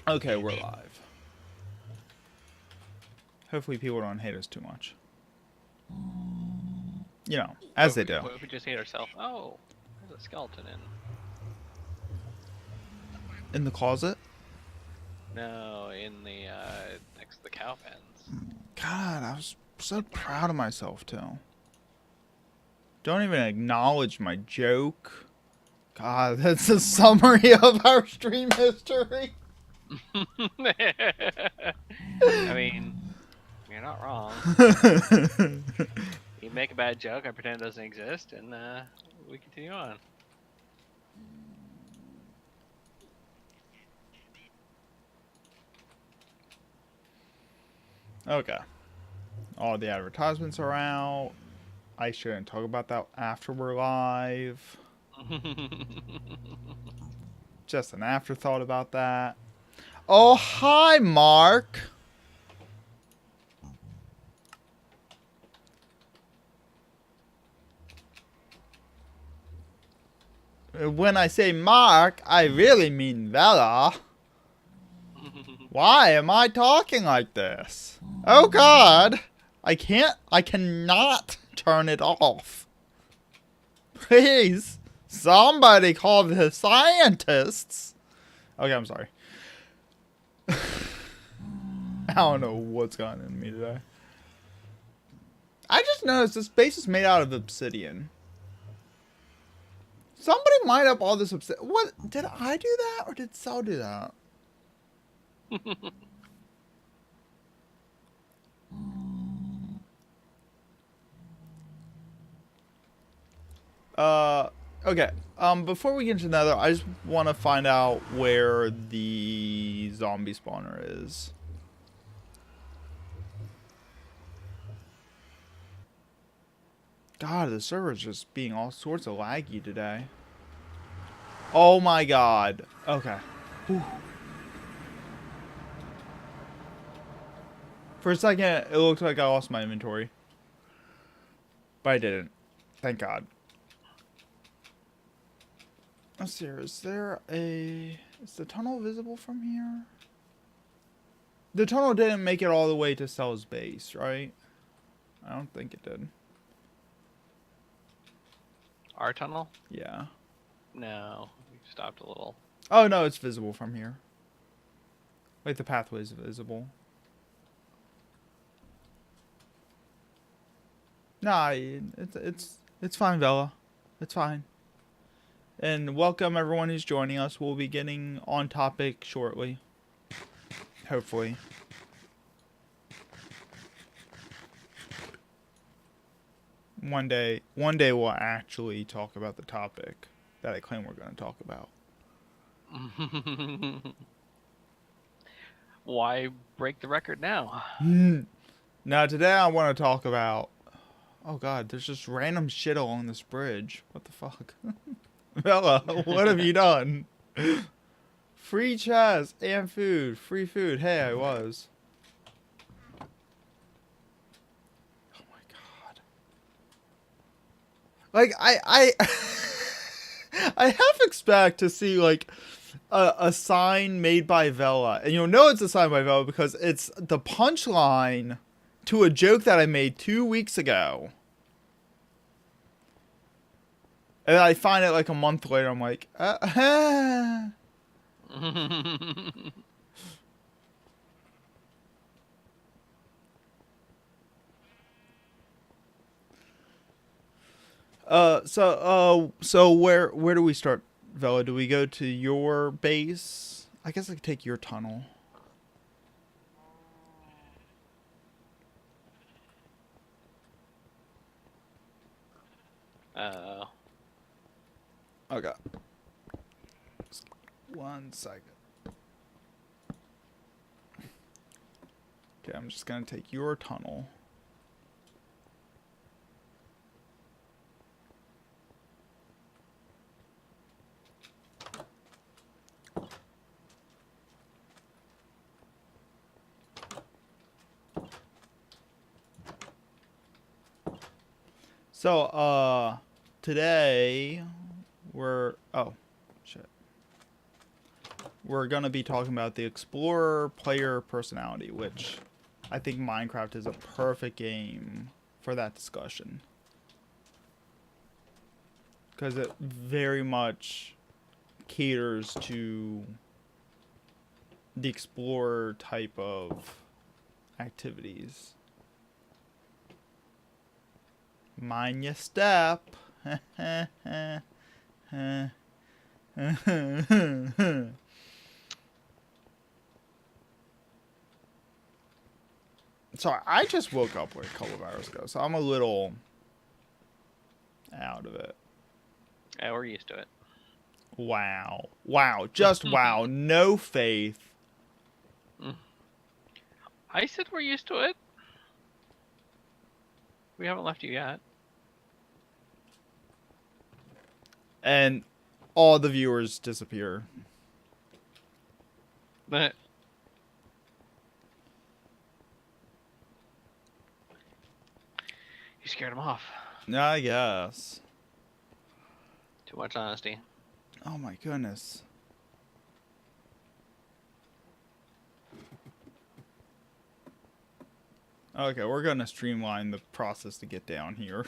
Okay, we're live. Hopefully people don't hate us too much. You know, as they do. What if we just hate ourselves? Oh, there's a skeleton in. In the closet? No, in the next to the cow pens. God, I was so proud of myself, too. Don't even acknowledge my joke. God, that's a summary of our stream history. I mean, you're not wrong. You make a bad joke, I pretend it doesn't exist, and we continue on. Okay. All the advertisements are out. I shouldn't talk about that after we're live. Just an afterthought about that. Oh, hi, Mark. When I say Mark, I really mean Vela. Why am I talking like this? Oh God. I cannot turn it off. Please, somebody call the scientists. Okay, I'm sorry. I don't know what's gotten in me today. I just noticed this base is made out of obsidian. Somebody mine up all this obsidian. What? Did I do that or did Cell do that? Okay. Before we get into Nether, I just want to find out where the zombie spawner is. God, the server's just being all sorts of laggy today. Oh my God. Okay. Whew. For a second, it looked like I lost my inventory. But I didn't. Thank God. Let's see here. Is there a... Is the tunnel visible from here? The tunnel didn't make it all the way to Cell's base, right? I don't think it did. Our tunnel? Yeah. No, we stopped a little. Oh, no, it's visible from here. Like, the pathway's visible. Nah, it's fine, Vela. It's fine. And welcome everyone who's joining us. We'll be getting on topic shortly. Hopefully. One day we'll actually talk about the topic that I claim we're going to talk about. Why break the record now? Now today I want to talk about... Oh God, there's just random shit along this bridge. What the fuck? Bella, what have you done? Free chest and food. Free food. Hey, I was. Oh my God. Like, I I half expect to see, like, a sign made by Vela. And you'll know it's a sign by Vela because it's the punchline to a joke that I made 2 weeks ago. And I find it like a month later. I'm like, so where do we start, Vela? Do we go to your base? I guess I could take your tunnel. Okay. Just 1 second. Okay, I'm just gonna take your tunnel. So, today oh, shit. We're gonna be talking about the Explorer player personality, which I think Minecraft is a perfect game for that discussion. Because it very much caters to the Explorer type of activities. Mind your step. Sorry, I just woke up like a couple of hours ago, so I'm a little out of it. Yeah, we're used to it. Wow. Wow. Just wow. No faith. I said we're used to it. We haven't left you yet. And all the viewers disappear. But you scared him off. I guess. Too much honesty. Oh my goodness. Okay, we're gonna streamline the process to get down here.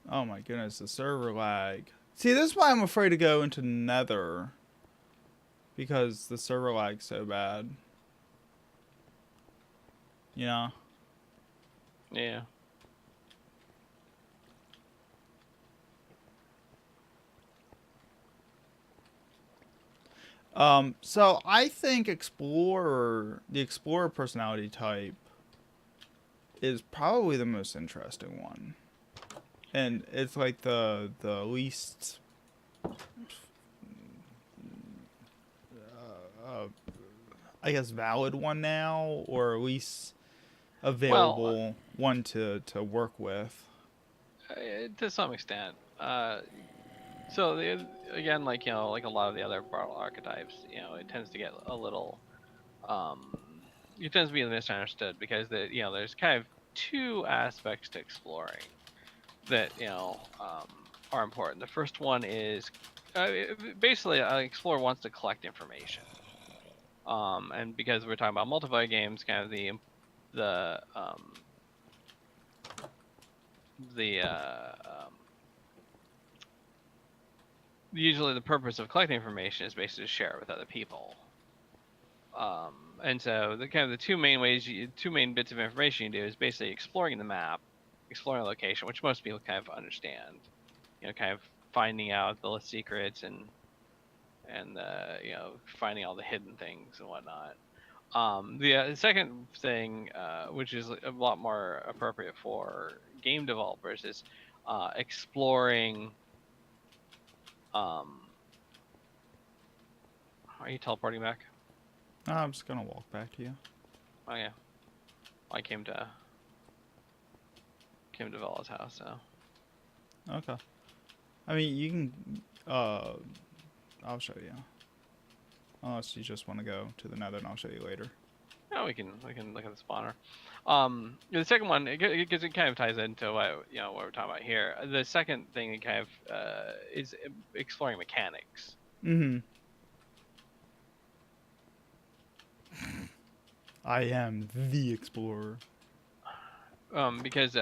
Oh my goodness, the server lag. See, this is why I'm afraid to go into Nether. Because the server lag's so bad. You know? Yeah. So I think the Explorer personality type is probably the most interesting one. And it's like the least I guess valid one now, or at least available one to work with. To some extent. So again, like like a lot of the other Bartle archetypes, it tends to get a little, it tends to be misunderstood because there's kind of two aspects to exploring that are important. The first one is basically an explorer wants to collect information, and because we're talking about multiplayer games, kind of usually the purpose of collecting information is basically to share it with other people. And so the two main bits of information you do is basically exploring the map, exploring a location, which most people kind of understand. Kind of finding out the secrets and finding all the hidden things and whatnot. The second thing, which is a lot more appropriate for game developers, is exploring. Are you teleporting back? I'm just gonna walk back to you. Oh yeah, I came to Bella's house, so. Okay. I mean, you can. I'll show you. Unless you just want to go to the Nether, and I'll show you later. No, we can look at the spawner. The second one, because it kind of ties into what we're talking about here. The second thing, it kind of is exploring mechanics. Mm-hmm. I am the explorer. Because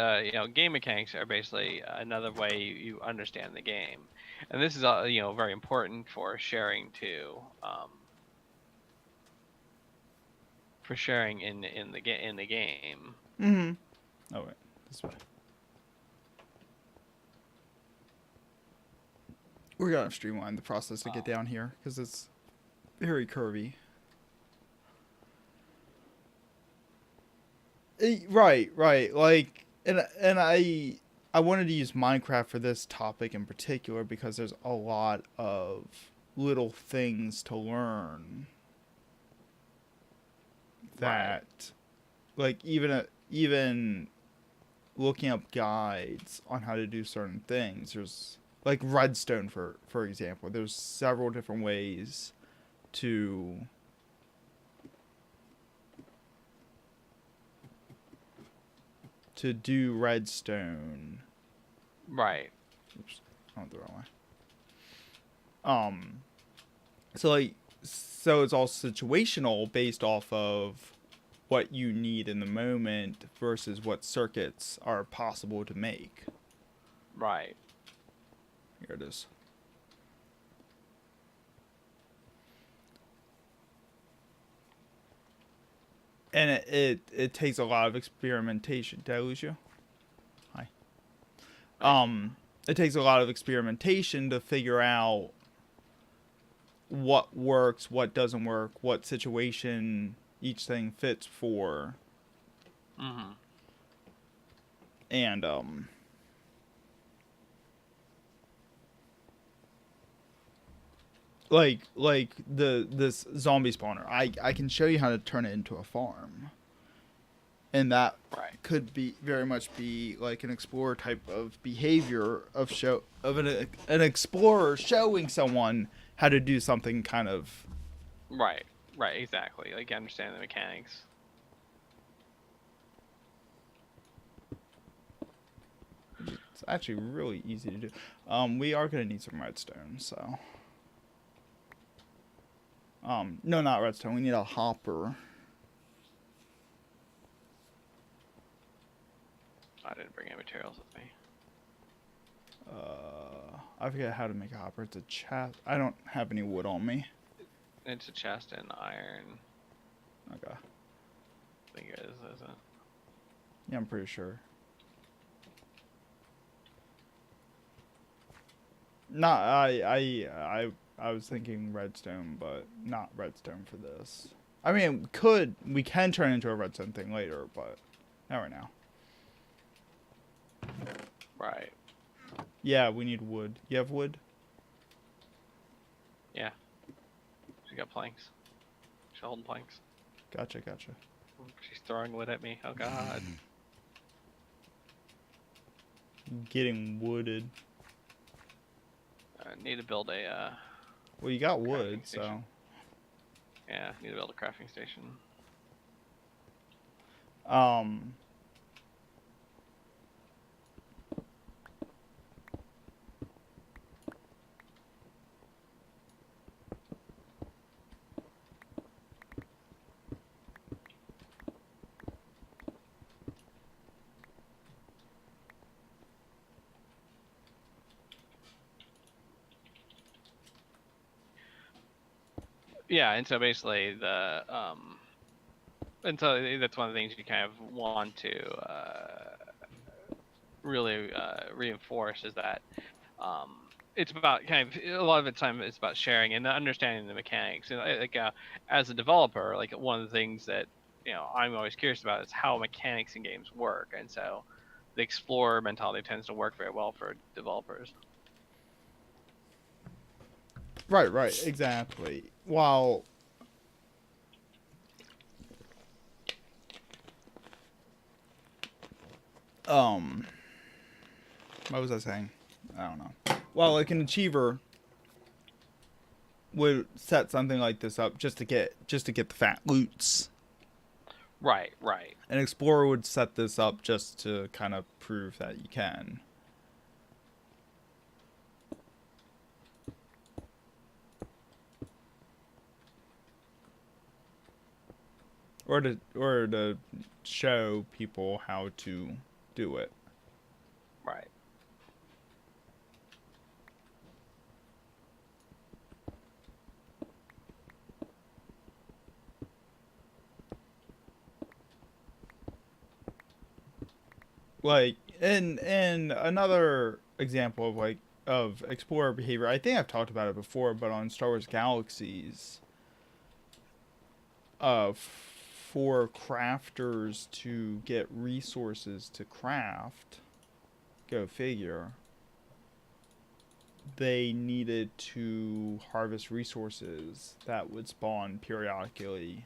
game mechanics are basically another way you understand the game, and this is very important for sharing too. For sharing in the game. Mm-hmm. Oh wait, this way. We're gonna streamline the process to get down here because it's very curvy. Right. Like, and I wanted to use Minecraft for this topic in particular because there's a lot of little things to learn that, like, even looking up guides on how to do certain things, there's like redstone for example. There's several different ways to do redstone. Right. Oops, I went the wrong way. So like, so it's all situational based off of what you need in the moment versus what circuits are possible to make. Right. Here it is. And it takes a lot of experimentation. Did I lose you? Hi. It takes a lot of experimentation to figure out what works, what doesn't work, what situation each thing fits for. Mm-hmm. And like this zombie spawner, I can show you how to turn it into a farm, and that Right. could be very much be like an explorer type of behavior of an explorer showing someone how to do something kind of. Right. Right. Exactly. Like understand the mechanics. It's actually really easy to do. We are gonna need some redstone, so. No, not redstone. We need a hopper. I didn't bring any materials with me. I forget how to make a hopper. It's a chest. I don't have any wood on me. It's a chest and iron. Okay. I think it is, isn't it? Yeah, I'm pretty sure. Not I was thinking redstone, but not redstone for this. I mean, we can turn into a redstone thing later, but not right now. Right. Yeah, we need wood. You have wood? Yeah. She got planks. She's holding planks. Gotcha. She's throwing wood at me. Oh god. Getting wooded. I need to build a Well, you got wood, crafting so. station. Yeah, need to build a crafting station. Yeah, and so basically and so that's one of the things you kind of want to really reinforce is that it's about kind of a lot of the time it's about sharing and understanding the mechanics. And like as a developer, like one of the things that I'm always curious about is how mechanics in games work, and so the explorer mentality tends to work very well for developers. Right, exactly. While what was I saying? I don't know. Well, like an achiever would set something like this up just to get the fat loots. Right. An explorer would set this up just to kind of prove that you can. Or to show people how to do it. Right. Like in another example of of explorer behavior, I think I've talked about it before, but on Star Wars Galaxies, for crafters to get resources to craft, go figure, they needed to harvest resources that would spawn periodically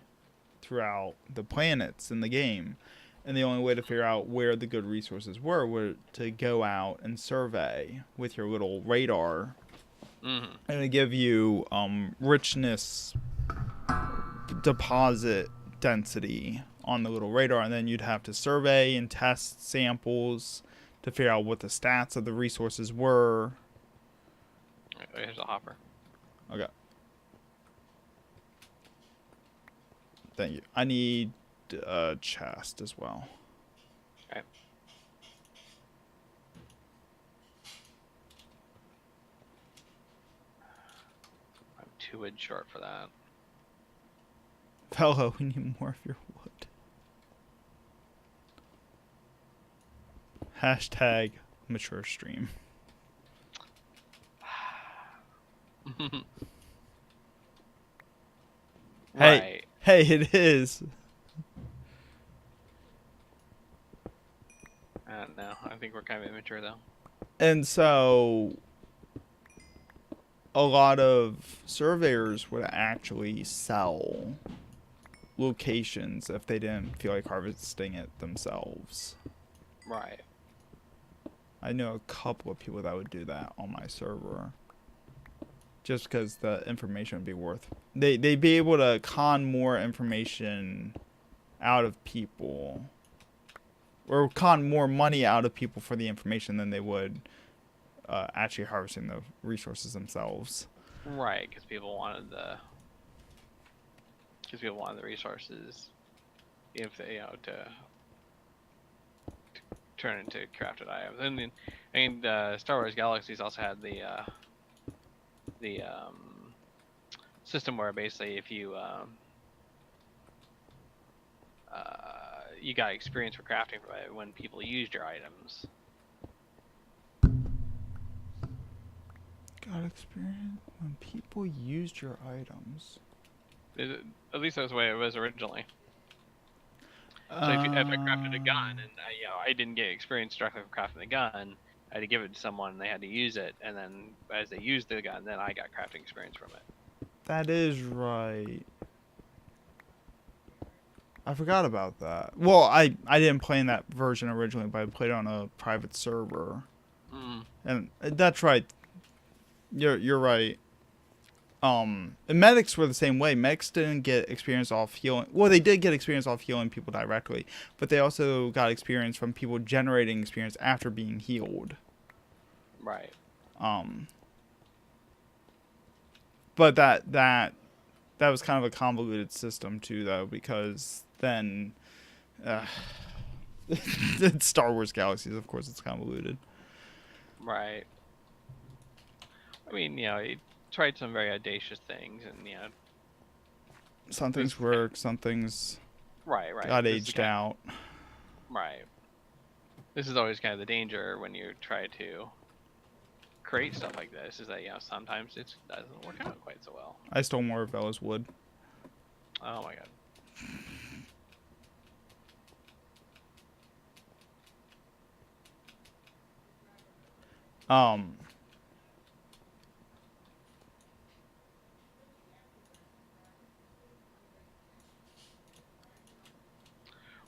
throughout the planets in the game. And the only way to figure out where the good resources were to go out and survey with your little radar. Mm-hmm. And it give you richness deposit density on the little radar, and then you'd have to survey and test samples to figure out what the stats of the resources were. Here's a hopper. Okay. Thank you. I need a chest as well. Okay. I'm 2 wood short for that. Fellow, we need more of your wood. Hashtag mature stream. Hey, Right. hey, it is. I don't know. I think we're kind of immature though. And so a lot of surveyors would actually sell locations if they didn't feel like harvesting it themselves. Right. I know a couple of people that would do that on my server. Just because the information would be worth... They'd be able to con more information out of people. Or con more money out of people for the information than they would actually harvesting the resources themselves. Right, because people wanted the resources, if they, to turn into crafted items. And then, Star Wars Galaxies also had the system where basically if you you got experience for crafting when people used your items. Got experience when people used your items. At least that's the way it was originally. So if I crafted a gun and I didn't get experience directly from crafting the gun, I had to give it to someone and they had to use it, and then as they used the gun, then I got crafting experience from it. That is right. I forgot about that. Well, I didn't play in that version originally, but I played on a private server. Mm. And that's right. You're right. And medics were the same way. Medics didn't get experience off healing. Well, they did get experience off healing people directly, but they also got experience from people generating experience after being healed. Right. But that was kind of a convoluted system too, though, because then Star Wars Galaxies, of course, it's convoluted. Right. I mean, he tried some very audacious things, and some things work, some things right got aged out. Right. This is always kind of the danger when you try to create stuff like this, is that sometimes it doesn't work out quite so well. I stole more of Bella's wood. Oh my god.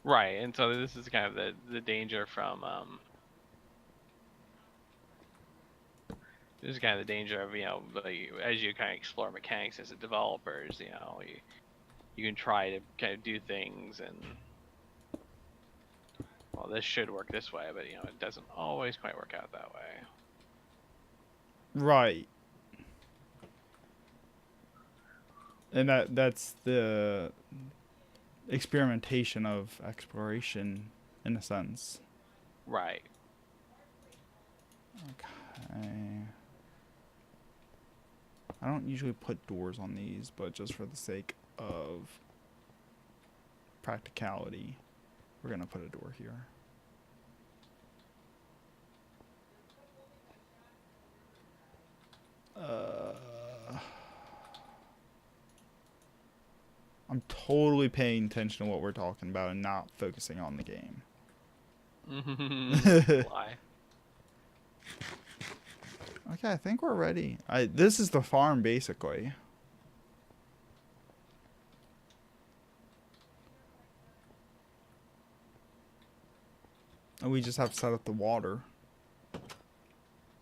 Right, and so this is kind of the danger from this is kind of the danger of as you kind of explore mechanics as a developers, you can try to kind of do things and well, this should work this way, but it doesn't always quite work out that way. Right. And that's the experimentation of exploration, in a sense. Right. Okay. I don't usually put doors on these, but just for the sake of practicality, we're gonna put a door here. I'm totally paying attention to what we're talking about and not focusing on the game. Why? Okay, I think we're ready. This is the farm, basically. And we just have to set up the water.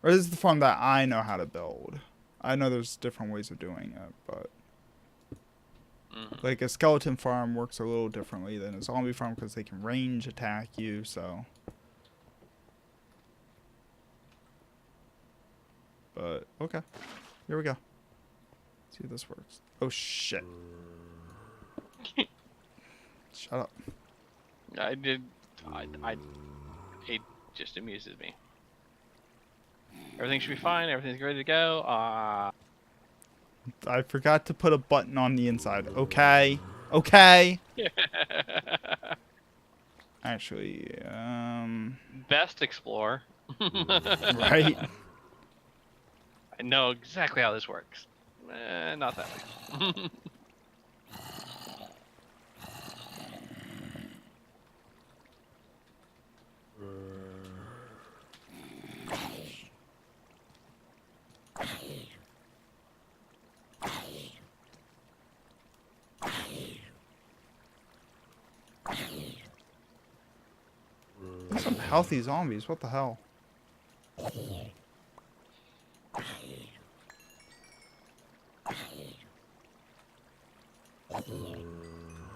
Or this is the farm that I know how to build. I know there's different ways of doing it, but... Like, a skeleton farm works a little differently than a zombie farm because they can range attack you, so... But, okay. Here we go. See if this works. Oh, shit. Shut up. It just amuses me. Everything should be fine. Everything's ready to go. I forgot to put a button on the inside. Okay. Okay. Actually, Best explore. right? I know exactly how this works. Not that way. There's some healthy zombies. What the hell?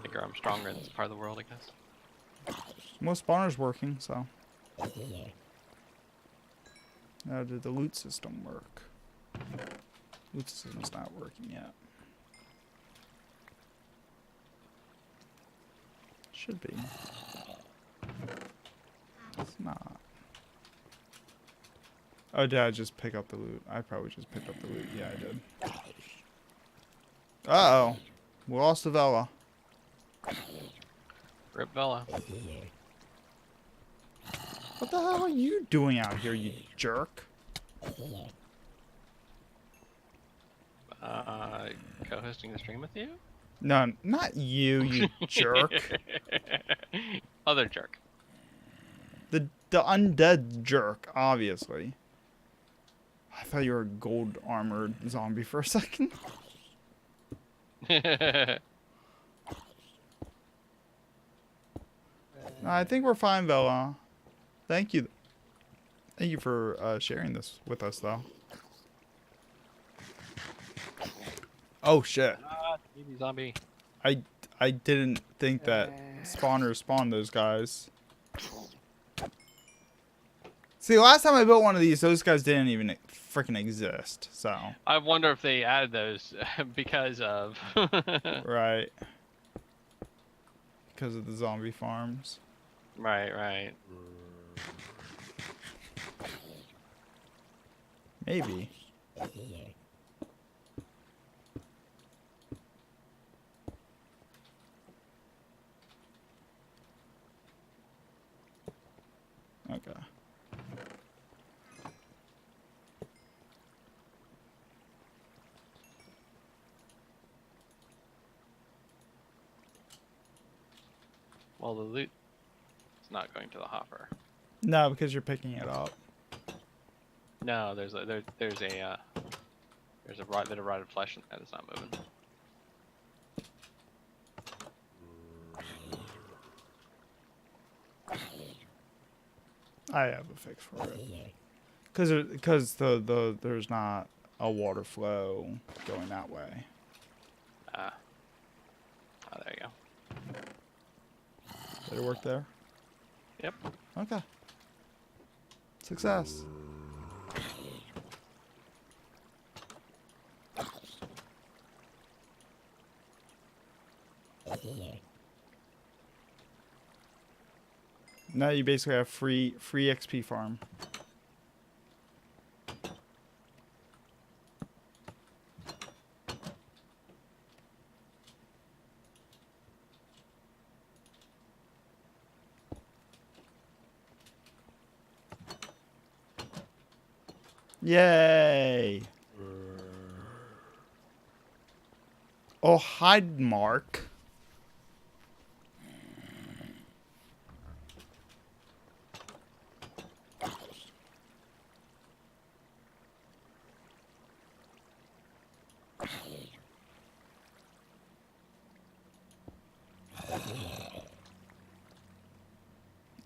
Figure I'm stronger in this part of the world, I guess. Most spawners working, so. Now, did the loot system work? Loot system's not working yet. Should be. It's not. Oh, did I just pick up the loot? I probably just picked up the loot. Yeah, I did. Uh-oh. We lost the Vela. Rip Vela. What the hell are you doing out here, you jerk? Co-hosting the stream with you? No, not you, you jerk. Other jerk. The undead jerk, obviously. I thought you were a gold armored zombie for a second. I think we're fine, Vela. Thank you. Thank you for sharing this with us, though. Oh shit! Baby zombie. I didn't think that spawners spawned those guys. See, last time I built one of those guys didn't even freaking exist. So. I wonder if they added those because of. Right. Because of the zombie farms. Right, right. Maybe. Okay. Well, the loot is not going to the hopper. No, because you're picking it up. No, there's a bit of rotted flesh in there that's not moving. I have a fix for it. Because there's not a water flow going that way. Oh, there you go. Did it work there? Yep. Okay. Success. Now you basically have free XP farm. Yay! Oh, hide mark.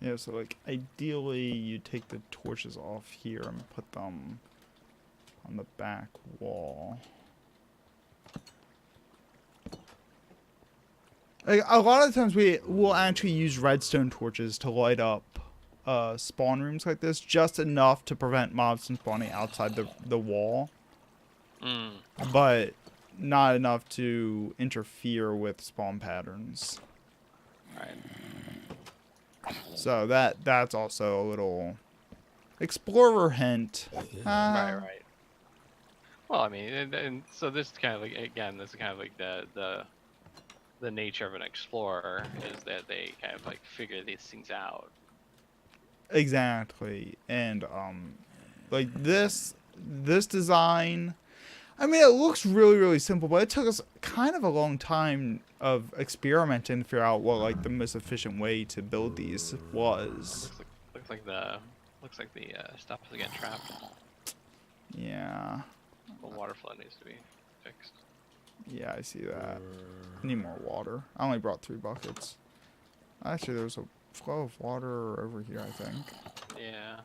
Yeah, so like ideally you take the torches off here and put them on the back wall. Like a lot of times we will actually use redstone torches to light up spawn rooms like this, just enough to prevent mobs from spawning outside the wall, but not enough to interfere with spawn patterns. Right. So that's also a little explorer hint. Right. Well, I mean, and so this is kind of like, again, this is kind of like the nature of an explorer is that they kind of like figure these things out. Exactly. And like this design, I mean, it looks really, really simple, but it took us kind of a long time of experimenting to figure out what like the most efficient way to build these was. Looks like the stuff is getting trapped. Yeah. The water flow needs to be fixed. Yeah, I see that. I need more water. I only brought 3 buckets. Actually, there's a flow of water over here, I think. Yeah.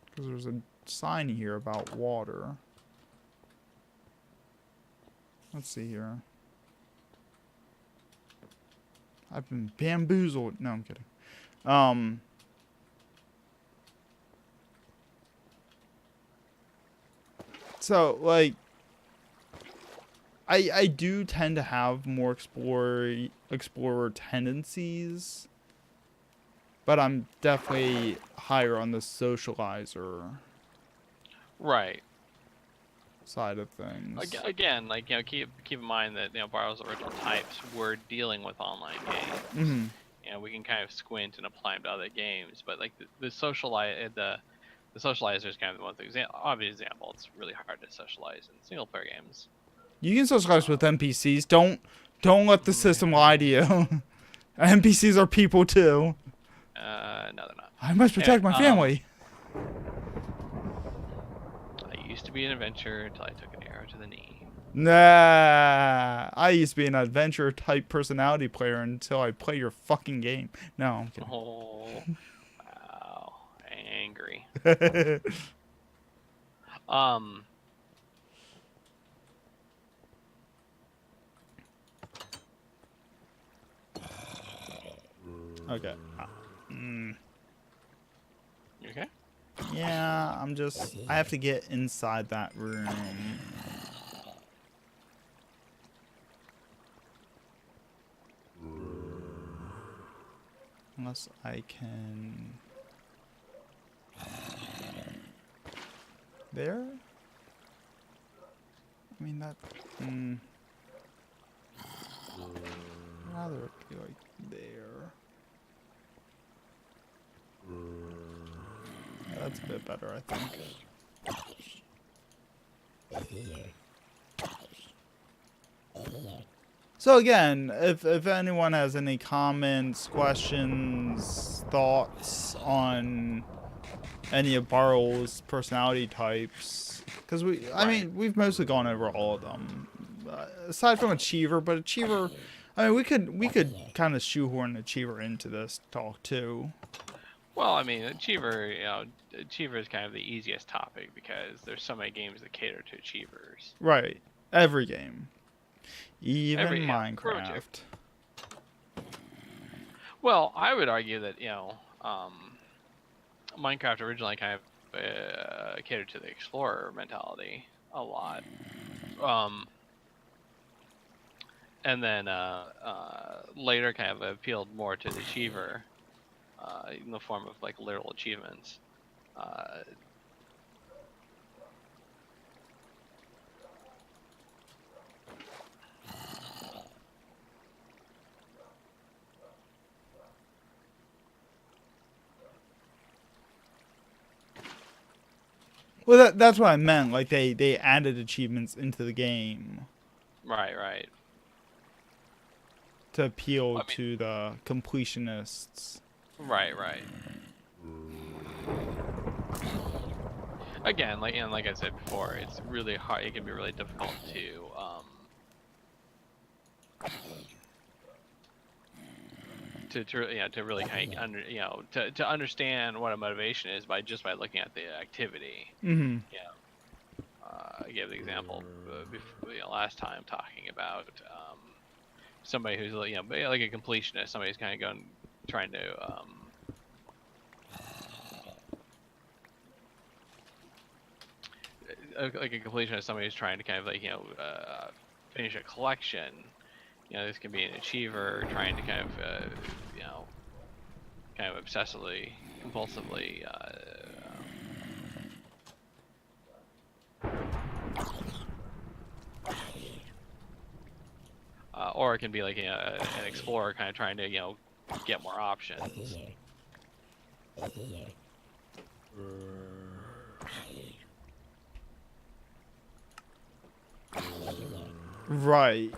Because there's a sign here about water. Let's see here. I've been bamboozled. No, I'm kidding. So, like, I do tend to have more explorer tendencies, but I'm definitely higher on the socializer Right. side of things. Again, like, you know, keep in mind that, you know, Borrow's original types were dealing with online games. Mm-hmm. You know, we can kind of squint and apply them to other games, but like the socializer is kind of the one thing. Obvious example, it's really hard to socialize in single player games. You can socialize with NPCs. Don't let the system lie to you. NPCs are people too. No, they're not. I must protect my family. I used to be an adventurer until I took an arrow to the knee. Nah, I used to be an adventure type personality player until I play your fucking game. No, I'm kidding. Oh, wow, angry. Okay. You okay? Yeah, I have to get inside that room. Unless I can... There? I mean, that... I'd rather it be like there. Yeah, that's a bit better, I think. So again, if anyone has any comments, questions, thoughts on any of Barrel's personality types, because I mean, we've mostly gone over all of them, aside from Achiever. But Achiever, I mean, we could kind of shoehorn Achiever into this talk too. Well, I mean, Achiever is kind of the easiest topic because there's so many games that cater to Achievers. Right, every game. Even Yeah, Minecraft. Well, I would argue that, you know, Minecraft originally kind of catered to the explorer mentality a lot. And then later kind of appealed more to the achiever in the form of like literal achievements. Well, that's what I meant. Like they added achievements into the game. Right. To appeal to the completionists. Right. Again, like I said before, it's really hard. It can be really difficult to really kind of to understand what a motivation is by looking at the activity. Mm-hmm. I gave the example last time talking about somebody who's like a completionist, somebody who's kind of going trying to like a completionist, somebody who's trying to kind of like finish a collection. This can be an achiever trying to kind of kind of obsessively, compulsively or it can be like an explorer kind of trying to get more options. Right.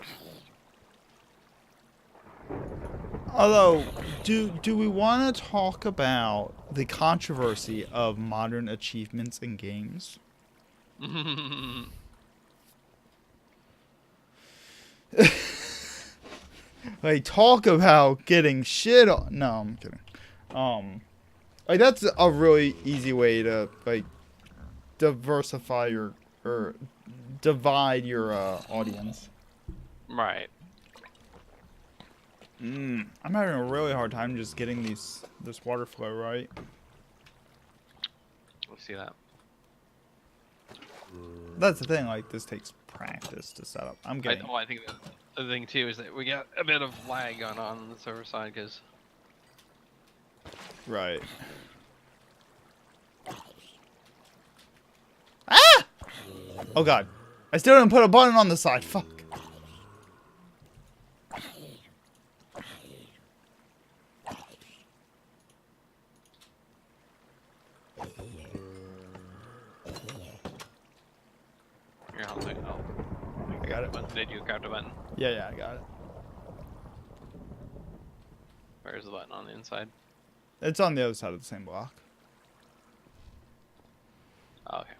Although, do we want to talk about the controversy of modern achievements in games? Like, talk about getting shit on. No, I'm kidding. Like, that's a really easy way to like diversify your or divide your audience. Right. I'm having a really hard time just getting this water flow right. Let's see that. That's the thing. Like, this takes practice to set up. I'm getting. I think the thing too is that we got a bit of lag going on the server side because. Right. Ah! Oh god. I still didn't put a button on the side. Fuck. Here, I'll take. Oh, I got it. did you grab the button? Yeah, I got it. Where's the button on the inside? It's on the other side of the same block. Oh, okay.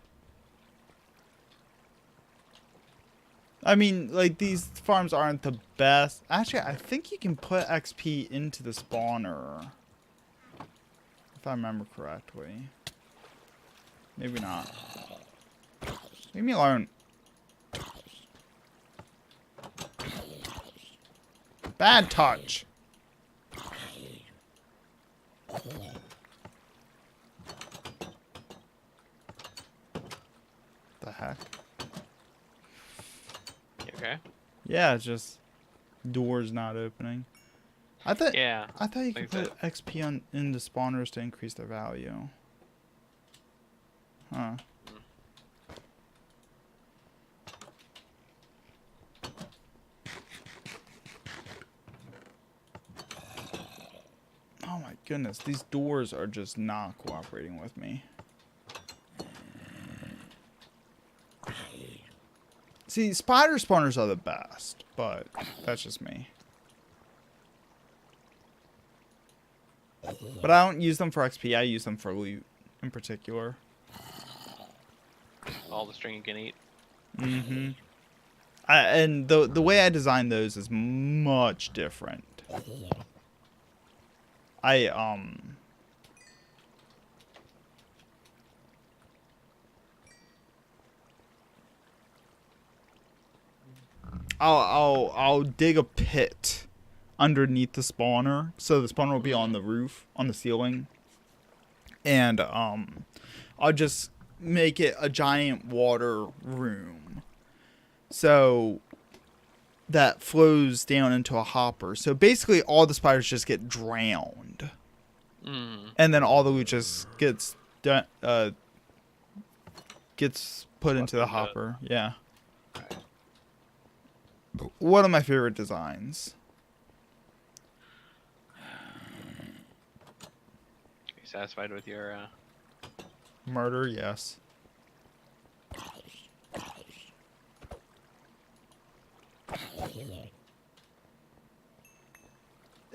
I mean, like, these farms aren't the best. Actually, I think you can put XP into the spawner. If I remember correctly. Maybe not. Leave me alone. Bad touch. The heck? You okay? Yeah, it's just doors not opening. I thought you could Like put XP into spawners to increase their value. Huh. Oh my goodness, these doors are just not cooperating with me. See, spider spawners are the best, but that's just me. But I don't use them for XP, I use them for loot in particular. All the string you can eat. Mm-hmm. And the way I design those is much different. I'll dig a pit underneath the spawner, so the spawner will be on the roof, on the ceiling, and I'll just make it a giant water room, so that flows down into a hopper. So basically, all the spiders just get drowned, and then all the loot just gets put into the hopper. Yeah. One of my favorite designs. You satisfied with your Murder, yes.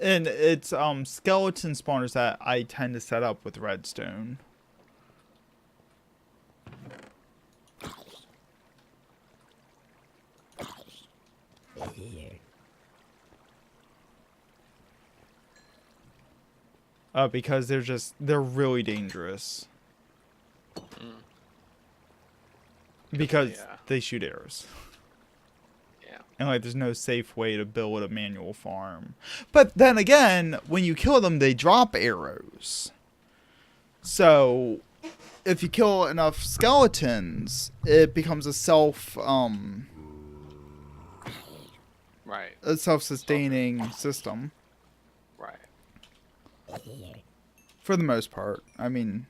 And it's skeleton spawners that I tend to set up with redstone. because they're really dangerous Mm. because Yeah. they shoot arrows. Yeah. And like, there's no safe way to build a manual farm. But then again, when you kill them, they drop arrows. So, if you kill enough skeletons, it becomes a Right. self-sustaining system Right. for the most part. I mean,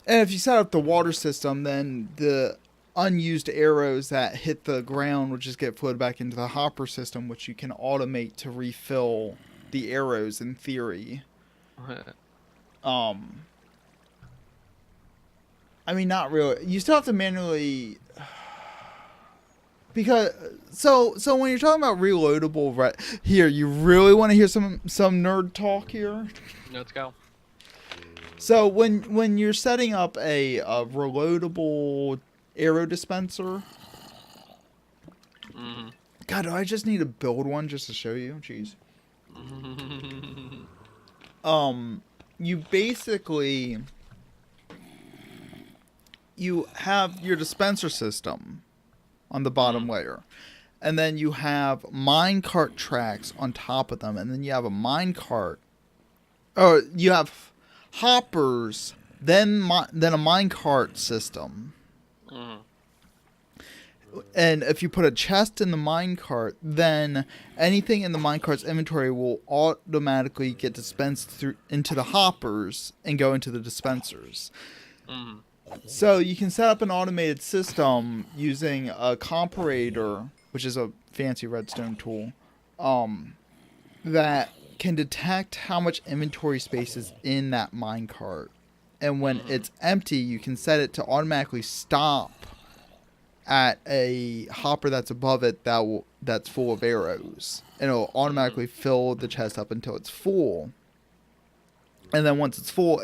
and if you set up the water system, then the unused arrows that hit the ground will just get floated back into the hopper system, which you can automate to refill the arrows in theory. I mean, not really. You still have to manually, because so when you're talking about reloadable, right here, you really want to hear some nerd talk here. Let's go. So when you're setting up a reloadable arrow dispenser, Mm-hmm. God, do I just need to build one just to show you? Jeez. You basically, you have your dispenser system on the bottom layer, and then you have minecart tracks on top of them, and then you have a minecart. Oh, you have hoppers, then a minecart system. Mm-hmm. And if you put a chest in the minecart, then anything in the minecart's inventory will automatically get dispensed through into the hoppers and go into the dispensers. Mm-hmm. So you can set up an automated system using a comparator, which is a fancy redstone tool, that can detect how much inventory space is in that minecart. And when it's empty, you can set it to automatically stop at a hopper that's above it that's full of arrows, and it'll automatically fill the chest up until it's full. And then once it's full,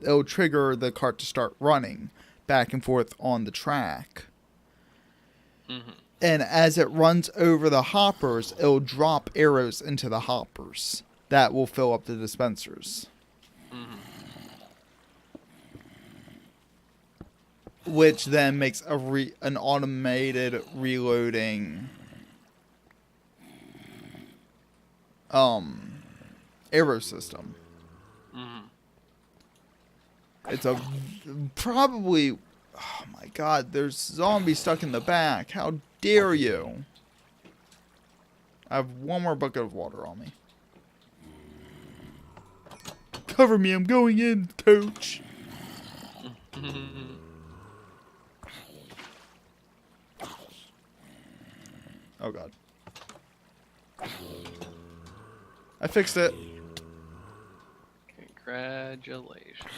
it'll trigger the cart to start running back and forth on the track. Mm-hmm. And as it runs over the hoppers, it'll drop arrows into the hoppers that will fill up the dispensers. Mm-hmm. Which then makes an automated reloading arrow system. Mm-hmm. It's probably, oh my god, there's zombies stuck in the back. How dare you? I have one more bucket of water on me. Cover me, I'm going in, coach. Oh god. I fixed it. Congratulations.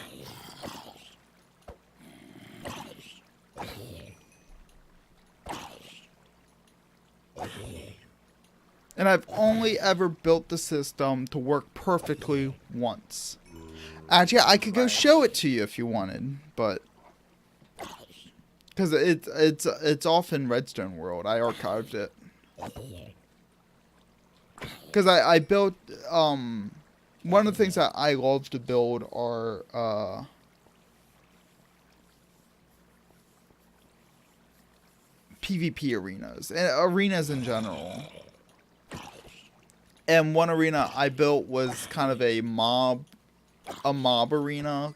And I've only ever built the system to work perfectly once. Actually, I could go show it to you if you wanted, but because it's off in Redstone World. I archived it. Because I built one of the things that I love to build are PvP arenas and arenas in general. And one arena I built was kind of a mob arena.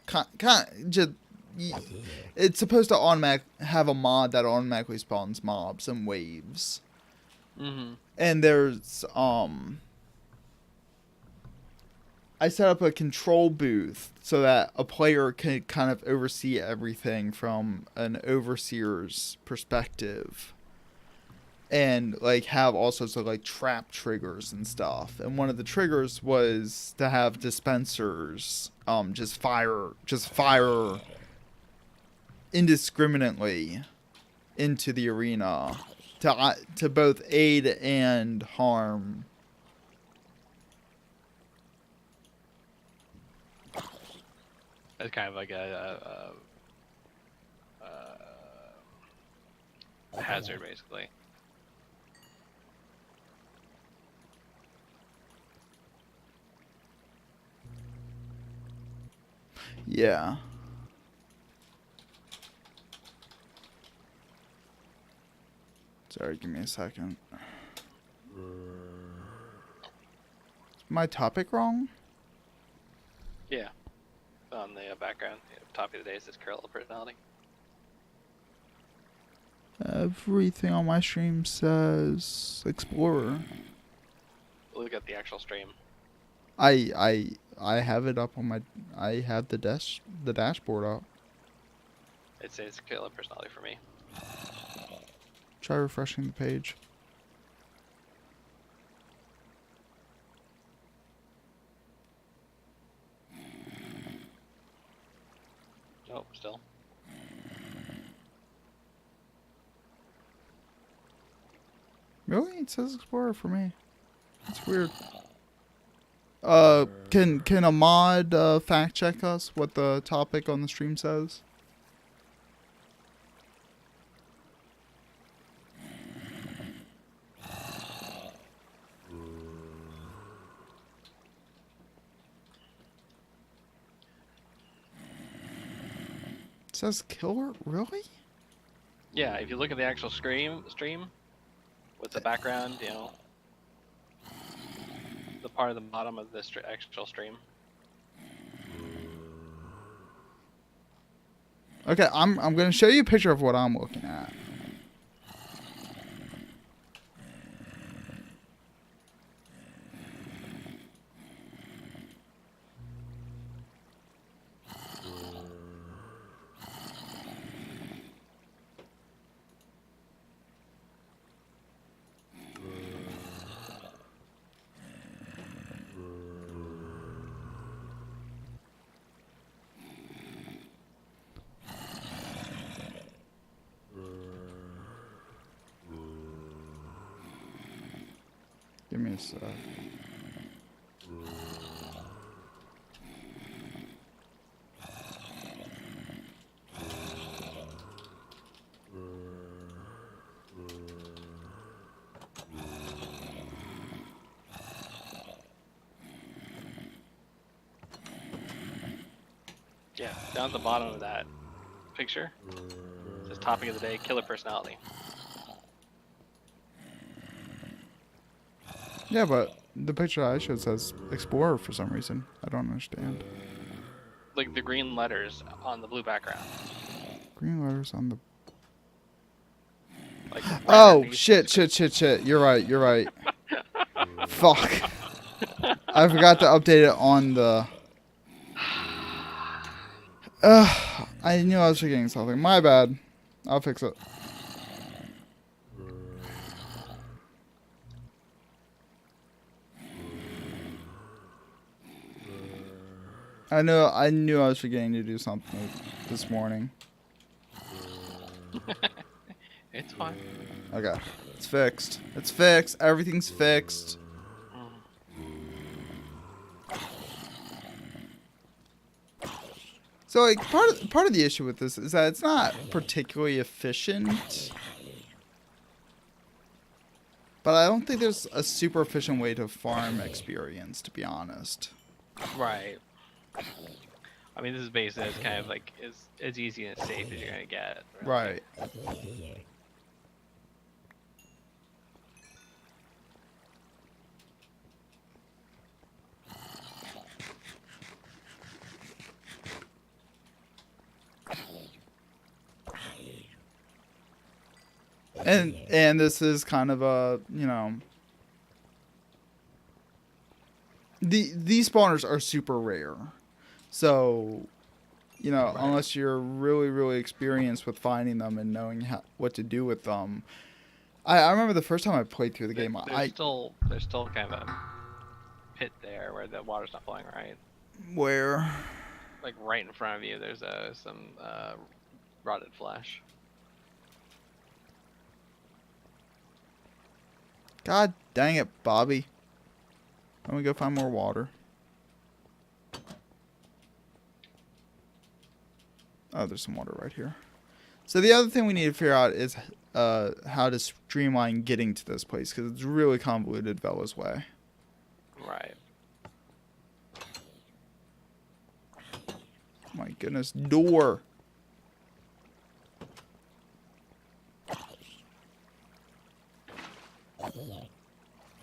It's supposed to have a mod that automatically spawns mobs and waves. Mm-hmm. And there's I set up a control booth so that a player can kind of oversee everything from an overseer's perspective. And like have all sorts of like trap triggers and stuff. And one of the triggers was to have dispensers just fire indiscriminately into the arena to both aid and harm. It's kind of like a hazard, basically. Yeah. Sorry, give me a second. Is my topic wrong? Yeah. On the background, topic of the day says Curl personality. Everything on my stream says Explorer. Look at the actual stream. I have it up on my. I have the dashboard up. It says Curl personality for me. Try refreshing the page. Oh, still. Really? It says Explorer for me. That's weird. Can a mod fact check us what the topic on the stream says? It says killer? Really? Yeah, if you look at the actual stream with the background, the part of the bottom of the actual stream. Okay, I'm gonna show you a picture of what I'm looking at. Give me a sec. Yeah, down at the bottom of that picture, it says topic of the day, killer personality. Yeah, but the picture I showed says Explorer for some reason. I don't understand. Like the green letters on the blue background. Green letters on the. Like right Oh underneath. shit! You're right. Fuck. I forgot to update it on the. I knew I was forgetting something. My bad. I'll fix it. I knew I was forgetting to do something this morning. It's fine. Okay. It's fixed. It's fixed. Everything's fixed. So like part of the issue with this is that it's not particularly efficient. But I don't think there's a super efficient way to farm experience, to be honest. Right. I mean, this is basically as kind of like as easy and as safe as you're gonna get. Really. Right. And this is kind of a, these spawners are super rare. So, Right. unless you're really, really experienced with finding them and knowing what to do with them. I remember the first time I played through the game, There's still kind of a pit there where the water's not flowing right. Where? Like right in front of you, there's some rotted flesh. God dang it, Bobby. Let me go find more water. Oh, there's some water right here. So the other thing we need to figure out is how to streamline getting to this place, because it's really convoluted Vela's way. Right. My goodness, door.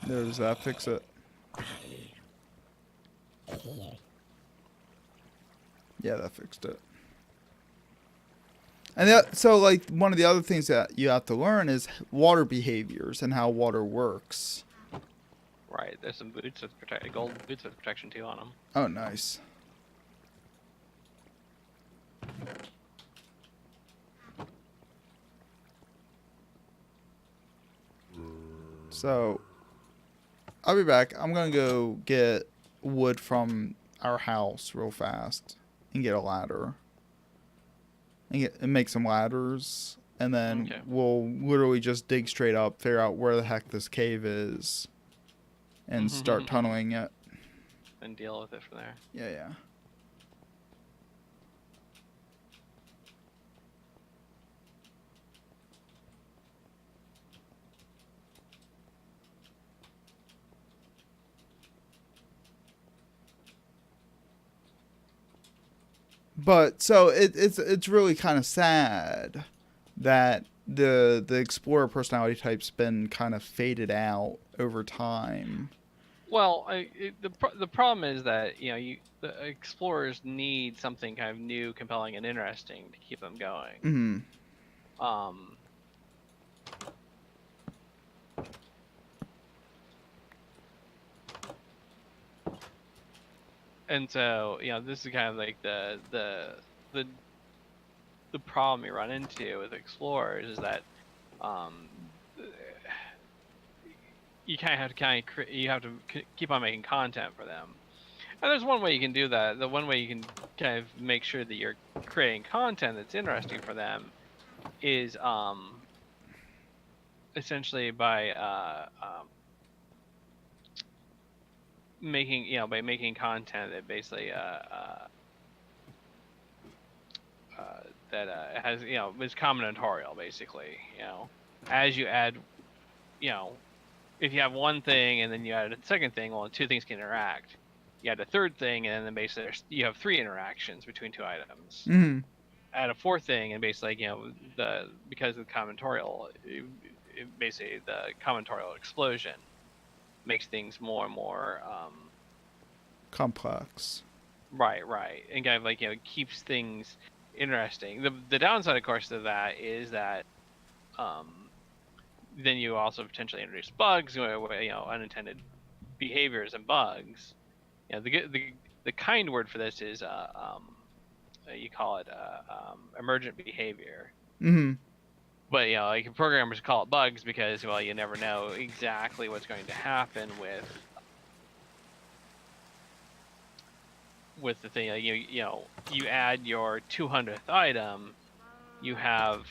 Does that fix it? Yeah, that fixed it. And so, like, one of the other things that you have to learn is water behaviors and how water works. Right. There's some boots with gold boots with protection too on them. Oh, nice. So, I'll be back. I'm gonna go get wood from our house real fast and get a ladder. And make some ladders. And then we'll literally just dig straight up, figure out where the heck this cave is, and start tunneling it. And deal with it from there. Yeah, yeah. But so it's really kind of sad that the explorer personality type's been kind of faded out over time. Well, the problem is that the explorers need something kind of new, compelling, and interesting to keep them going. Mm-hmm. And so this is kind of like the problem you run into with explorers is that you kind of have to keep on making content for them. And there's one way you can do that. The one way you can kind of make sure that you're creating content that's interesting for them is essentially by making content that basically that has is combinatorial basically. As you add, if you have one thing and then you add a second thing, well, two things can interact. You add a third thing, and then basically you have three interactions between two items. Mm-hmm. Add a fourth thing, and basically because of the combinatorial, basically the combinatorial explosion makes things more and more complex. Right, and kind of keeps things interesting. The downside, of course, to that is that then you also potentially introduce bugs, unintended behaviors and bugs. The kind word for this is you call it emergent behavior. Mm-hmm. But like programmers call it bugs because you never know exactly what's going to happen with the thing. You add your 200th item, you have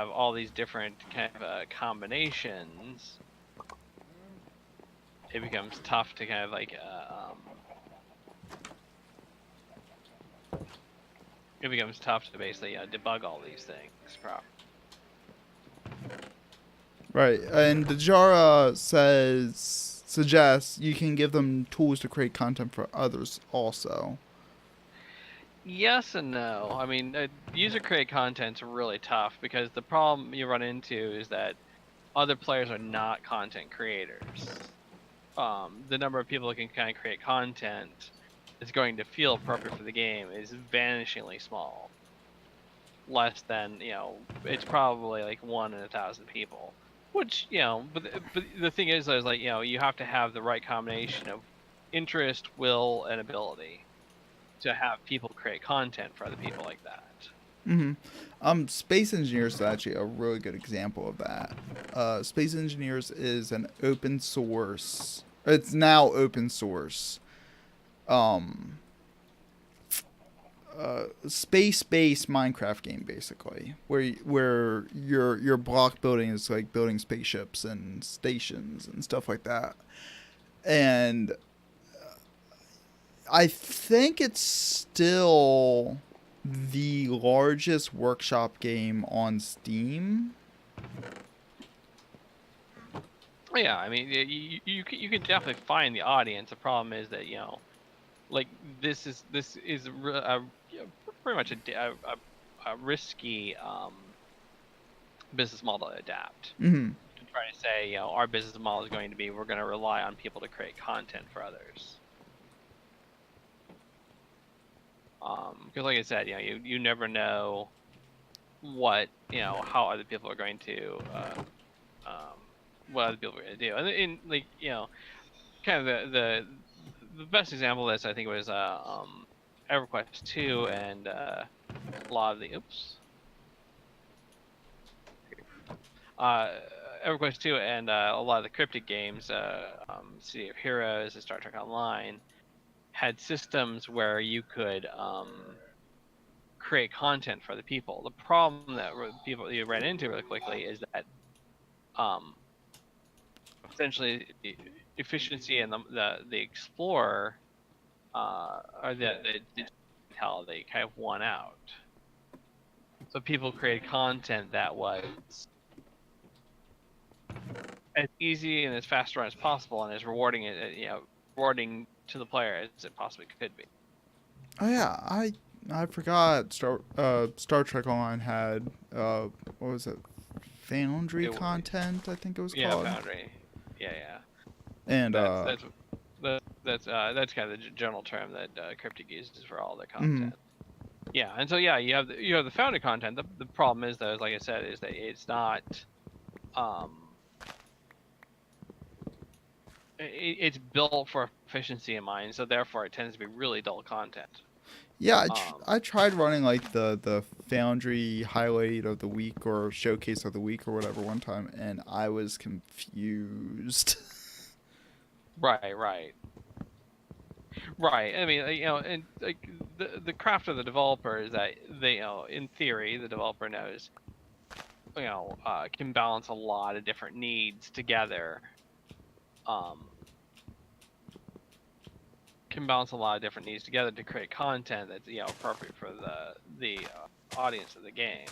all these different kind of combinations. It becomes tough to kind of it becomes tough to basically debug all these things properly. Right, and Dejara suggests you can give them tools to create content for others also. Yes and no. I mean, user create content's really tough because the problem you run into is that other players are not content creators. The number of people that can kind of create content that's going to feel appropriate for the game is vanishingly small. Less than, it's probably like 1 in 1,000 people. Which, but the thing is like, you have to have the right combination of interest, will, and ability to have people create content for other people like that. Mm-hmm. Space Engineers is actually a really good example of that. Space Engineers is an open source. It's now open source. Space-based Minecraft game basically, where your block building is like building spaceships and stations and stuff like that. And I think it's still the largest workshop game on Steam. Yeah, I mean, you can definitely find the audience. The problem is that like this is pretty much a risky business model to adapt. Mhm. To try to say, our business model is going to be we're going to rely on people to create content for others. Because like I said, you never know what how other people are going to what other people are going to do, and in like kind of the best example of this I think was EverQuest 2 and a lot of the uh, EverQuest 2 and a lot of the Cryptic games, City of Heroes and Star Trek Online, had systems where you could create content for the people. The problem that people you ran into really quickly is that um, essentially efficiency and the explorer or the intel, they kind of won out. So people created content that was as easy and as fast run as possible, and as rewarding rewarding to the player as it possibly could be. Oh yeah, I forgot Star Trek Online had what was it? Foundry It, content, I think it was yeah, called. Foundry. Yeah. And That's that's that's kind of the general term that Cryptic uses for all their mhm. content. Yeah, and so yeah, you have the Foundry content. The problem is though, like I said, is that it's not it's built for efficiency in mind, so therefore it tends to be really dull content. Yeah, Um, I tried running like the Foundry highlight of the week or showcase of the week or whatever one time, and I was confused. right. Right. I mean, and like the craft of the developer is that they, in theory, the developer knows, can balance a lot of different needs together. Um, can balance a lot of different needs together to create content that's appropriate for the audience of the game.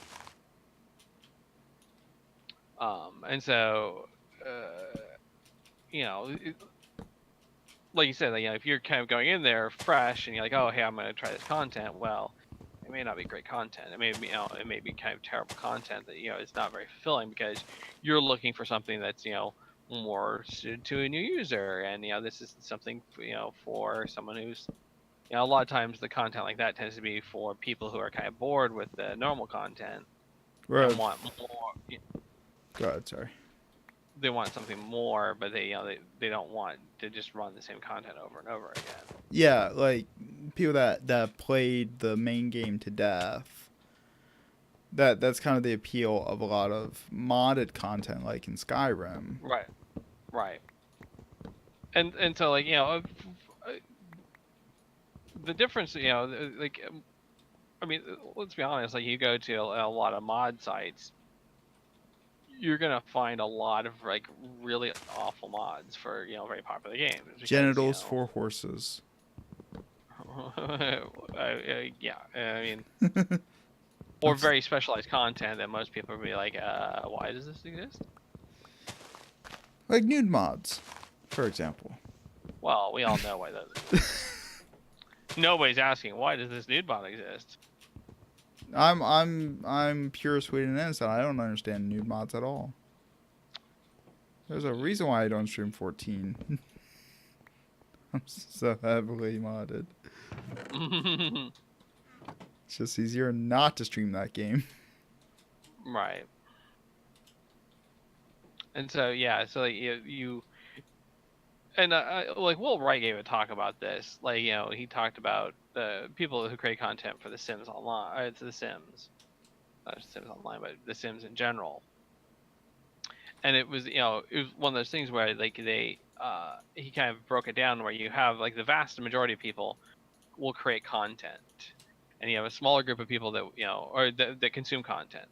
And so, you know, like you said, if you're kind of going in there fresh and you're like, oh, hey, I'm going to try this content, well, it may not be great content. It may be, it may be kind of terrible content that it's not very fulfilling because you're looking for something that's more suited to a new user, and this is something for someone who's a lot of times the content like that tends to be for people who are kind of bored with the normal content and Right. want more. God, sorry. They want something more, but they don't want to just run the same content over and over again. Yeah, like people that played the main game to death. That's kind of the appeal of a lot of modded content, like in Skyrim. Right. And so the difference, like I mean, let's be honest. Like you go to a lot of mod sites, you're gonna find a lot of like really awful mods for very popular games because Genitals for horses. yeah, I mean, or very specialized content that most people would be like, why does this exist? Like nude mods, for example. Well, we all know why those exist. Nobody's asking why does this nude mod exist. I'm pure, sweet, and innocent. I don't understand nude mods at all. There's a reason why I don't stream 14. I'm so heavily modded. It's just easier not to stream that game. Right. And so yeah, so like you and like Will Wright gave a talk about this. Like he talked about the people who create content for The Sims Online, or The Sims, not Sims Online, but The Sims in general. And it was one of those things where like he kind of broke it down where you have like the vast majority of people will create content, and you have a smaller group of people that or that consume content.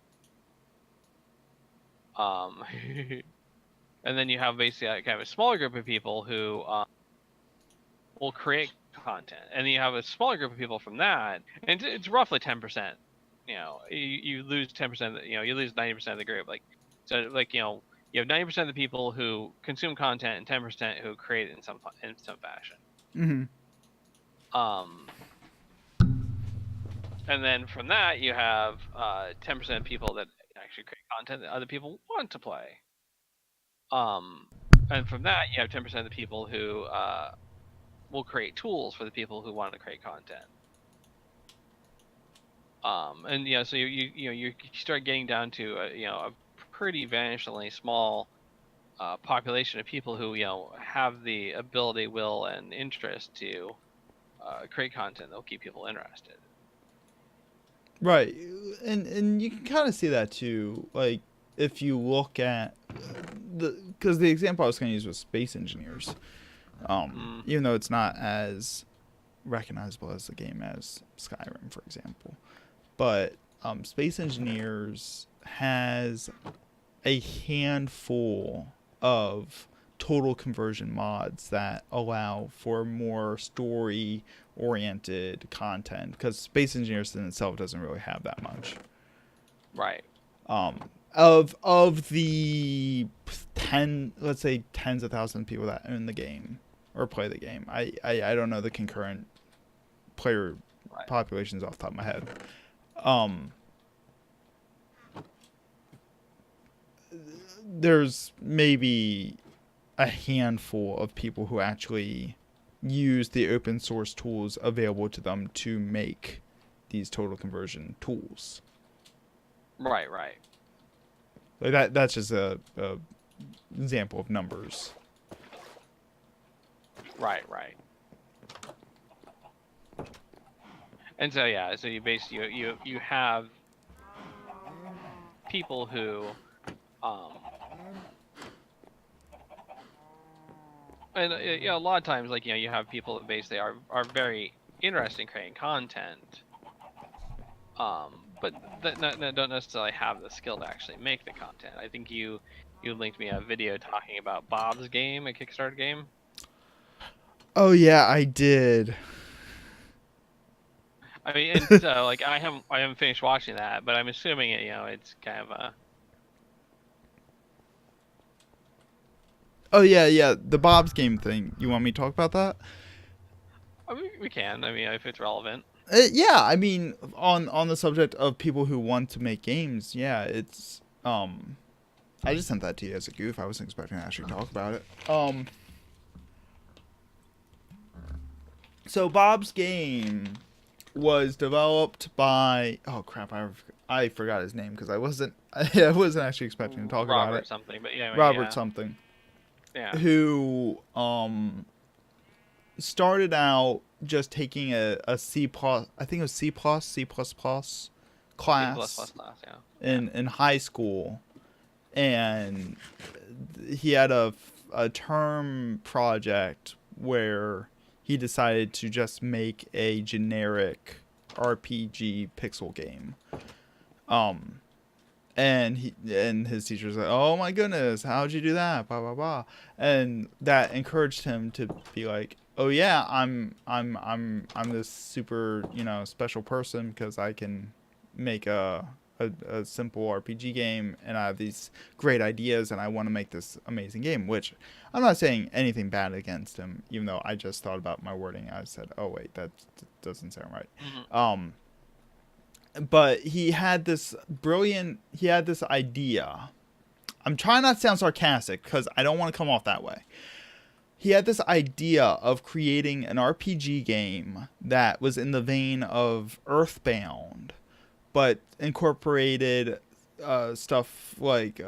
And then you have basically kind of a smaller group of people who will create content, and then you have a smaller group of people from that, and it's roughly 10%. You lose 10%. You lose 90% of the group. Like so, like you have 90% of the people who consume content and 10% who create it in some fashion. Mm-hmm. Um, and then from that, you have 10% of people that actually create content that other people want to play. And from that, you have 10% of the people who will create tools for the people who want to create content. And so you start getting down to a pretty vanishingly small population of people who have the ability, will, and interest to create content that'll keep people interested. Right, and you can kind of see that too. Like if you look at because the example I was going to use was space engineers. Even though it's not as recognizable as a game as Skyrim, for example, but space engineers has a handful of total conversion mods that allow for more story oriented content because space engineers in itself doesn't really have that much. Right. Of the 10, let's say tens of thousands of people that own the game or play the game, I don't know the concurrent player populations off the top of my head. There's maybe a handful of people who actually use the open source tools available to them to make these total conversion tools. Right. Like that's just a example of numbers. Right. And so so you basically you have people who and a lot of times like you have people that basically are very interested in creating content, but that don't necessarily have the skill to actually make the content. I think you linked me a video talking about Bob's Game, a Kickstarter game. Oh yeah, I did. I mean, and so like I haven't finished watching that, but I'm assuming it's kind of a. Oh yeah, the Bob's Game thing. You want me to talk about that? I mean, we can. I mean, if it's relevant. Yeah, I mean, on the subject of people who want to make games, yeah, it's I just sent that to you as a goof. I wasn't expecting to actually talk about it. So Bob's Game was developed by I forgot his name because I wasn't actually expecting to talk about it. Robert something, but yeah. Robert something. Yeah. Who started out just taking a C plus, I think it was C plus class in high school, and he had a term project where he decided to just make a generic RPG pixel game. And his teacher's like, "Oh my goodness, how'd you do that?" Blah blah blah, and that encouraged him to be like, "Oh yeah, I'm this super special person because I can make a simple RPG game and I have these great ideas and I want to make this amazing game." Which I'm not saying anything bad against him, even though I just thought about my wording. I said, "Oh wait, that doesn't sound right." Mm-hmm. But he had this idea. I'm trying not to sound sarcastic because I don't want to come off that way. He had this idea of creating an RPG game that was in the vein of Earthbound, but incorporated stuff like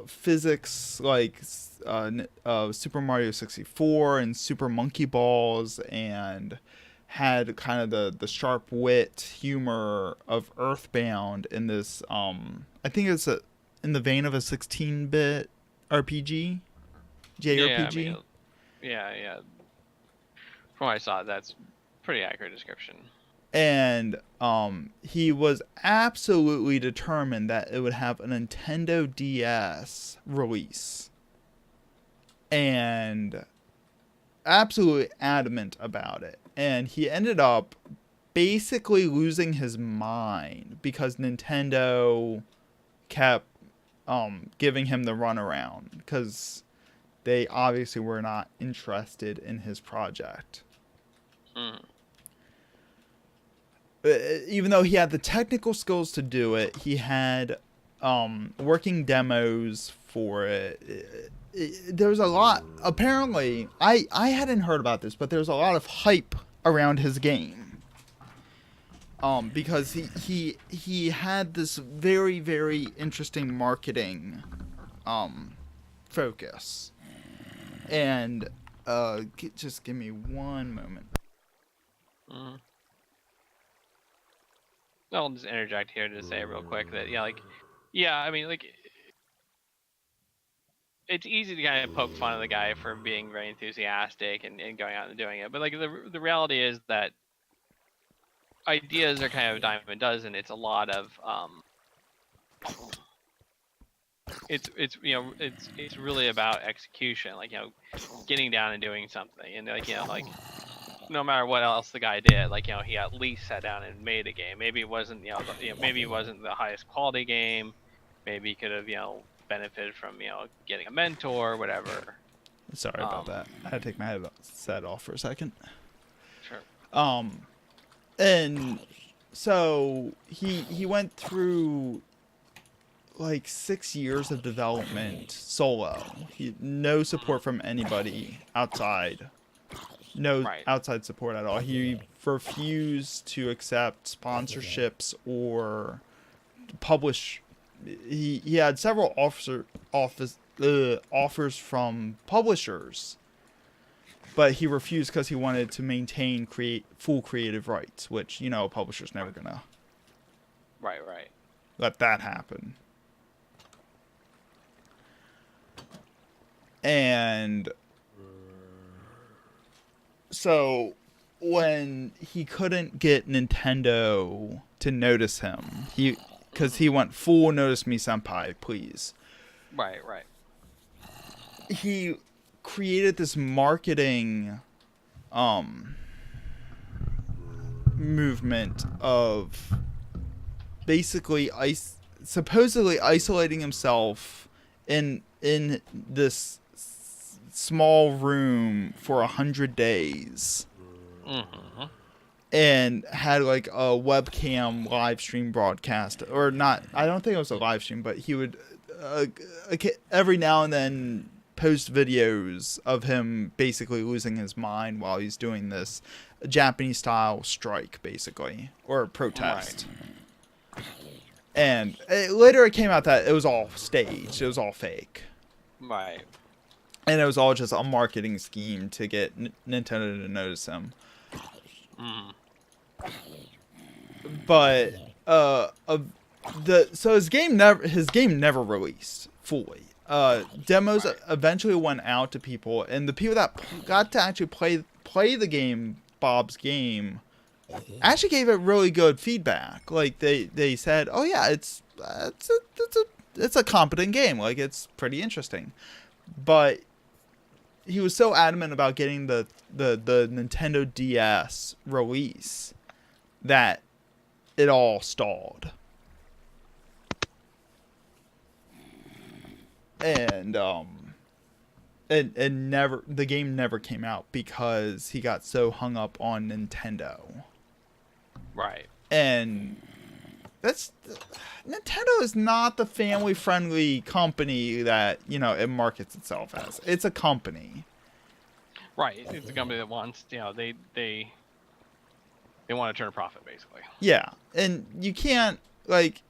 physics, like Super Mario 64 and Super Monkey Balls, and had kind of the sharp wit humor of Earthbound in this I think it's in the vein of a 16-bit RPG, JRPG. Yeah. From what I saw, that's pretty accurate description. And he was absolutely determined that it would have a Nintendo DS release, and absolutely adamant about it. And he ended up basically losing his mind because Nintendo kept giving him the runaround because they obviously were not interested in his project. Mm. Even though he had the technical skills to do it, he had working demos for it. There was a lot. Apparently, I hadn't heard about this, but there's a lot of hype around his game. Because he had this very, very interesting marketing focus. And just give me one moment. Mm. I'll just interject here to say real quick that I mean, like, it's easy to kind of poke fun of the guy for being very enthusiastic and going out and doing it, but like the reality is that ideas are kind of a dime a dozen. It's a lot of it's it's really about execution, like getting down and doing something, and like no matter what else the guy did, like he at least sat down and made a game. Maybe it wasn't maybe it wasn't the highest quality game. Maybe he could have benefited from getting a mentor or whatever. Sorry about that. I had to take my headset off for a second. Sure. And so he went through like 6 years of development solo. No support from anybody outside. No outside support at all. He refused to accept sponsorships or publish. He had several offers from publishers, but he refused because he wanted to maintain full creative rights, which a publisher's never gonna right let that happen. And so when he couldn't get Nintendo to notice him, because he went full notice me senpai, please. Right. He created this marketing movement of basically supposedly isolating himself in this small room for 100 days. Mm-hmm. And had like a webcam live stream broadcast, or not. I don't think it was a live stream, but he would every now and then post videos of him basically losing his mind while he's doing this Japanese style strike, basically, or protest. Right. And later it came out that it was all staged. It was all fake. Right. And it was all just a marketing scheme to get Nintendo to notice him. Mm. But so his game never released fully. Demos eventually went out to people, and the people that got to actually play the game, Bob's game, actually gave it really good feedback. Like they said, "Oh yeah, it's a competent game. Like it's pretty interesting." But he was so adamant about getting the Nintendo DS release that it all stalled. And the game never came out because he got so hung up on Nintendo. Right. And Nintendo is not the family-friendly company that, it markets itself as. It's a company. Right. It's a company that wants, they want to turn a profit, basically. Yeah. And you can't, like,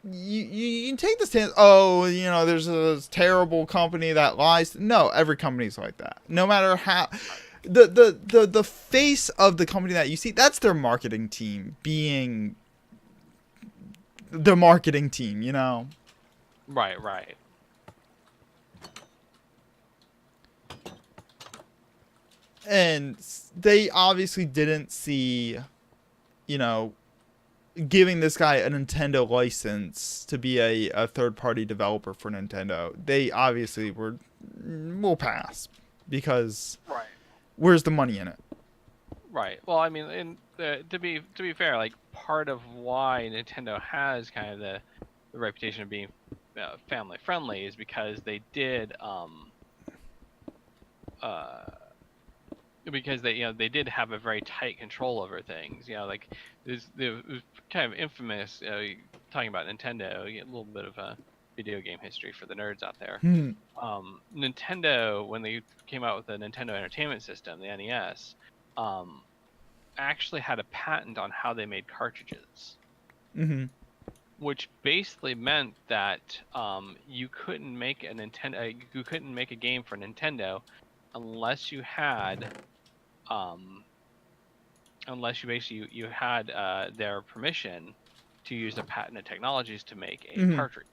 you can take the stance, there's a terrible company that lies. No, every company's like that. No matter how... The face of the company that you see, that's their marketing team being the marketing team, Right. And they obviously didn't see, giving this guy a Nintendo license to be a third-party developer for Nintendo. They obviously will pass because where's the money in it? Right. Well, I mean, to be fair, like part of why Nintendo has kind of the reputation of being family friendly is because they did because they did have a very tight control over things. Like it was kind of infamous. Talking about Nintendo, a little bit of a video game history for the nerds out there. Hmm. Nintendo, when they came out with the Nintendo Entertainment System, the NES, actually had a patent on how they made cartridges, Mm-hmm. which basically meant that you couldn't make a game for Nintendo unless you had um, you had their permission to use the patented technologies to make a Mm-hmm. cartridge.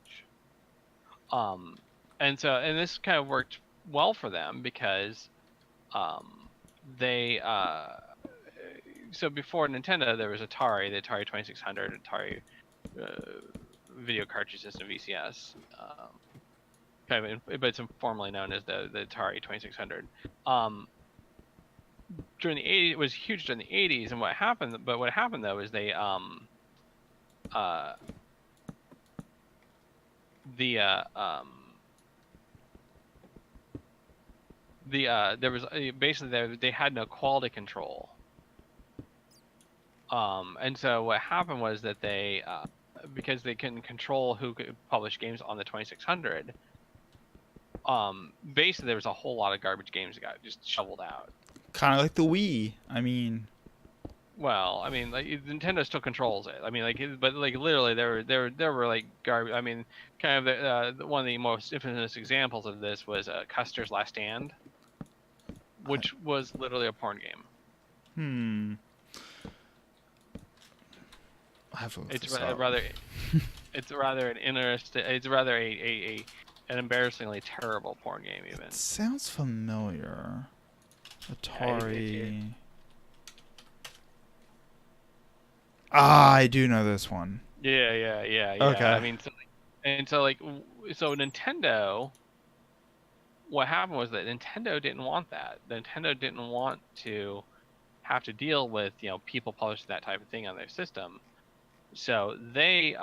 And this kind of worked well for them because they so before Nintendo there was Atari, the Atari 2600, Atari video cartridge system, VCS, but it's informally known as the Atari 2600. During the 80s, it was huge during the 80s, and what happened though is they uh the there was basically they had no quality control. And so what happened was that they because they couldn't control who could publish games on the 2600, basically there was a whole lot of garbage games that got just shoveled out. Kind of like the Wii. I mean, Well, I mean, like Nintendo still controls it. I mean, but like literally, there were like garbage. I mean, kind of one of the most infamous examples of this was Custer's Last Stand, which was literally a porn game. I have to look It's this up. rather, it's rather an interesting. It's rather an embarrassingly terrible porn game, even. It sounds familiar. Atari. I do know this one. Yeah. Okay. I mean, so Nintendo. What happened was that Nintendo didn't want that. Nintendo didn't want to have to deal with people publishing that type of thing on their system, so they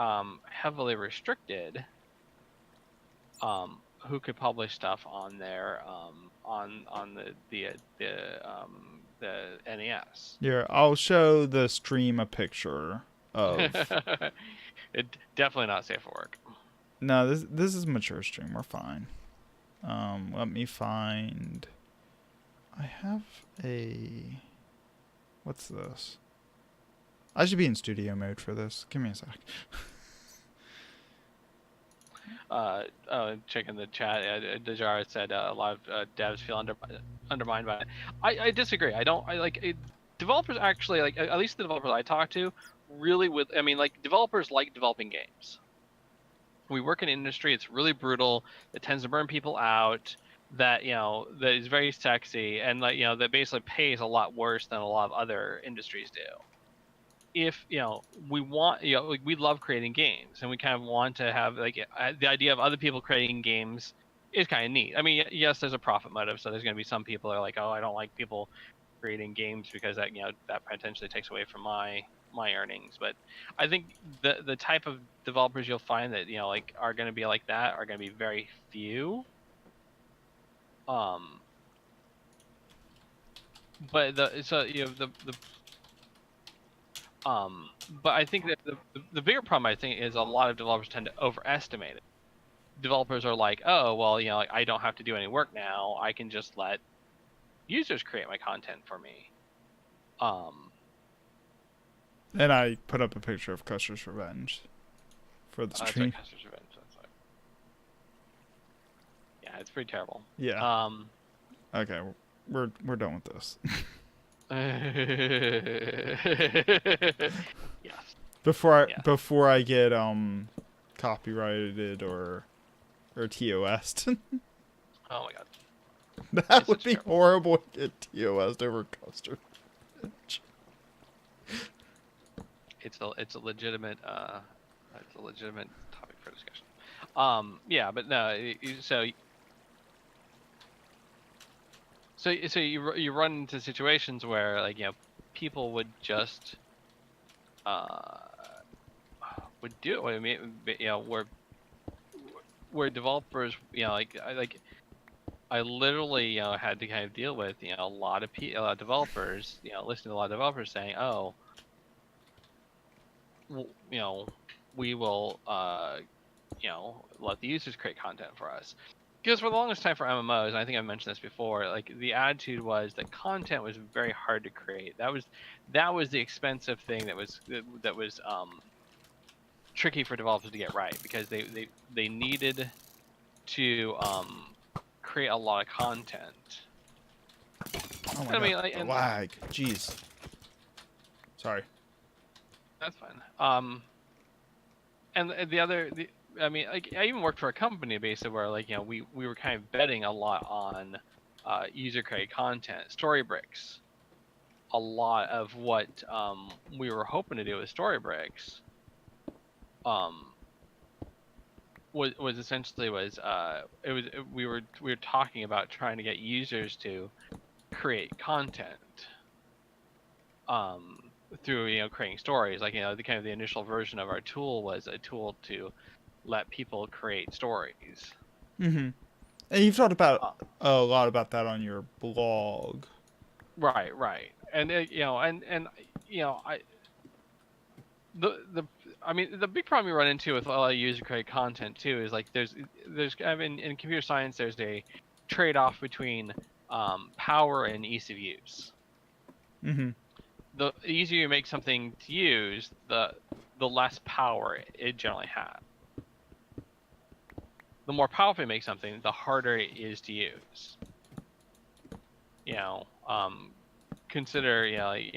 heavily restricted who could publish stuff on their on the NES. Here, I'll show the stream a picture of. It definitely not safe for work. No, this is mature stream. We're fine. Let me find. I have a. What's this? I should be in studio mode for this. Give me a sec. Checking the chat, Dejar said a lot of devs feel undermined by it. I disagree. Developers actually, like, at least the developers I talk to, really developers like developing games. We work in an industry, it's really brutal, it tends to burn people out, that is very sexy, and that basically pays a lot worse than a lot of other industries do. If we want, we love creating games, and we kind of want to have the idea of other people creating games is kind of neat. I mean, yes, there's a profit motive, so there's going to be some people that are like, oh, I don't like people creating games because that that potentially takes away from my earnings. But I think the type of developers you'll find that are going to be like that are going to be very few. But but I think that the bigger problem, I think, is a lot of developers tend to overestimate it. Developers are like, oh, well, I don't have to do any work now. I can just let users create my content for me. And I put up a picture of Custer's Revenge for the stream. Custer's Revenge. Yeah, it's pretty terrible. Yeah. Okay, we're done with this. Yes. Before I get copyrighted or TOS'd. Oh my god. That would be horrible to get TOS'd over Custer. It's a legitimate topic for discussion. Yeah, but no, so you run into situations where people would just would do it. I mean, where developers I literally, had to kind of deal with, a lot of developers, listening to a lot of developers saying, "Oh, you know, we will, let the users create content for us." Because for the longest time for MMOs, and I think I mentioned this before, like the attitude was that content was very hard to create. That was the expensive thing that was tricky for developers to get right because they needed to create a lot of content. Oh my I god, mean, like, the and lag. Jeez. Sorry. that's fine. And I mean, like, I even worked for a company basically where, like, we were kind of betting a lot on user created content, Storybricks. A lot of what we were hoping to do with Storybricks um, was essentially we were talking about trying to get users to create content um, through creating stories. Like, the kind of the initial version of our tool was a tool to let people create stories. Mm-hmm. And you've talked about Uh, a lot about that on your blog. right, right, and I the I mean, the big problem you run into with a lot of user created content too is like there's kind of in computer science there's a trade-off between power and ease of use. Mm-hmm. The easier you make something to use, the less power it generally has. The more powerful you make something, the harder it is to use. You know, consider I'm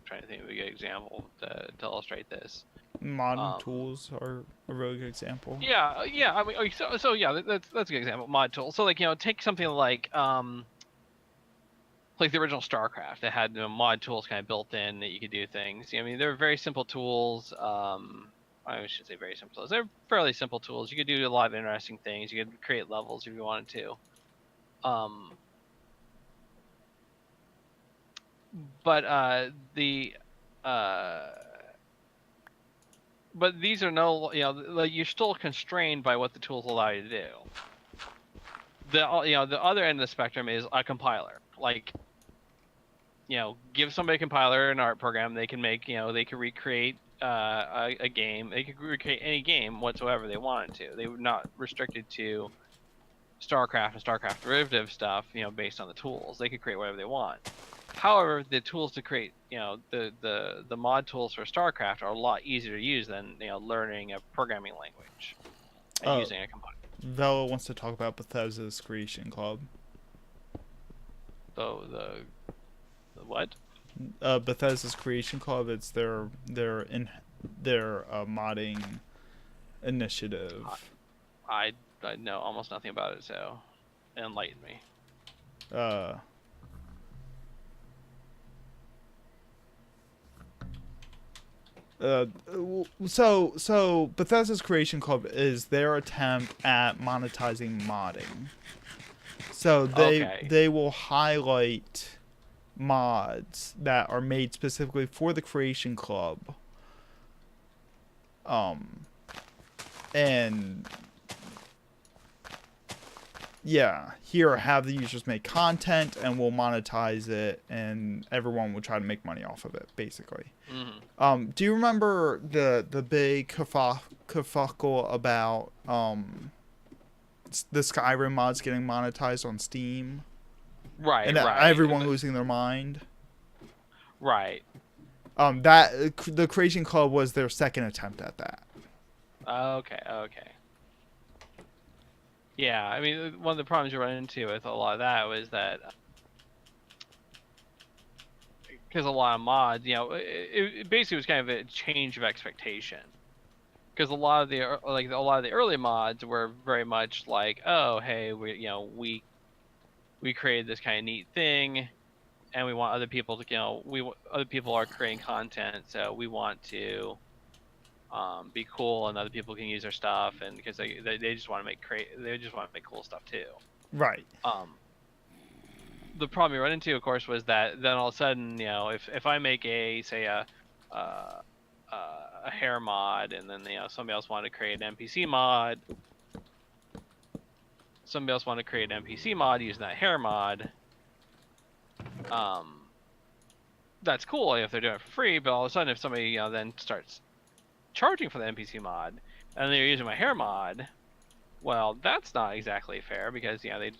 trying to think of a good example to illustrate this. Mod Um, tools are a really good example. Yeah, yeah. I mean, so yeah, that's a good example. Mod tool. So, like, take something like the original StarCraft that had mod tools kind of built in that you could do things. I mean, they're very simple tools. I should say very simple tools. They're fairly simple tools. You could do a lot of interesting things. You could create levels if you wanted to. Um, but the uh, but these are like, you're still constrained by what the tools allow you to do. The other end of the spectrum is a compiler. Like, give somebody a compiler, an art program, they can make, they can recreate a game. They can recreate any game whatsoever they wanted to. They were not restricted to StarCraft and StarCraft derivative stuff, based on the tools. They could create whatever they want. However, the tools to create, the mod tools for StarCraft are a lot easier to use than, learning a programming language and Uh, using a compiler. Vela wants to talk about Bethesda's Creation Club. So the what? Bethesda's Creation Club. It's their modding initiative. I know almost nothing about it, so enlighten me. Uh, so Bethesda's Creation Club is their attempt at monetizing modding. So Okay. they will highlight mods that are made specifically for the Creation Club. And yeah, here have the users make content and we'll monetize it and everyone will try to make money off of it, basically. Mm-hmm. Do you remember the big kerfuffle about the Skyrim mods getting monetized on Steam? Right, And right. everyone losing their mind? Right. That the Creation Club was their second attempt at that. Okay, okay. Yeah, I mean, one of the problems you run into with a lot of that was that because a lot of mods, it basically was kind of a change of expectation. Because a lot of the early mods were very much like, oh, hey, we created this kind of neat thing, and we want other people to, other people are creating content, so we want to be cool, and other people can use their stuff, and because they just want to they just want to make cool stuff too. Right. The problem you run into, of course, was that then all of a sudden, if I make a hair mod, and then somebody else wanted to create an NPC mod, somebody else wanted to create an NPC mod using that hair mod, that's cool if they're doing it for free. But all of a sudden, if somebody then starts charging for the NPC mod, and they're using my hair mod, well, that's not exactly fair because they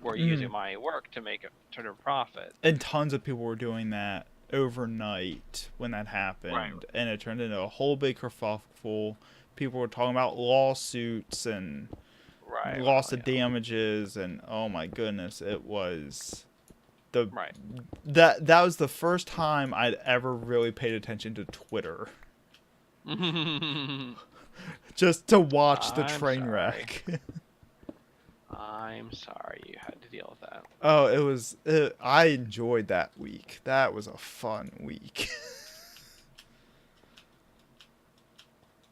were using my work to make a turn of profit. And tons of people were doing that overnight when that happened, Right. and it turned into a whole big kerfuffle. People were talking about lawsuits and loss of damages, and oh my goodness, it was that was the first time I'd ever really paid attention to Twitter. Just to watch the train wreck. I'm sorry you had to deal with that. Oh, I enjoyed that week. That was a fun week.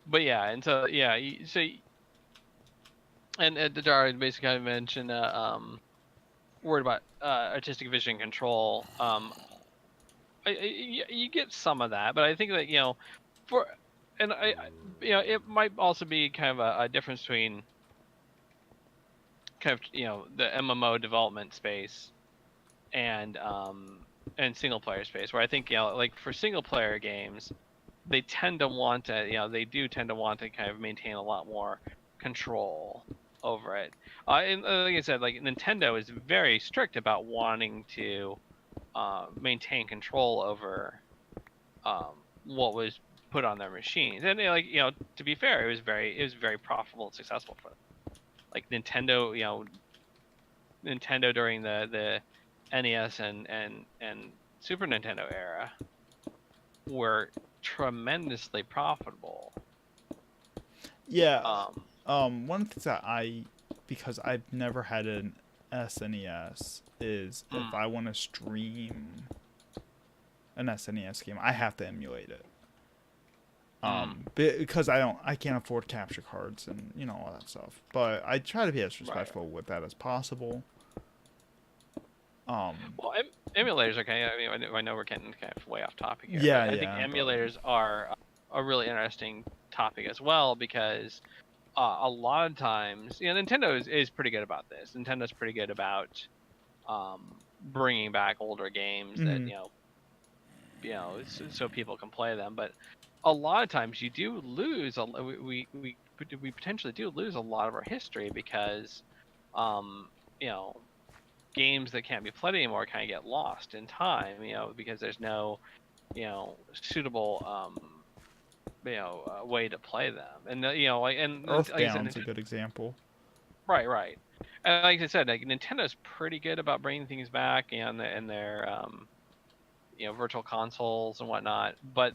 But yeah, and so yeah, and Dara basically kind of mentioned word about artistic vision control. You get some of that, but I think that it might also be kind of a difference between kind of the MMO development space and single player space, where I think like for single player games, they tend to want to they do tend to want to kind of maintain a lot more control over it. And like I said, like Nintendo is very strict about wanting to maintain control over what was put on their machines, and to be fair, it was very profitable and successful for them. Like Nintendo during the NES and Super Nintendo era were tremendously profitable. Yeah. One of the things that because I've never had an SNES, is if I want to stream an SNES game, I have to emulate it. Because I can't afford capture cards and all that stuff. But I try to be as respectful with that as possible. Well, emulators are kind of, I know we're getting kind of way off topic here. Yeah, I think emulators are a really interesting topic as well, because a lot of times, Nintendo is pretty good about this. Nintendo's pretty good about bringing back older games that so people can play them. But a lot of times you do lose. We potentially do lose a lot of our history because games that can't be played anymore kind of get lost in time, because there's no, suitable, way to play them. And Earthbound's a good example. Right. And like I said, like Nintendo's pretty good about bringing things back and their virtual consoles and whatnot. But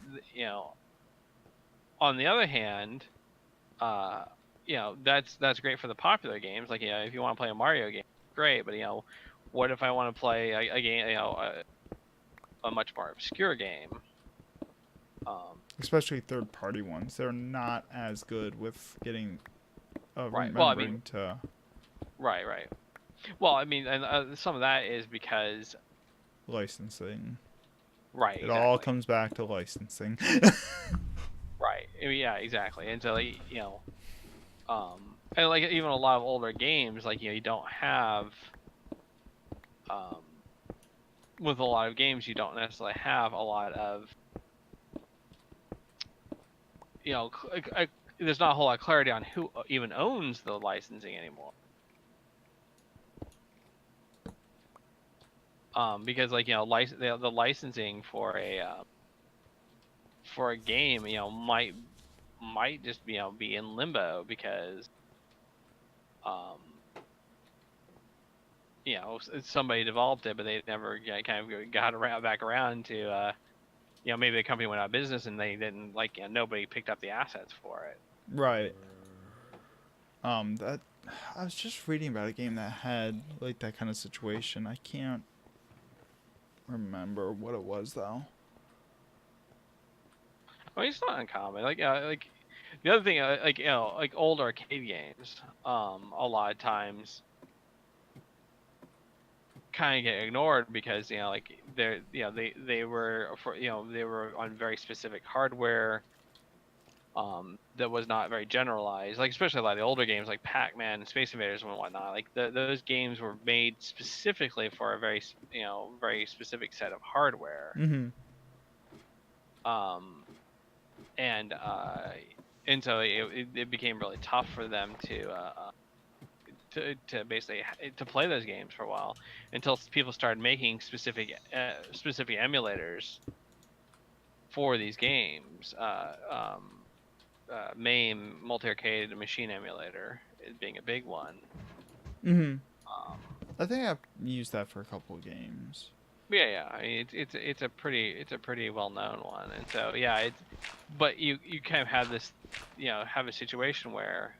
on the other hand, that's great for the popular games. Like if you want to play a Mario game, great. But what if I want to play a game, a much more obscure game? Especially third-party ones, they're not as good with getting right. Right. Well, I mean, and some of that is because licensing. Right. It all comes back to licensing. Right. Yeah. Exactly. And so and like even a lot of older games, like you don't have. With a lot of games, you don't necessarily have a lot of, there's not a whole lot of clarity on who even owns the licensing anymore. Because the licensing for a game, might just be in limbo because somebody developed it, but they never kind of got back around to, maybe the company went out of business and they didn't nobody picked up the assets for it. Right. That I was just reading about a game that had like that kind of situation. I can't remember what it was though. Well, it's not uncommon. Like the other thing, like old arcade games, a lot of times kind of get ignored because they were on very specific hardware, that was not very generalized. Like especially a lot of the older games, like Pac-Man and Space Invaders and whatnot. Like those games were made specifically for a very specific set of hardware. Mm-hmm. Um, and so it became really tough for them to basically to play those games for a while until people started making specific emulators for these games. MAME, multi-arcade machine emulator, is being a big one. Mm-hmm. Um, I think I've used that for a couple of games. yeah. I mean, it's a pretty well known one, and so yeah, but you kind of have this, have a situation where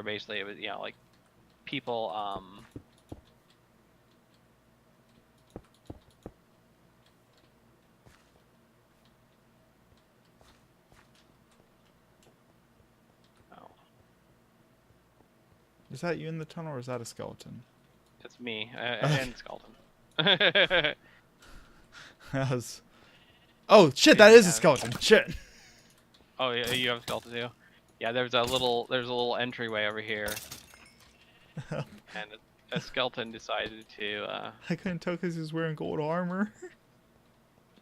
basically it was, like people oh, Is that you in the tunnel, or is that a skeleton? it's me and Skeleton. Oh shit! That is a Yeah. skeleton. Shit. Oh yeah, you have a Skeleton too. Yeah, there's a little entryway over here, and a skeleton decided to. I couldn't tell because he was wearing gold armor.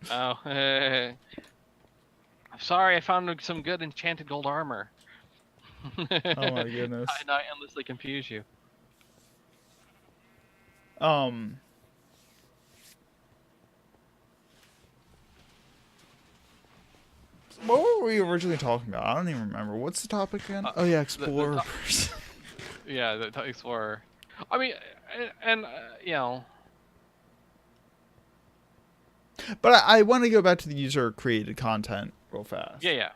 Oh, I'm sorry. I found some good enchanted gold armor. Oh my goodness. I not endlessly confuse you. What were we originally talking about? I don't even remember. What's the topic again? Oh yeah, explorers. Yeah, the Explorer. I mean, and But I want to go back to the user-created content real fast. yeah.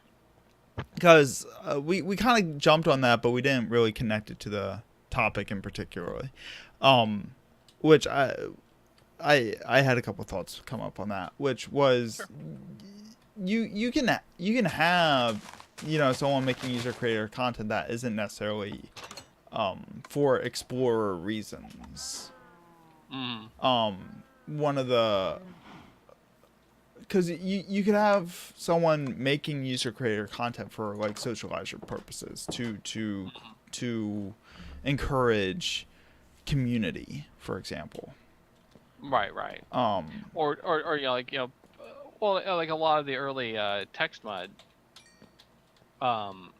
Because we kind of jumped on that, but we didn't really connect it to the topic in particular. Which I had a couple thoughts come up on that, which was Sure. you can have someone making user-created content that isn't necessarily for explorer reasons. One of the because you could have someone making user creator content for like socializer purposes to encourage community, for example. Right. Or well, like a lot of the early text mod, some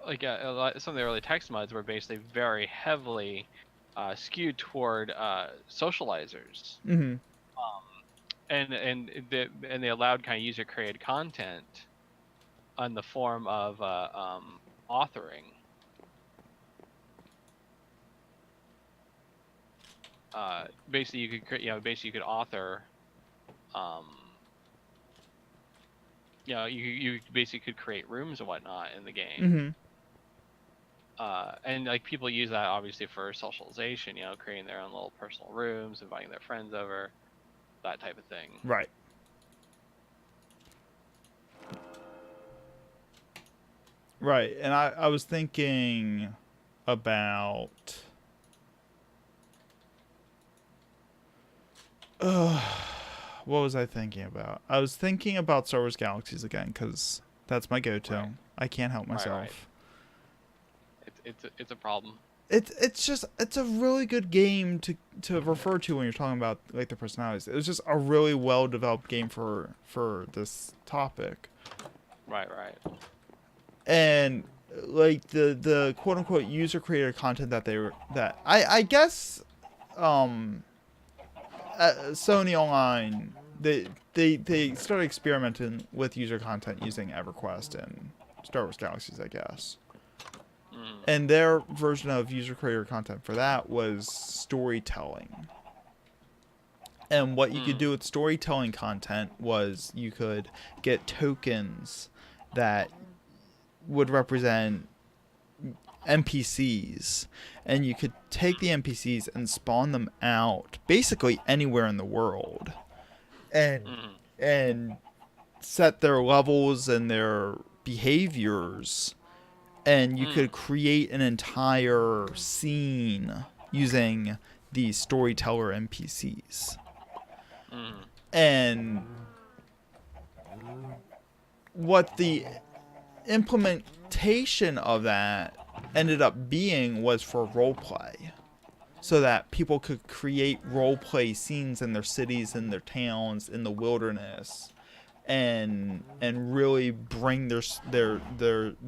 of the early text mods were basically very heavily skewed toward socializers. Mm-hmm. And they allowed kind of user created content on the form of authoring. Basically, you could author. You basically could create rooms and whatnot in the game. Mm-hmm. And like people use that obviously for socialization. Creating their own little personal rooms, inviting their friends over. That type of thing. Right. Right. And I was thinking about what was I thinking about? I was thinking about Star Wars Galaxies again because that's my go-to. Right. I can't help myself. Right. It's a problem. It's a really good game to refer to when you're talking about like the personalities. It was just a really well developed game for this topic. Right. And like the quote unquote user created content that I guess Sony Online they started experimenting with user content using EverQuest and Star Wars Galaxies, I guess. And their version of user creator content for that was storytelling. And what you could do with storytelling content was you could get tokens that would represent NPCs. And you could take the NPCs and spawn them out basically anywhere in the world. And set their levels and their behaviors. And you could create an entire scene using the storyteller NPCs. Mm. And what the implementation of that ended up being was for roleplay. So that people could create roleplay scenes in their cities, in their towns, in the wilderness, and really bring their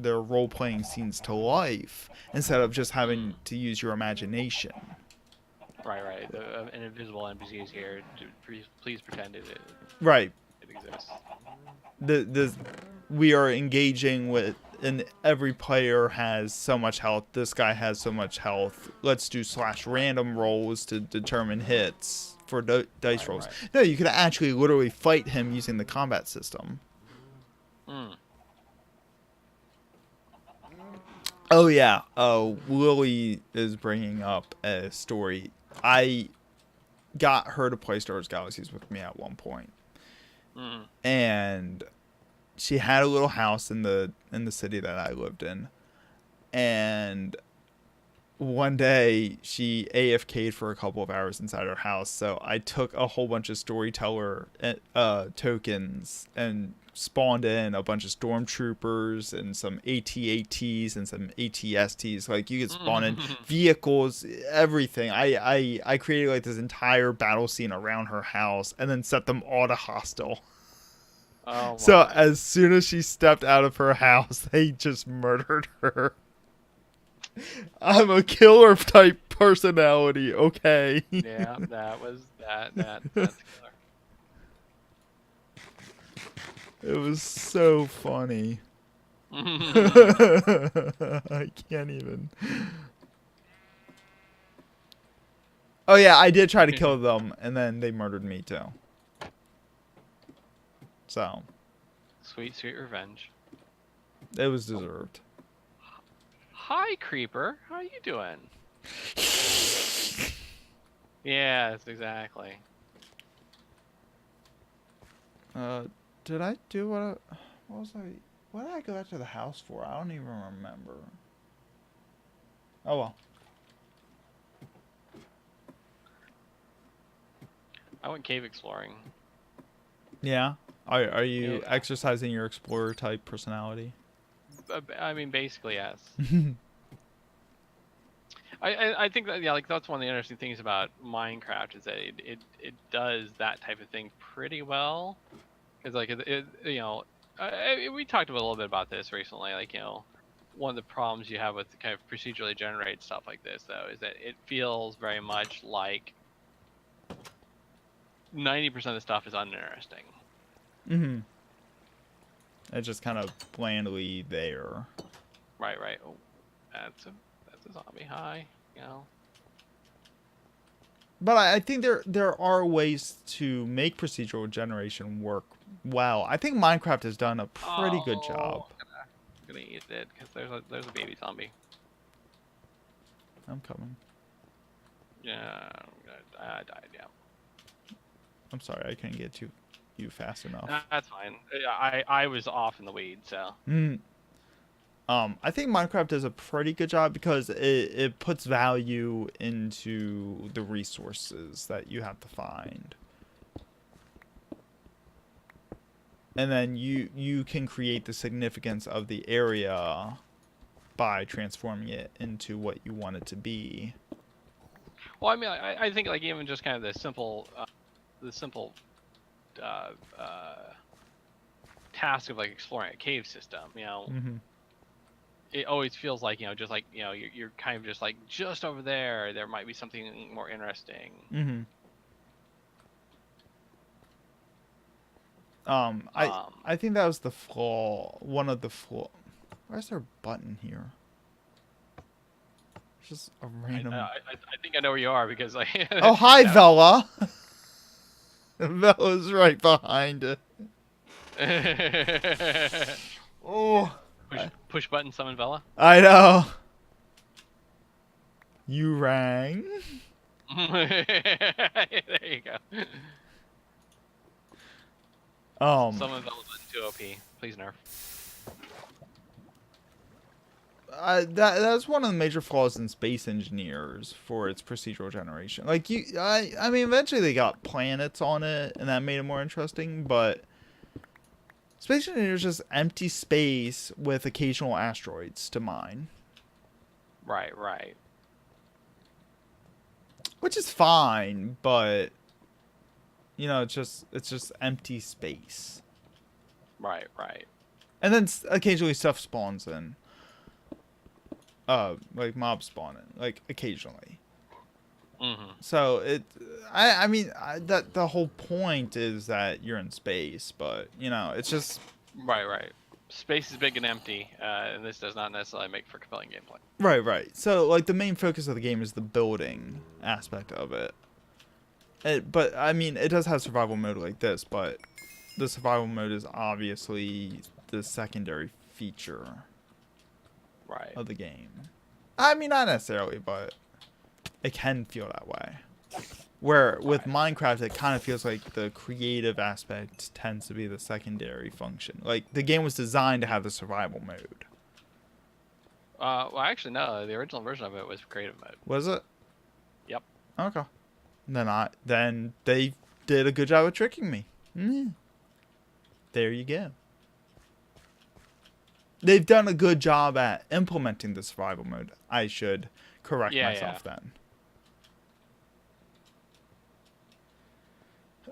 role playing scenes to life instead of just having to use your imagination. Right. An invisible NPC is here. Please pretend Right. it exists. We are engaging with, and every player has so much health. This guy has so much health. Let's do /random rolls to determine hits for dice rolls. Right. No, you could actually literally fight him using the combat system. Mm. Oh yeah. Lily is bringing up a story. I got her to play Star Wars Galaxies with me at one point, and she had a little house in the city that I lived in, and one day she AFK'd for a couple of hours inside her house. So I took a whole bunch of storyteller tokens and spawned in a bunch of stormtroopers and some AT-ATs and some AT-STs. Like, you could spawn in vehicles, everything. I created like this entire battle scene around her house and then set them all to hostile. Oh, so as soon as she stepped out of her house, they just murdered her. I'm a killer type personality, okay? Yeah, that's killer. It was so funny. I can't even. Oh yeah, I did try to kill them, and then they murdered me too. So. Sweet revenge. It was deserved. Hi, Creeper. How you doing? Yes, exactly. Did I do what did I go out to the house for? I don't even remember. Oh well. I went cave exploring. Yeah? Are you exercising your explorer type personality? I mean, basically, yes. I think that, yeah, like, that's one of the interesting things about Minecraft is that it does that type of thing pretty well. Because, like, you know, we talked a little bit about this recently. Like, you know, one of the problems you have with the kind of procedurally generated stuff like this, though, is that it feels very much like 90% of the stuff is uninteresting. Mm-hmm. It's just kind of blandly there. Right. Oh, that's a zombie. Hi, you know. But I think there are ways to make procedural generation work well. I think Minecraft has done a pretty good job. I'm gonna eat it because there's a baby zombie. I'm coming. Yeah, I died. Yeah. I'm sorry, I couldn't get to you fast enough. That's fine. I was off in the weed, so. I think Minecraft does a pretty good job because it puts value into the resources that you have to find. And then you can create the significance of the area by transforming it into what you want it to be. Well, I mean, I think, like, even just kind of the simple task of, like, exploring a cave system, you know. Mm-hmm. It always feels like, you know, just like, you know, you're kind of just like, just over there might be something more interesting. Mm-hmm. I think that was the flaw. One of the flaw. Where's there a button here? It's just a random. I think I know where you are because, like. Oh, hi, Vela. Vela's right behind it. Oh. Push button summon Vela. I know. You rang. There you go. Summon Vela button 2 OP. Please nerf. that's one of the major flaws in Space Engineers for its procedural generation. Like I mean, eventually they got planets on it, and that made it more interesting. But Space Engineers is just empty space with occasional asteroids to mine, Right, right, which is fine. But you know, it's just empty space, right, right. and then occasionally stuff spawns in. Like mobs spawning, like occasionally. Mm-hmm. So I mean, that the whole point is that you're in space, but you know, it's just Right, right. Space is big and empty, and this does not necessarily make for compelling gameplay. right. So like the main focus of the game is the building aspect of it. But I mean, it does have survival mode like this, but the survival mode is obviously the secondary feature Right. of the game. I mean, not necessarily, but it can feel that way. Where with Minecraft, it kind of feels like the creative aspect tends to be the secondary function. Like the game was designed to have the survival mode. Well, actually, no. The original version of it was creative mode. Was it? Yep. Okay. Then they did a good job of tricking me. There you go. They've done a good job at implementing the survival mode. I should correct myself then.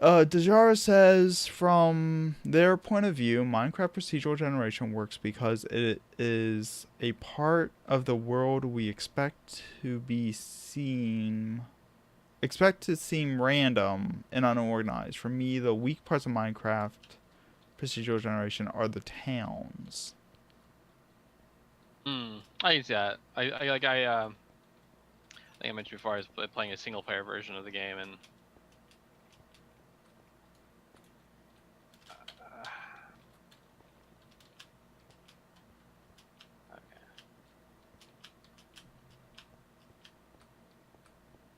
Dejara says, from their point of view, Minecraft procedural generation works because it is a part of the world we expect to seem random and unorganized. For me, the weak parts of Minecraft procedural generation are the towns. I can see that. I think I mentioned before I was playing a single player version of the game, and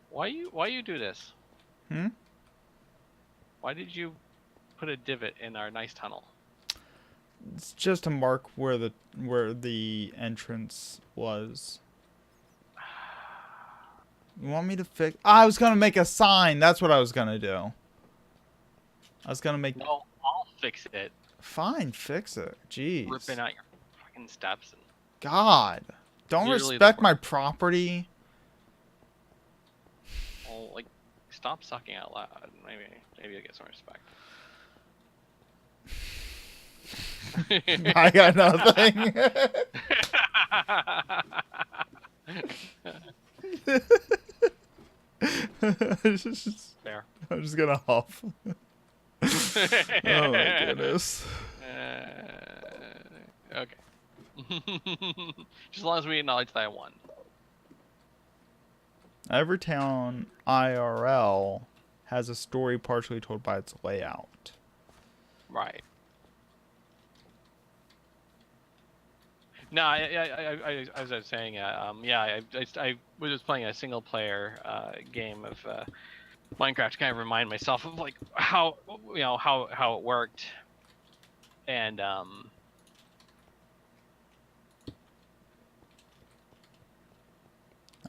why you do this? Why did you put a divot in our nice tunnel? It's just to mark where the entrance was. You want me to fix? I was gonna make a sign. That's what I was gonna do. I was gonna make. No, I'll fix it. Fine, fix it. Jeez. Ripping out your fucking steps. And God, don't literally respect my property. well, like, stop sucking out loud. Maybe you'll get some respect. I got nothing. Fair. I'm just gonna huff. Oh my goodness. Okay. Just as long as we acknowledge that I won. Every town IRL has a story partially told by its layout. Right. No, I as I was saying, yeah, I was just playing a single player game of Minecraft to kind of remind myself of like how how it worked, and I'm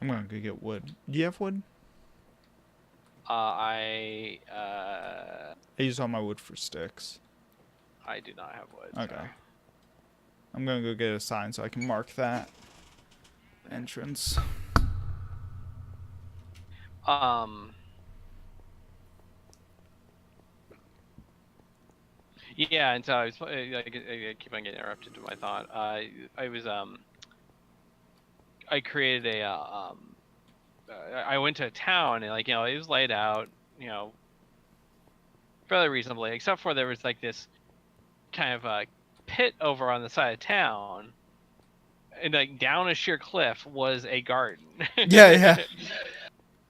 gonna go get wood. Do you have wood? I use all my wood for sticks. I do not have wood. Okay. Sorry. I'm gonna go get a sign so I can mark that entrance. Yeah, and so I was I keep on getting interrupted to my thought. I created a I went to a town, and like, it was laid out, fairly reasonably, except for there was like this kind of pit over on the side of town, and like down a sheer cliff was a garden. Yeah.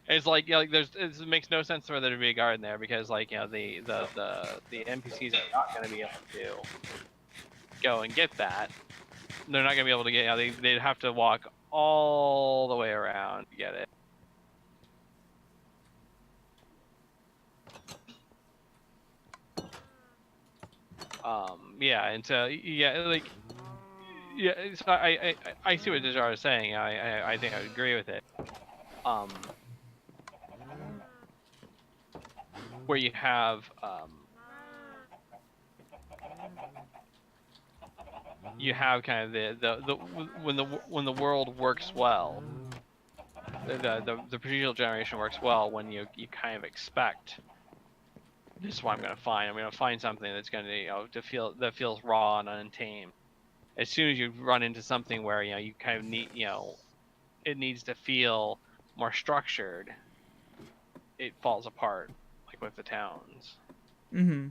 It's like, it makes no sense for there to be a garden there, because like, the NPCs are not going to be able to go and get that. They're not going to be able to get, they'd have to walk all the way around to get it. Yeah, and so, yeah, like, Yeah, so I see what Dejar is saying. I think I would agree with it. Um, where you have kind of the when the world works well, the procedural generation works well when you kind of expect this is what I'm gonna find. I'm gonna find something that's gonna that feels raw and untamed. As soon as you run into something where you kind of need it needs to feel more structured, it falls apart, like with the towns. Mm-hmm.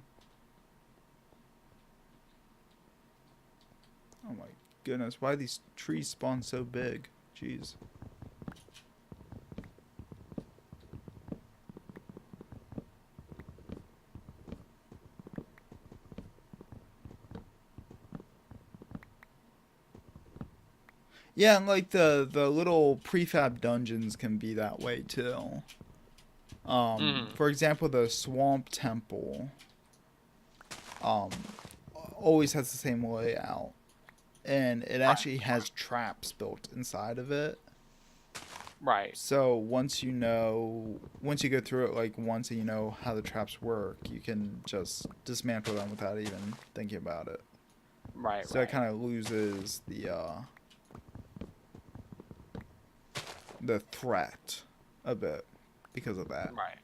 Oh my goodness, why these trees spawn so big? Jeez. Yeah, and like the little prefab dungeons can be that way too. Mm. For example, the Swamp Temple um always has the same layout, and it Right. actually has traps built inside of it. Right. So once you go through it like once and you know how the traps work, you can just dismantle them without even thinking about it. Right. So it kind of loses the threat a bit because of that. Right.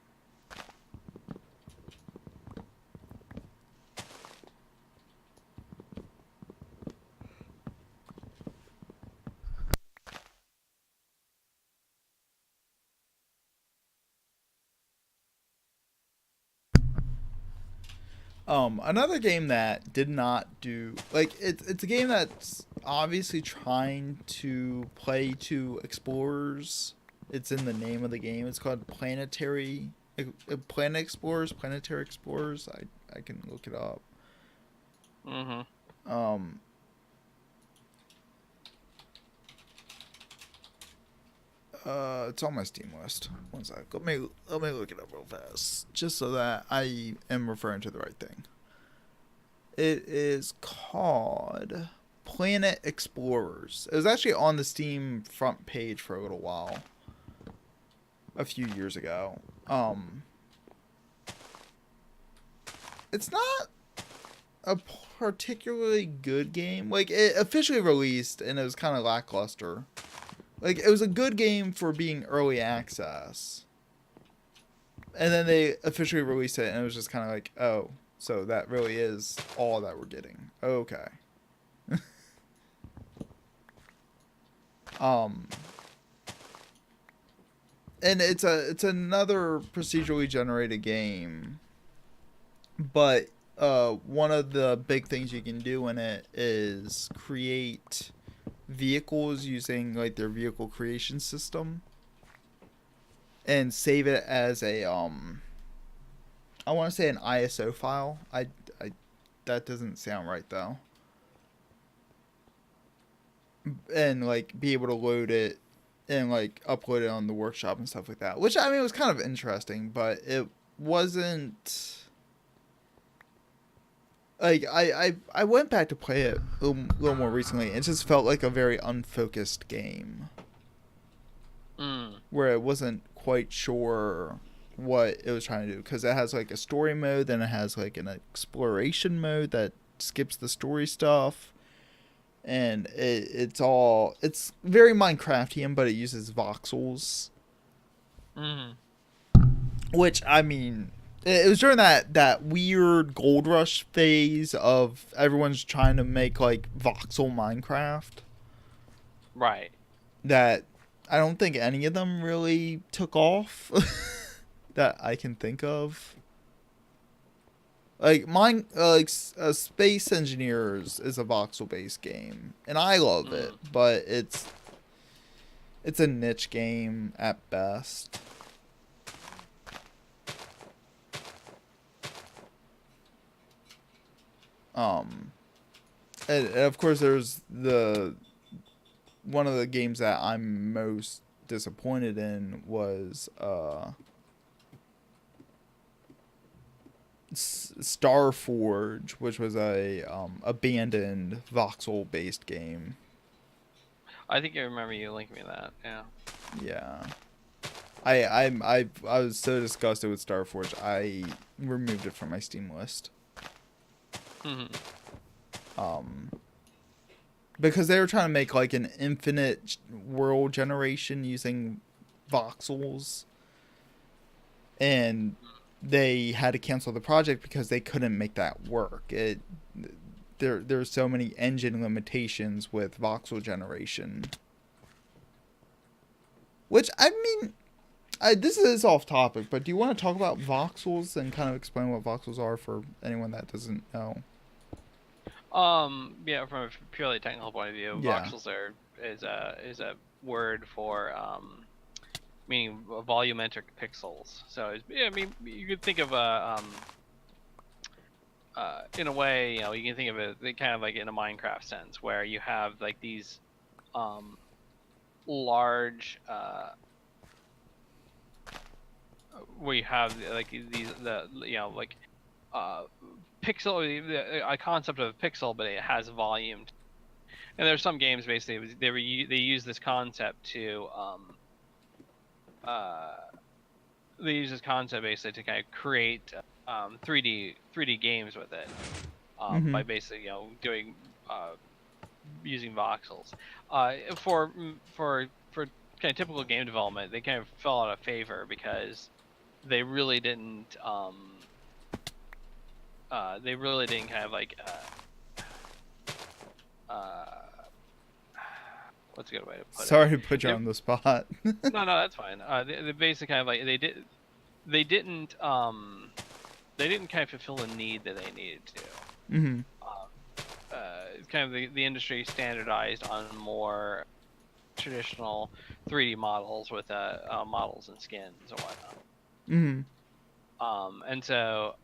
Another game that did not do like it's a game that's obviously trying to play to explorers. It's in the name of the game. It's called Planet Explorers, Planetary Explorers. I can look it up. Mm-hmm. Um, it's on my Steam list. One sec. Let me look it up real fast, just so that I am referring to the right thing. It is called Planet Explorers. It was actually on the Steam front page for a little while, a few years ago. It's not a particularly good game. Like, it officially released and it was kind of lackluster. Like, it was a good game for being early access. And then they officially released it and it was just kind of like, oh, so that really is all that we're getting. Okay. Um and it's another procedurally generated game, but one of the big things you can do in it is create vehicles using like their vehicle creation system and save it as a I want to say an ISO file. I that doesn't sound right though. And like be able to load it and like upload it on the workshop and stuff like that, which I mean was kind of interesting, but it wasn't like I went back to play it little more recently and it just felt like a very unfocused game Mm. where it wasn't quite sure what it was trying to do, because it has like a story mode, then it has like an exploration mode that skips the story stuff, and it's very Minecraftian, but it uses voxels, Mm. which I mean it was during that weird gold rush phase of everyone's trying to make like voxel Minecraft Right. that I don't think any of them really took off that I can think of. Like mine, Space Engineers is a voxel based game, and I love it, Mm. but it's a niche game at best. Um, and of course, there's the one of the games that I'm most disappointed in was Starforge, which was a abandoned voxel based game. I think I remember you linking me that. Yeah. Yeah. I was so disgusted with Starforge, I removed it from my Steam list. Hmm. Um, because they were trying to make like an infinite world generation using voxels, and they had to cancel the project because they couldn't make that work. There's so many engine limitations with voxel generation. Which I mean, this is off topic, but do you want to talk about voxels and kind of explain what voxels are for anyone that doesn't know? Yeah, from a purely technical point of view, Yeah. voxels is a word for meaning volumetric pixels. So yeah, I mean, you could think of in a way, you can think of it kind of like in a Minecraft sense, where you have like these um, large where you have like these like uh, pixel, a concept of a pixel, but it has volume. And there's some games basically they use this concept to uh, they use this concept basically to kind of create 3D games with it Mm-hmm. by basically doing using voxels. For kind of typical game development, they kind of fell out of favor because they really didn't kind of like uh, what's a good way to put it? Sorry to put you They, on the spot. no, that's fine. They basically kind of like they didn't they didn't kind of fulfill the need that they needed to. Mm-hmm. It's kind of the industry standardized on more traditional 3D models with models and skins and whatnot. Mm-hmm. And so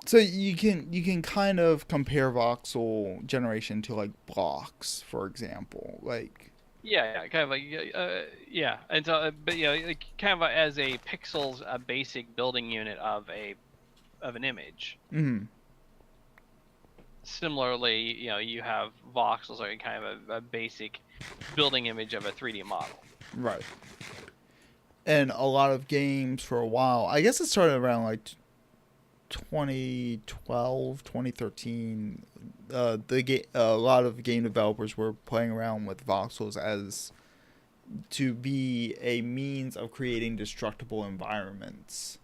So you can kind of compare voxel generation to like blocks, for example. Like, yeah, kind of like yeah, and so but like kind of as a pixels, a basic building unit of an image. mm-hmm. Similarly, you have voxels are kind of a basic building image of a 3D model. Right. And a lot of games for a while, I guess it started around like 2012, 2013. A lot of game developers were playing around with voxels as to be a means of creating destructible environments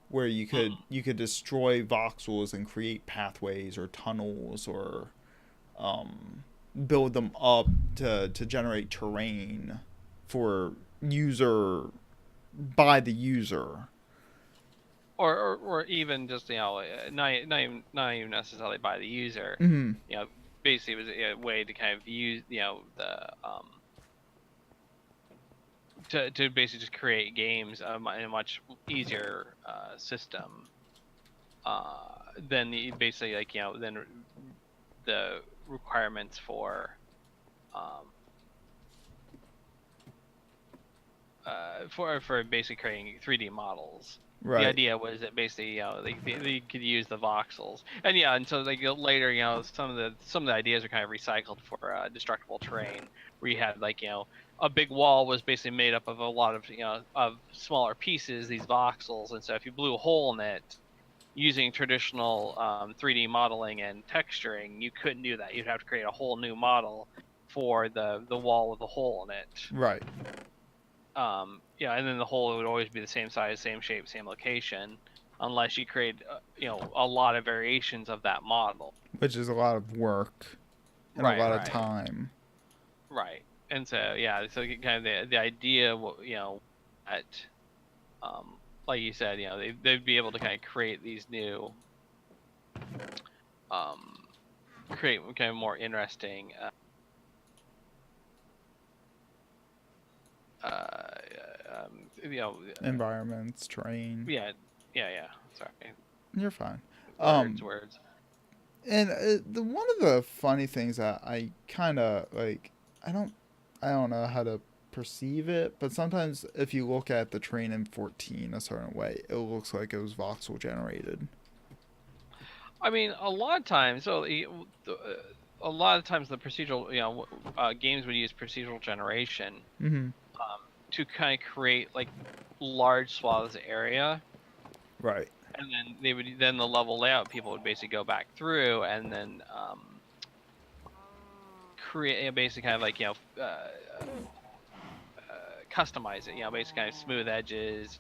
where you could destroy voxels and create pathways or tunnels or um, build them up to generate terrain for user by the user. Or even just not even necessarily by the user. Mm-hmm. Basically it was a way to kind of use the to basically just create games in a much easier system than basically like than the requirements um, for basically creating 3D models. The Right. idea was that basically they could use the voxels, and so like later some of the ideas are kind of recycled for destructible terrain, where you had like a big wall was basically made up of a lot of of smaller pieces, these voxels, and so if you blew a hole in it using traditional 3D modeling and texturing, you couldn't do that. You'd have to create a whole new model for the wall with a hole in it. Right. Yeah, and then the hole would always be the same size, same shape, same location, unless you create a lot of variations of that model. Which is a lot of work and a Right, lot of right, time. right. And so yeah, so kind of the idea, that like you said, they'd be able to kind of create these new, um, create kind of more interesting you know, Environments, terrain. yeah, yeah. Sorry, You're fine. words, Um, words. and one of the funny things that I kind of like, I don't, I don't know how to perceive it, but sometimes if you look at the terrain in 14 a certain way, it looks like it was voxel generated. I mean, a lot of times, a lot of times the procedural, games would use procedural generation Mm-hmm. to kind of create like large swaths of area, Right. and then the level layout people would basically go back through and then create basically kind of like customize it. Basically kind of smooth edges,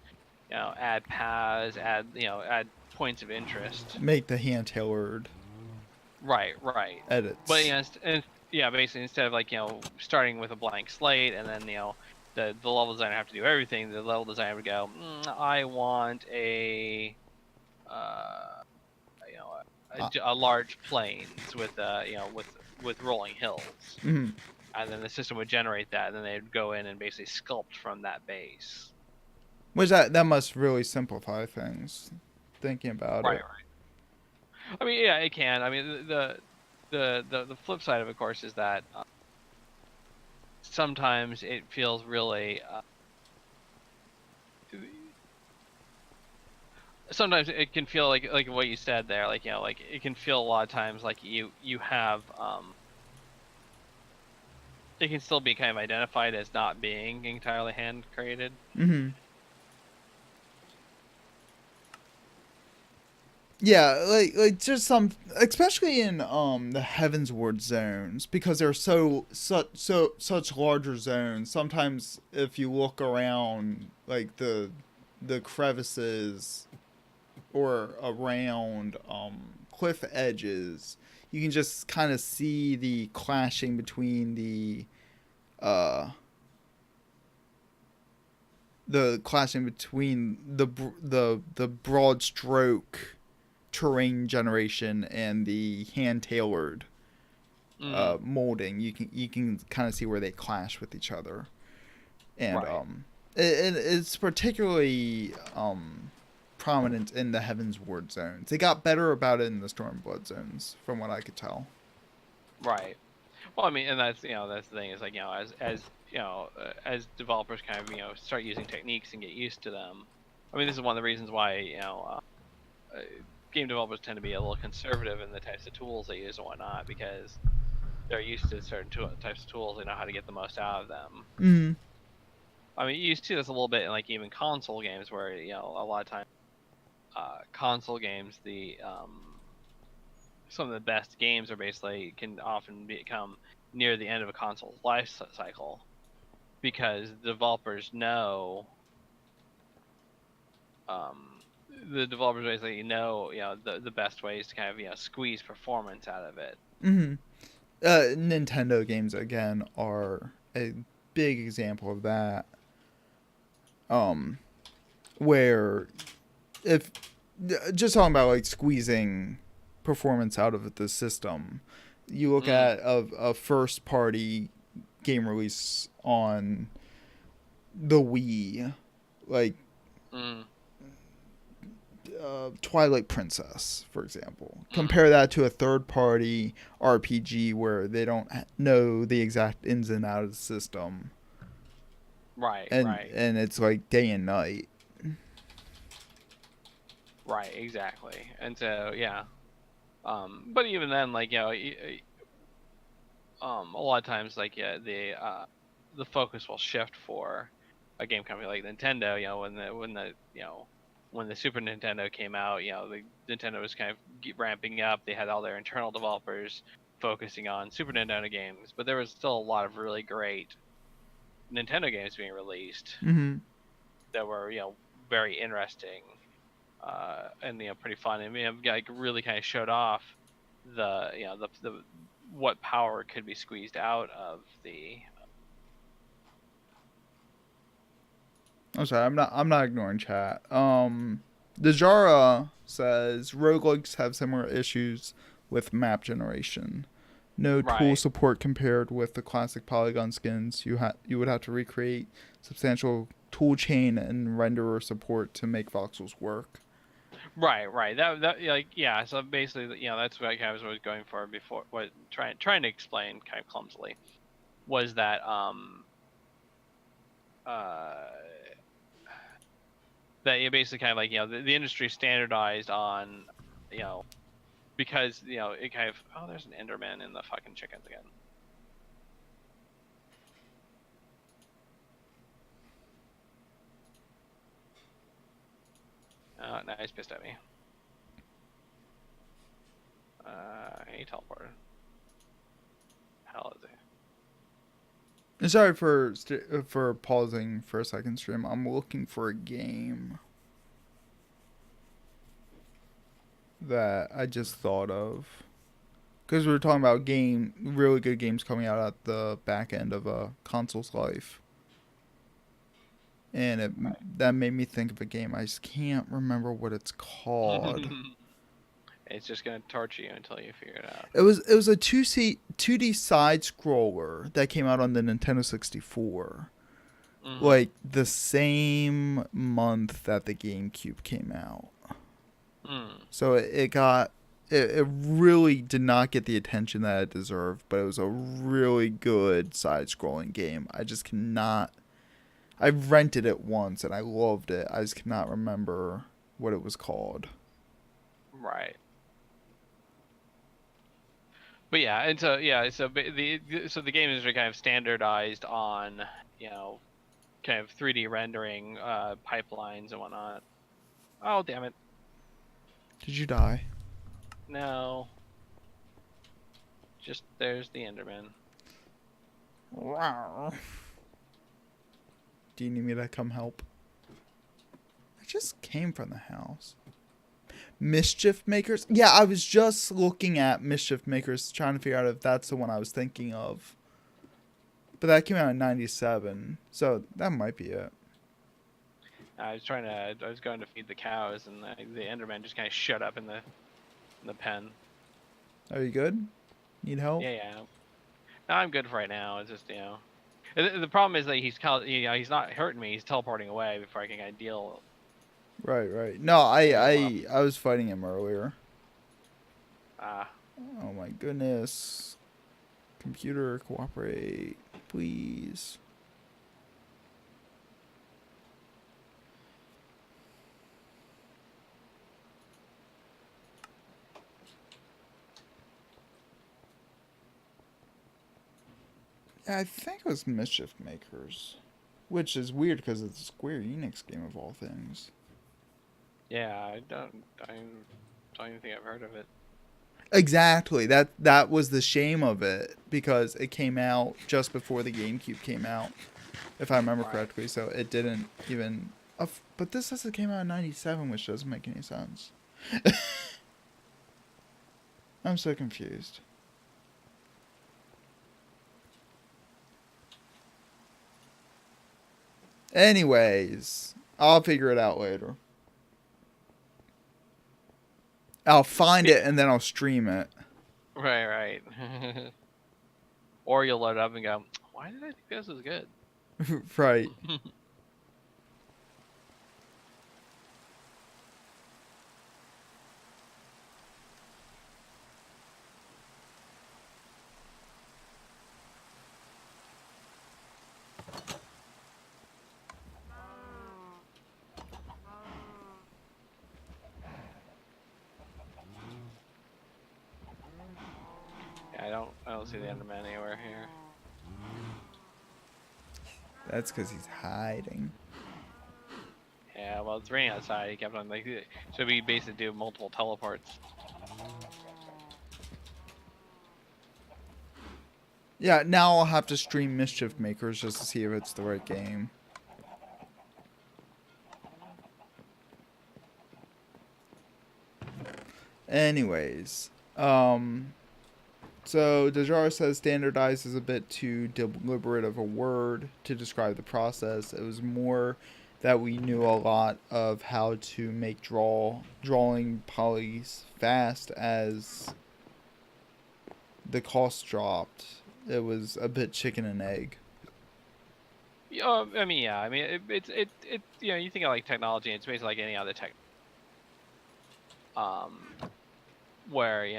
add paths, add points of interest. Make the hand tailored Right, right. But edits. basically instead of like starting with a blank slate and then the level designer have to do everything, the level designer would go, I want uh, you know a large plains with with rolling hills, Mm-hmm. and then the system would generate that, and then they'd go in and basically sculpt from that base. Which that must really simplify things. Thinking about Right, it. right. I mean, yeah, it can. I mean, the flip side of it, of course, is that sometimes it feels really. Sometimes it can feel like what you said there, like like it can feel a lot of times like you have it can still be kind of identified as not being entirely hand created. Mm-hmm. Yeah, like just some, especially in the Heavensward zones, because they're such larger zones. Sometimes if you look around, like the crevices or around cliff edges, you can just kind of see the clashing between uh the broad stroke terrain generation and the hand tailored Mm-hmm. molding. You can kind of see where they clash with each other, and Right. it's particularly prominent in the Heavensward zones. They got better about it in the Stormblood zones, from what I could tell. Right. Well, I mean, and that's the thing is like as developers kind of start using techniques and get used to them. I mean, this is one of the reasons why game developers tend to be a little conservative in the types of tools they use and whatnot, because they're used to certain types of tools. They know how to get the most out of them. Mm. I mean, you see this a little bit in like even console games, where a lot of times console games, the some of the best games are basically can often become near the end of a console's life cycle, because developers know um, the developers basically know the best ways to kind of squeeze performance out of it. Hmm. Nintendo games again are a big example of that. Um, where if just talking about like squeezing performance out of the system, you look Mm, at a first party game release on the Wii, like mm, Twilight Princess, for example. mm. Compare that to a third party RPG where they don't know the exact ins and outs of the system, Right, and right, it's like day and night. right, exactly. And so yeah, but even then, like a lot of times, like the focus will shift for a game company like Nintendo. When the Super Nintendo came out, the Nintendo was kind of ramping up. They had all their internal developers focusing on Super Nintendo games, but there was still a lot of really great Nintendo games being released Mm-hmm. that were very interesting and pretty fun, and like really kind of showed off the what power could be squeezed out of the. I'm sorry, I'm not ignoring chat. Dejara says roguelikes have similar issues with map generation. No tool Right, support compared with the classic polygon skins. You would have to recreate substantial tool chain and renderer support to make voxels work. right. That like yeah. So basically, that's what I was going for before. What trying to explain kind of clumsily was that that you basically kind of like the industry standardized on because it kind of there's an Enderman in the fucking chickens again. Oh, now he's pissed at me. He teleported. Hell is he? Sorry for pausing for a second, stream. I'm looking for a game that I just thought of. Because we were talking about really good games coming out at the back end of a console's life. And that made me think of a game. I just can't remember what it's called. It's just gonna torture you until you figure it out. It was a 2D side scroller that came out on the Nintendo 64. Mm-hmm. Like the same month that the GameCube came out. So it really did not get the attention that it deserved, but it was a really good side-scrolling game. I just cannot... I rented it once, and I loved it. I just cannot remember what it was called. Right. But yeah, and so the game is kind of standardized on, kind of 3D rendering pipelines and whatnot. Oh, damn it. Did you die? No. Just there's the Enderman. Wow. Do you need me to come help? I just came from the house. Mischief Makers? Yeah, I was just looking at Mischief Makers, trying to figure out if that's the one I was thinking of. But that came out in 97, so that might be it. I was going to feed the cows, and the Enderman just kind of shut up in the pen. Are you good? Need help? Yeah. No, I'm good for right now. It's just the problem is that he's not hurting me. He's teleporting away before I can kind of deal. Right. No, I was fighting him earlier. Ah. Oh my goodness. Computer, cooperate, please. Yeah, I think it was Mischief Makers. Which is weird because it's a Square Enix game of all things. Yeah, I don't even think I've heard of it. Exactly. That was the shame of it, because it came out just before the GameCube came out, if I remember correctly. So it didn't even. But this says it came out in 97, which doesn't make any sense. I'm so confused. Anyways, I'll figure it out later. I'll find it and then I'll stream it. Right. Or you'll load it up and go, why did I think this was good? Right. I don't see the Enderman anywhere here. That's because he's hiding. Yeah, well, it's raining outside. He kept on so we basically do multiple teleports. Yeah, now I'll have to stream Mischief Makers just to see if it's the right game. Anyways, so Dejar says standardized is a bit too deliberate of a word to describe the process. It was more that we knew a lot of how to make drawing polys fast as the cost dropped. It was a bit chicken and egg. I mean, it's you think of like technology, it's basically like any other tech. Where you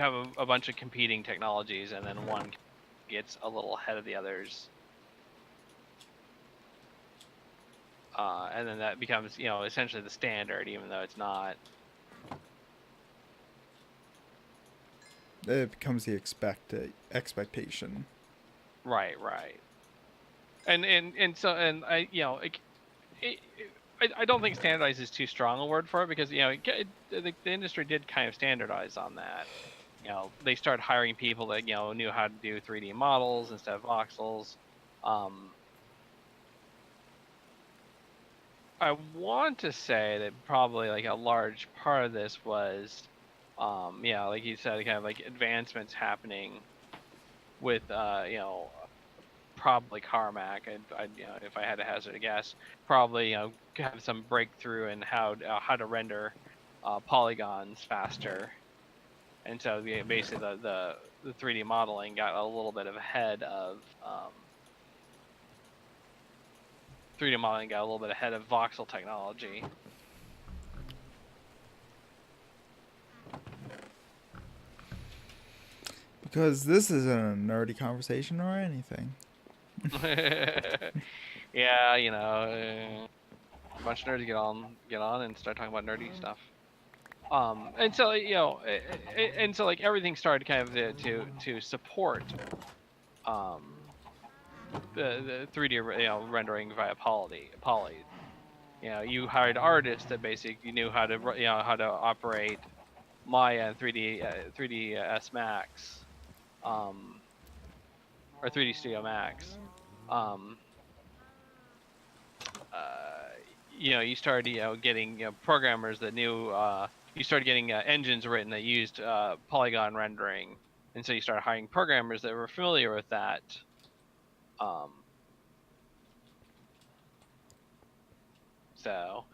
have a bunch of competing technologies, and then one gets a little ahead of the others, and then that becomes essentially the standard, even though it's not. It becomes the expectation. Right. And so I I don't think standardize is too strong a word for it, because the industry did kind of standardize on that. They started hiring people that knew how to do 3D models instead of voxels. I want to say that probably like a large part of this was, like you said, kind of like advancements happening with, probably Carmack. I if I had to hazard a guess, probably have some breakthrough in how to render polygons faster, and so basically the 3D modeling got a little bit ahead of 3D modeling got a little bit ahead of voxel technology. Because this isn't a nerdy conversation or anything. Yeah, a bunch of nerds get on and start talking about nerdy stuff. And so and so like everything started kind of to support the 3D rendering via poly. You hired artists that basically knew how to how to operate Maya and 3ds Max, or 3D Studio Max. You started getting programmers that knew. You started getting engines written that used polygon rendering, and so you started hiring programmers that were familiar with that. So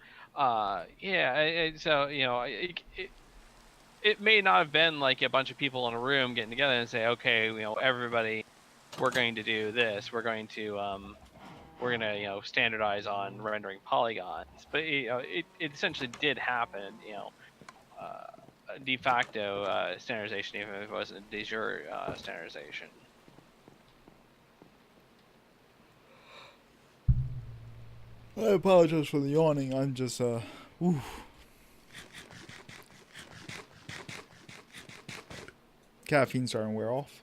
it may not have been like a bunch of people in a room getting together and say, okay, everybody, we're going to do this. We're going to standardize on rendering polygons. But it essentially did happen. De facto standardization, even if it wasn't de jure standardization. I apologize for the yawning. I'm just caffeine starting to wear off.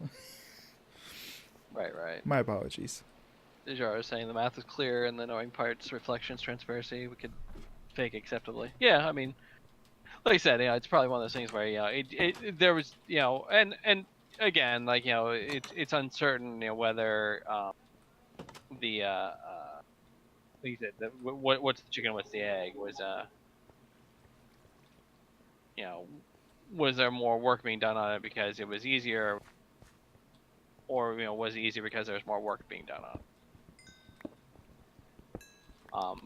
Right. My apologies. De jure was saying the math is clear and the knowing parts, reflections, transparency, we could fake acceptably. Yeah, I mean, like I said, it's probably one of those things where there was and again, like it's uncertain whether the like you said, what's the chicken, what's the egg, was was there more work being done on it because it was easier, or was it easier because there was more work being done on it?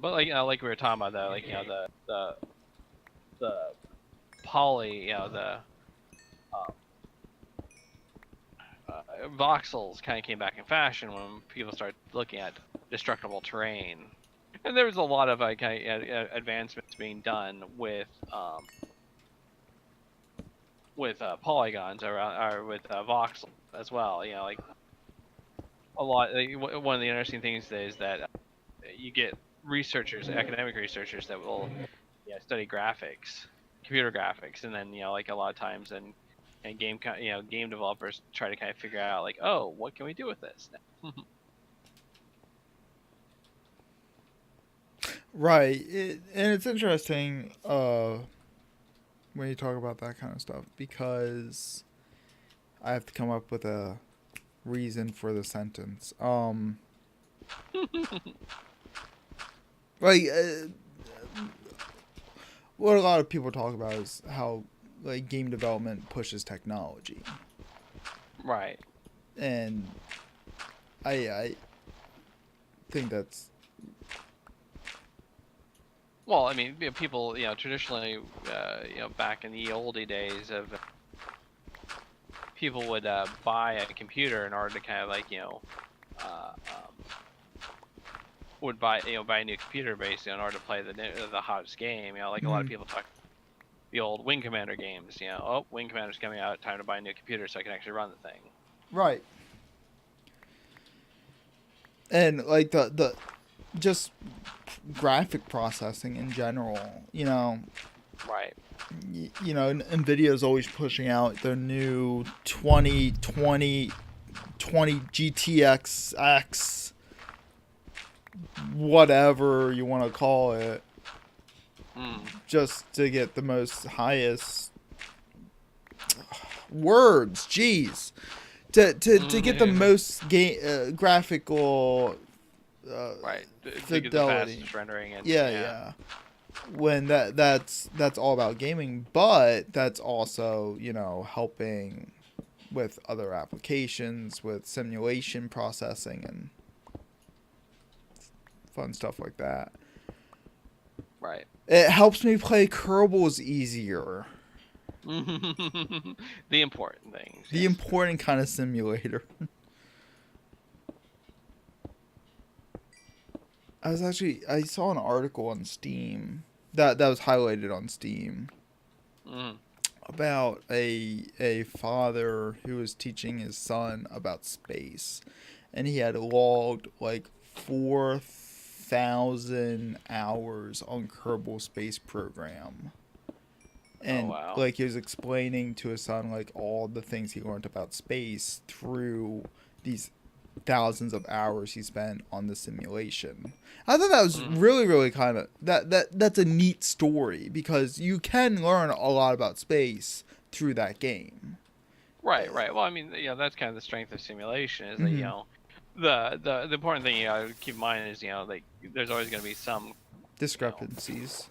But like we were talking about though, like the poly, the voxels kind of came back in fashion when people started looking at destructible terrain, and there was a lot of advancements being done with polygons or with voxels as well. Like a lot. One of the interesting things is that you get researchers, academic researchers, that will study graphics, computer graphics, and then like a lot of times and game developers try to kind of figure out like, oh, what can we do with this now? Right. And it's interesting when you talk about that kind of stuff, because I have to come up with a reason for the sentence. Like what a lot of people talk about is how like game development pushes technology. Right. And I think that's, well, I mean, people traditionally back in the oldie days of people would buy a computer in order to kind of like would buy a new computer basically in order to play the hottest game. Like a lot of people talk the old Wing Commander games. Oh, Wing Commander's coming out, time to buy a new computer so I can actually run the thing. right. and like the just graphic processing in general, you know. Right. You know, Nvidia is always pushing out their new 2020 GTX X, whatever you want to call it, just to get the most highest words. Jeez, to get the most graphical Right. To get the fidelity. fastest rendering. And, Yeah. When that's all about gaming, but that's also, you know, helping with other applications, with simulation processing and fun stuff like that. Right. It helps me play Kerbals easier. The important things. The yes. important kind of simulator. I saw an article on Steam that was highlighted on Steam about a father who was teaching his son about space, and he had logged like 4,000 hours on Kerbal Space Program. And wow. like he was explaining to his son like all the things he learned about space through these thousands of hours he spent on the simulation. I thought that was really kind of that's a neat story, because you can learn a lot about space through that game. Right. Well, I mean, you know, that's kind of the strength of simulation is that, you know, the important thing you gotta keep in mind is, you know, like there's always going to be some Discrepancies.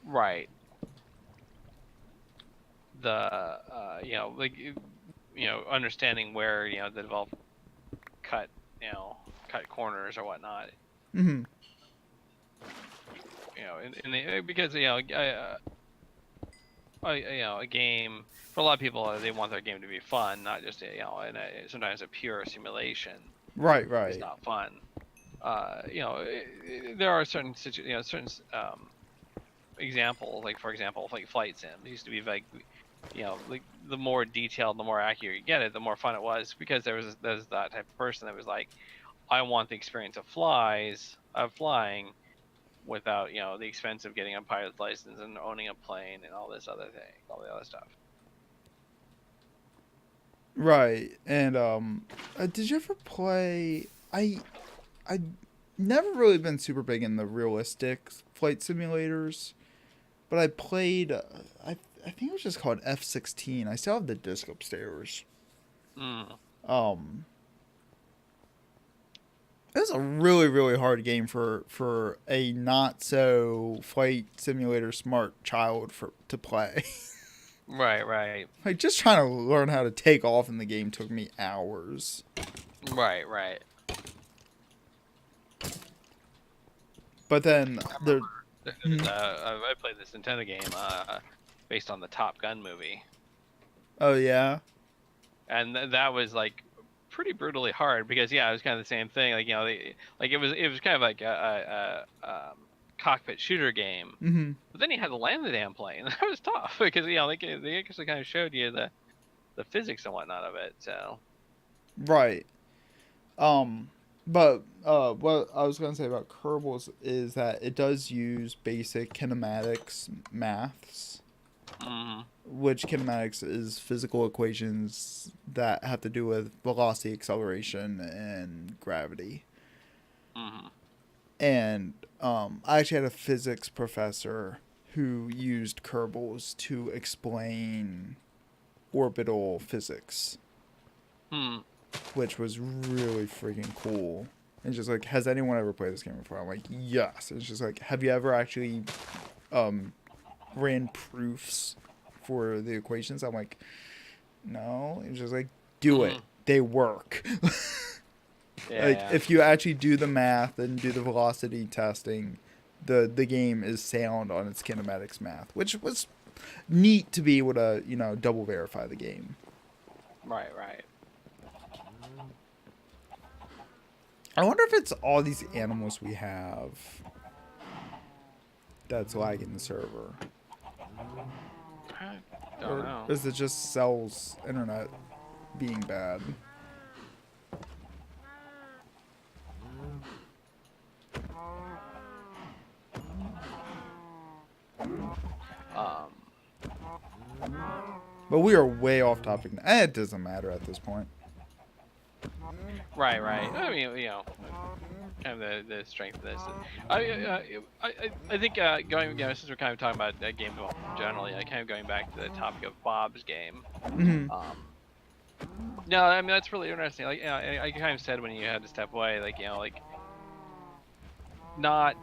You know, right. The you know, like, you know, understanding where, you know, the developer cut corners or whatnot. Mm-hmm. You know, because, you know, you know, a game for a lot of people, they want their game to be fun, not just you know, and sometimes a pure simulation. Right. It's not fun. You know, there are certain examples, like for example, like flight sims used to be like, you know, like the more detailed, the more accurate you get it, the more fun it was, because there's that type of person that was like, I want the experience of flying without, you know, the expense of getting a pilot's license and owning a plane and all this other thing, all the other stuff. Right. And did you ever play? I never really been super big in the realistic flight simulators, but I played. I think it was just called F-16. I still have the disc upstairs. It was a really hard game for a not so flight simulator smart child to play. Right. Like, just trying to learn how to take off in the game took me hours. Right. But then I played this Nintendo game based on the Top Gun movie. Oh yeah. And that was like pretty brutally hard, because it was kind of the same thing. Like, you know, like it was kind of like a cockpit shooter game. Mm-hmm. But then you had to land the damn plane. That was tough, because, you know, they actually kind of showed you the physics and whatnot of it. So. Right. But what I was gonna say about Kerbals is that it does use basic kinematics maths. Which kinematics is physical equations that have to do with velocity, acceleration, and gravity. And I actually had a physics professor who used Kerbals to explain orbital physics, which was really freaking cool. And just like, has anyone ever played this game before? I'm like, yes. It's just like, have you ever actually ran proofs for the equations? I'm like, no. It's just like, do it. They work. Like, if you actually do the math and do the velocity testing, the game is sound on its kinematics math, which was neat to be able to, you know, double verify the game. Right. I wonder if it's all these animals we have that's lagging the server. I don't know. Or is it just Cell's internet being bad? But we are way off topic. It doesn't matter at this point. Right. I mean, kind of the strength of this. I think going, since we're kind of talking about game development generally, kind of going back to the topic of Bob's game. Mm-hmm. No, I mean that's really interesting. Like, I kind of said when you had to step away, like, not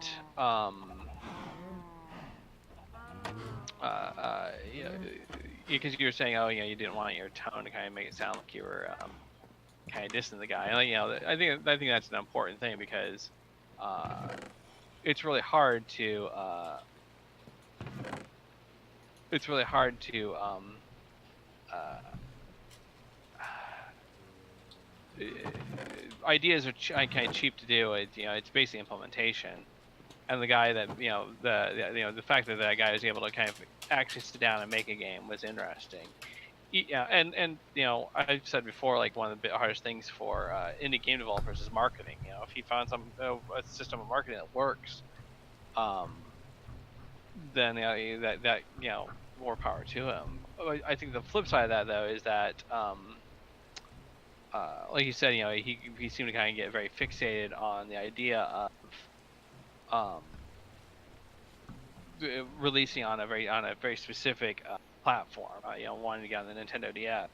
because you were saying, oh, you didn't want your tone to kind of make it sound like you were kind of dissing the guy. And, I think that's an important thing because it's really hard to ideas are kind of cheap to do. It's basically implementation. And the guy that the fact that guy was able to kind of actually sit down and make a game was interesting. Yeah, and I've said before, like one of the hardest things for indie game developers is marketing. If he found a system of marketing that works, then that more power to him. I think the flip side of that though is that like you said, he seemed to kind of get very fixated on the idea of releasing on a very specific platform. Wanting to get on the Nintendo DS,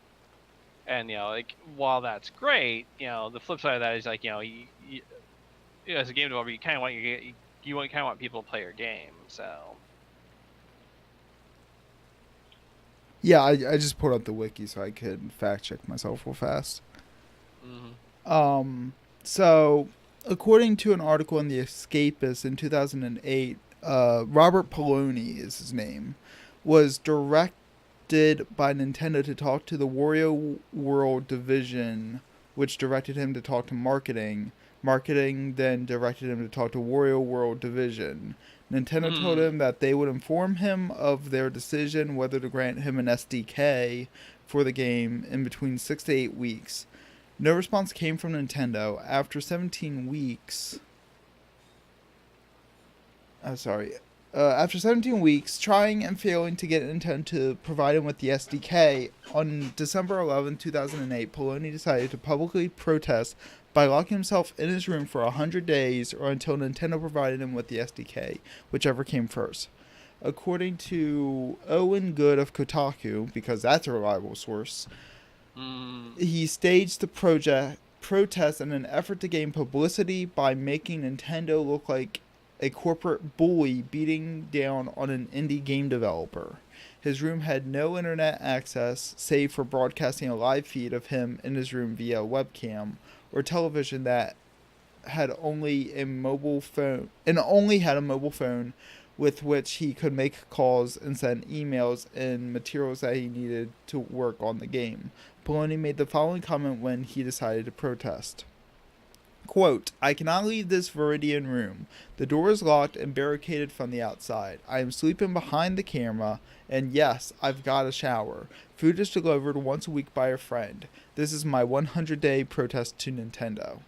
and like while that's great, the flip side of that is like you, as a game developer, you kind of want people to play your game. So yeah, I just pulled up the wiki so I could fact check myself real fast. Mm-hmm. So according to an article in The Escapist in 2008, Robert Poloni is his name, was directed by Nintendo to talk to the Wario World division, which directed him to talk to marketing. Marketing then directed him to talk to Wario World division. Nintendo told him that they would inform him of their decision whether to grant him an SDK for the game in between 6 to 8 weeks. No response came from Nintendo. After 17 weeks... after 17 weeks, trying and failing to get Nintendo to provide him with the SDK, on December 11, 2008, Poloni decided to publicly protest by locking himself in his room for 100 days or until Nintendo provided him with the SDK, whichever came first. According to Owen Good of Kotaku, because that's a reliable source, he staged the protest in an effort to gain publicity by making Nintendo look like a corporate bully beating down on an indie game developer. His room had no internet access, save for broadcasting a live feed of him in his room via webcam or television that had only a mobile phone with which he could make calls and send emails and materials that he needed to work on the game. Poloni made the following comment when he decided to protest. Quote, I cannot leave this Viridian room. The door is locked and barricaded from the outside. I am sleeping behind the camera, and yes, I've got a shower. Food is delivered once a week by a friend. This is my 100-day protest to Nintendo.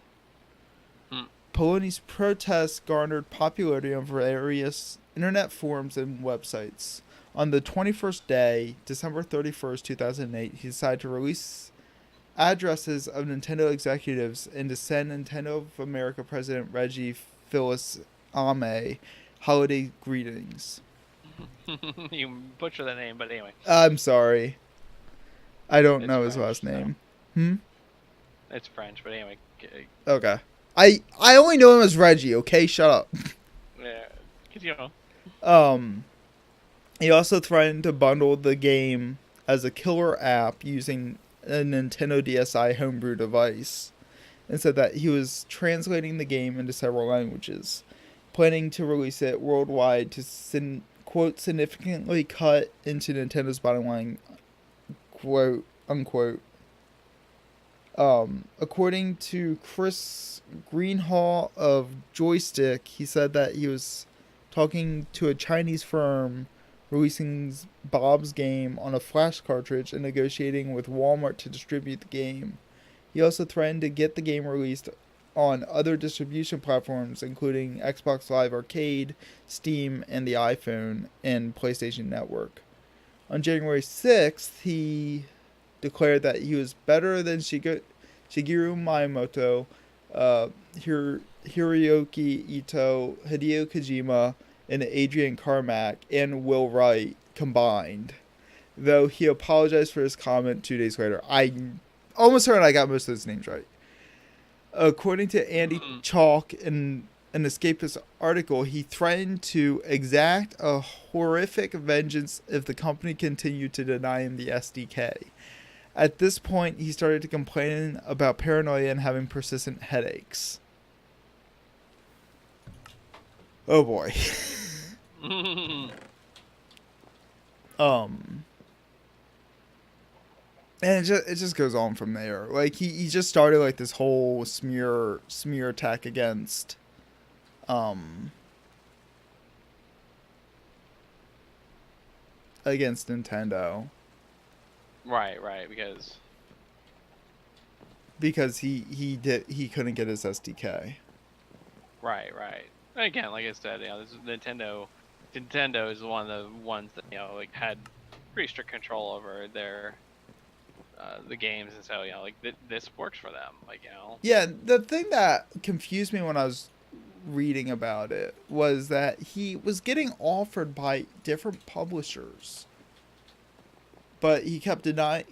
Poloni's protest garnered popularity on various internet forums and websites. On the 21st day, December 31st, 2008, he decided to release addresses of Nintendo executives and to send Nintendo of America President Reggie Fils-Aimé holiday greetings. You butcher the name, but anyway. I'm sorry. I don't know French, his last name. So. It's French, but anyway. Okay. I only know him as Reggie, okay? Shut up. Yeah, continue. He also threatened to bundle the game as a killer app using a Nintendo DSi homebrew device, and said that he was translating the game into several languages, planning to release it worldwide to quote significantly cut into Nintendo's bottom line, quote unquote. According to Chris Greenhall of Joystick, he said that he was talking to a Chinese firm releasing Bob's game on a flash cartridge and negotiating with Walmart to distribute the game. He also threatened to get the game released on other distribution platforms, including Xbox Live Arcade, Steam, and the iPhone and PlayStation Network. On January 6th, he declared that he was better than Shigeru Miyamoto, Hiroyuki Ito, Hideo Kojima, and Adrian Carmack and Will Wright combined. Though he apologized for his comment 2 days later. I almost certain I got most of those names right. According to Andy Chalk in an Escapist article, he threatened to exact a horrific vengeance if the company continued to deny him the SDK. At this point, he started to complain about paranoia and having persistent headaches. Oh boy. And it just goes on from there. Like he just started like this whole smear attack against Nintendo. Right, because he couldn't get his SDK. Right. Again, like I said, this is Nintendo is one of the ones that like had pretty strict control over their the games, and so this works for them. Yeah, the thing that confused me when I was reading about it was that he was getting offered by different publishers, but he kept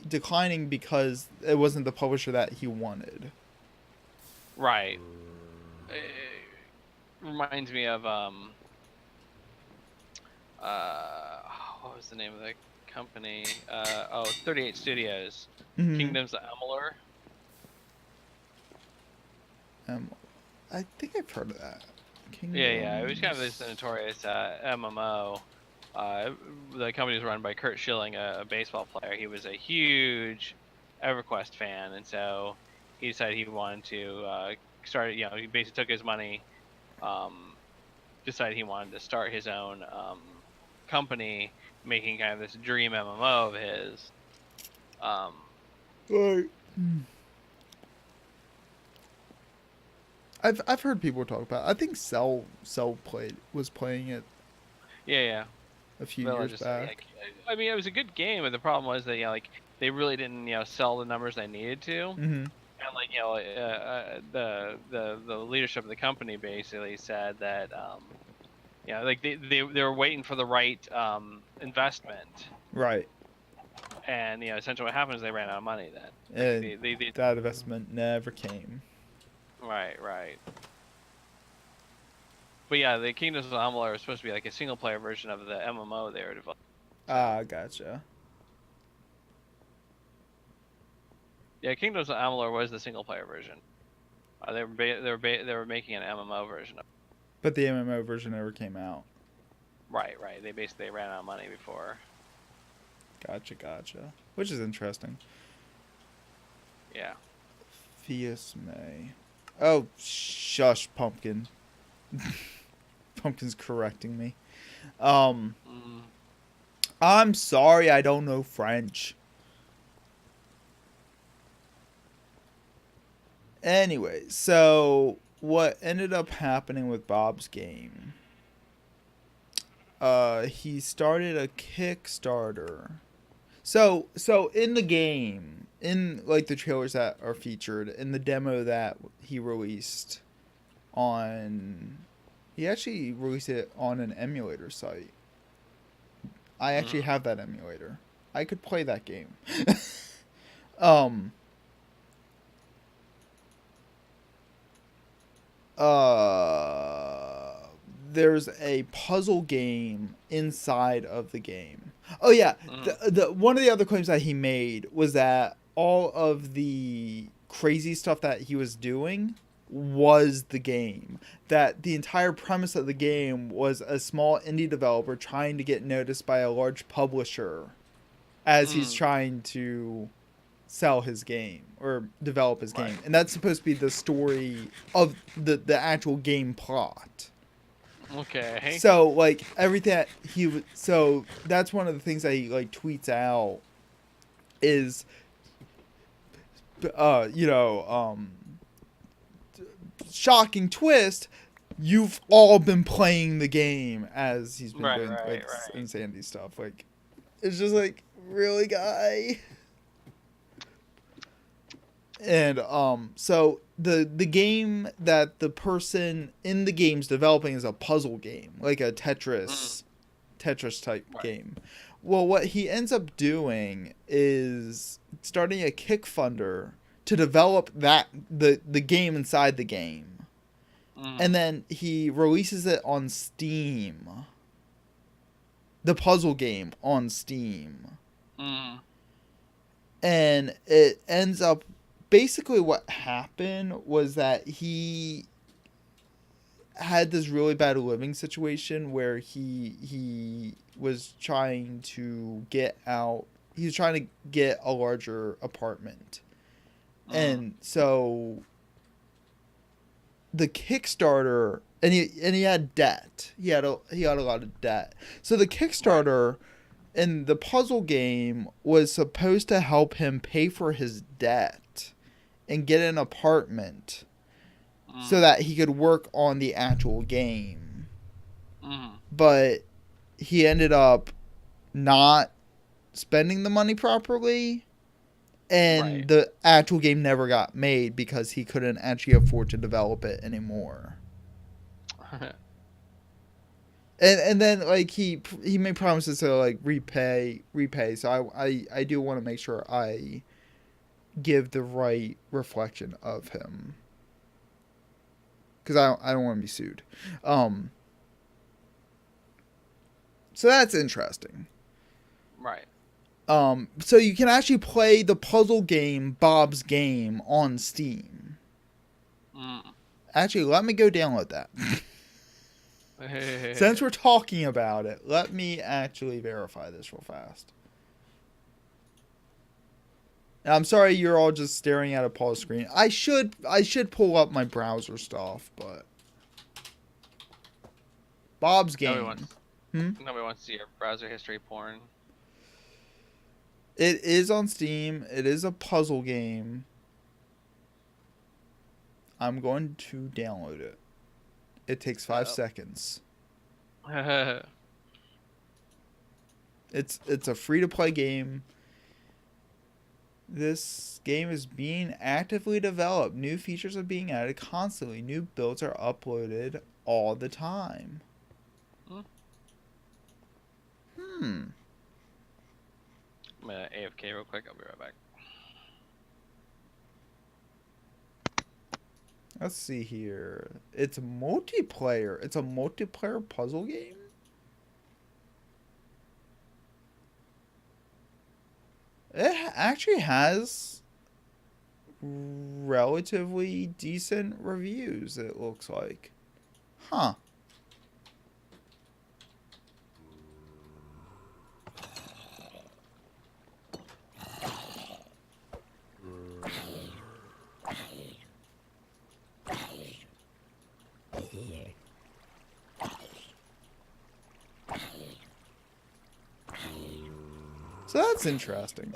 declining because it wasn't the publisher that he wanted. Right. It reminds me of what was the name of the company? 38 Studios. Mm-hmm. Kingdoms of Amalur. I think I've heard of that. Yeah. It was kind of this notorious MMO. The company was run by Kurt Schilling, a baseball player. He was a huge EverQuest fan, and so he decided he wanted to start. He basically took his money, decided he wanted to start his own company, making kind of this dream MMO of his. Right. I've heard people talk about it. I think Cell was playing it. Yeah. A few years back. I mean, it was a good game, but the problem was that they really didn't sell the numbers they needed to. Mm-hmm. And the leadership of the company basically said that they were waiting for the right investment. Right. And essentially what happened is they ran out of money then. And that investment never came. Right. But yeah, the Kingdoms of Amalur was supposed to be like a single player version of the MMO they were developing. Gotcha. Yeah, Kingdoms of Amalur was the single player version. They were making an MMO version of it. But the MMO version never came out. Right. They basically ran out of money before. Gotcha. Which is interesting. Yeah. Fias May. Oh, shush, Pumpkin. Pumpkin's correcting me. I'm sorry, I don't know French. Anyway, so what ended up happening with Bob's game? He started a Kickstarter. So in the game, in like the trailers that are featured, in the demo that he released he actually released it on an emulator site. I actually have that emulator. I could play that game. There's a puzzle game inside of the game. Oh yeah, the one of the other claims that he made was that all of the crazy stuff that he was doing was the game. That the entire premise of the game was a small indie developer trying to get noticed by a large publisher as he's trying to sell his game or develop his game. And that's supposed to be the story of the actual game plot. Okay. So like everything that so that's one of the things that he like tweets out is shocking twist, you've all been playing the game as he's been doing like Insanity stuff. Like It's just like, really, guy? And so the game that the person in the game's developing is a puzzle game, like a Tetris type game. Well, what he ends up doing is starting a kickfunder to develop the game inside the game. And then he releases it on Steam. The puzzle game on Steam. And it ends up... Basically what happened was that he had this really bad living situation where he was trying to get out. He was trying to get a larger apartment. And so the Kickstarter, and he had debt. He had a lot of debt. So the Kickstarter in the puzzle game was supposed to help him pay for his debt and get an apartment so that he could work on the actual game. But he ended up not spending the money properly, and the actual game never got made because he couldn't actually afford to develop it anymore. And then like he made promises to like repay. So I do want to make sure I give the right reflection of him, because I don't want to be sued. So that's interesting. Right. So you can actually play the puzzle game Bob's Game on Steam. Actually, let me go download that. Since we're talking about it, let me actually verify this real fast. I'm sorry you're all just staring at a pause screen. I should pull up my browser stuff, but Bob's Game. Nobody wants to see your browser history porn. It is on Steam. It is a puzzle game. I'm going to download it. It takes 5 seconds. It's a free-to-play game. This game is being actively developed. New features are being added constantly. New builds are uploaded all the time. I'm gonna AFK real quick. I'll be right back. Let's see here. It's multiplayer. It's a multiplayer puzzle game? It actually has relatively decent reviews, it looks like. Huh. So that's interesting.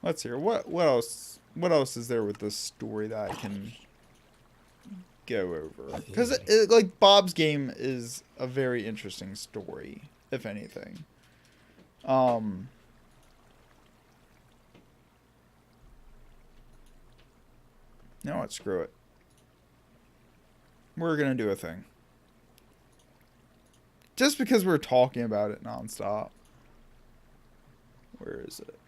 Let's hear what else is there with this story that I can go over? Because like Bob's Game is a very interesting story, if anything. You know what? Screw it. We're gonna do a thing. Just because we're talking about it nonstop. Where is it?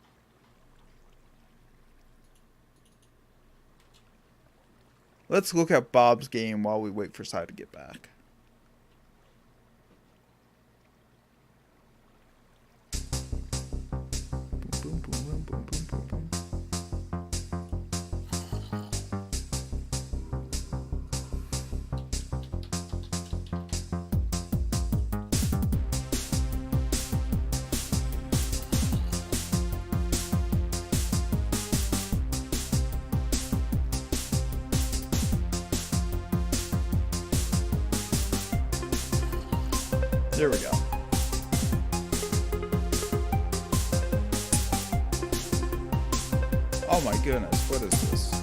Let's look at Bob's Game while we wait for Sai to get back. Boom, boom, boom, boom, boom, boom, boom. There we go. Oh my goodness, what is this?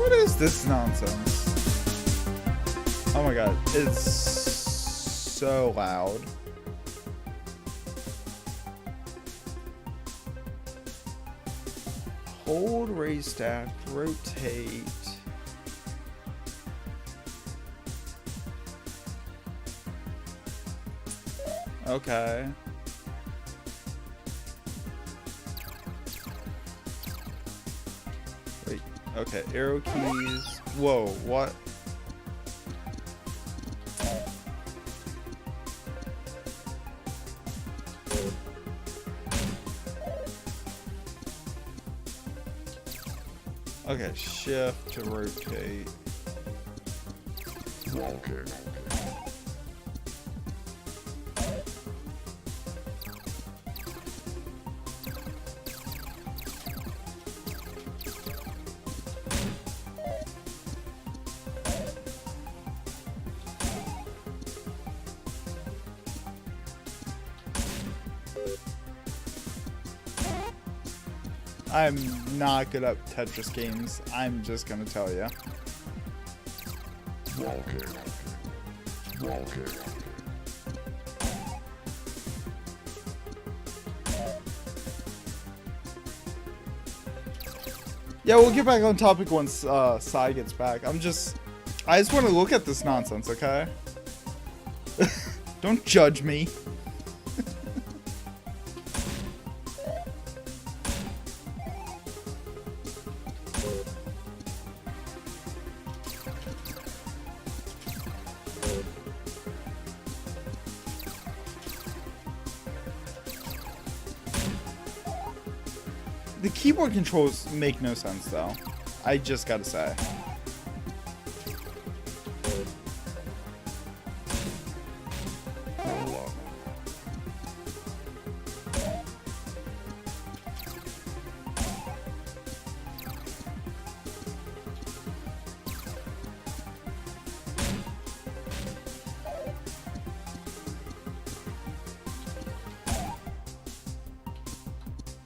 What is this nonsense? Oh my god, it's so loud. Hold, raise stack, rotate. Okay. Wait, okay, arrow keys. Whoa, what? Okay, shift to rotate. Walker. I'm not good at Tetris games. I'm just gonna tell you. Walker. Walker. Yeah, we'll get back on topic once Sai gets back. I just want to look at this nonsense, okay? Don't judge me. The keyboard controls make no sense, though. I just gotta say.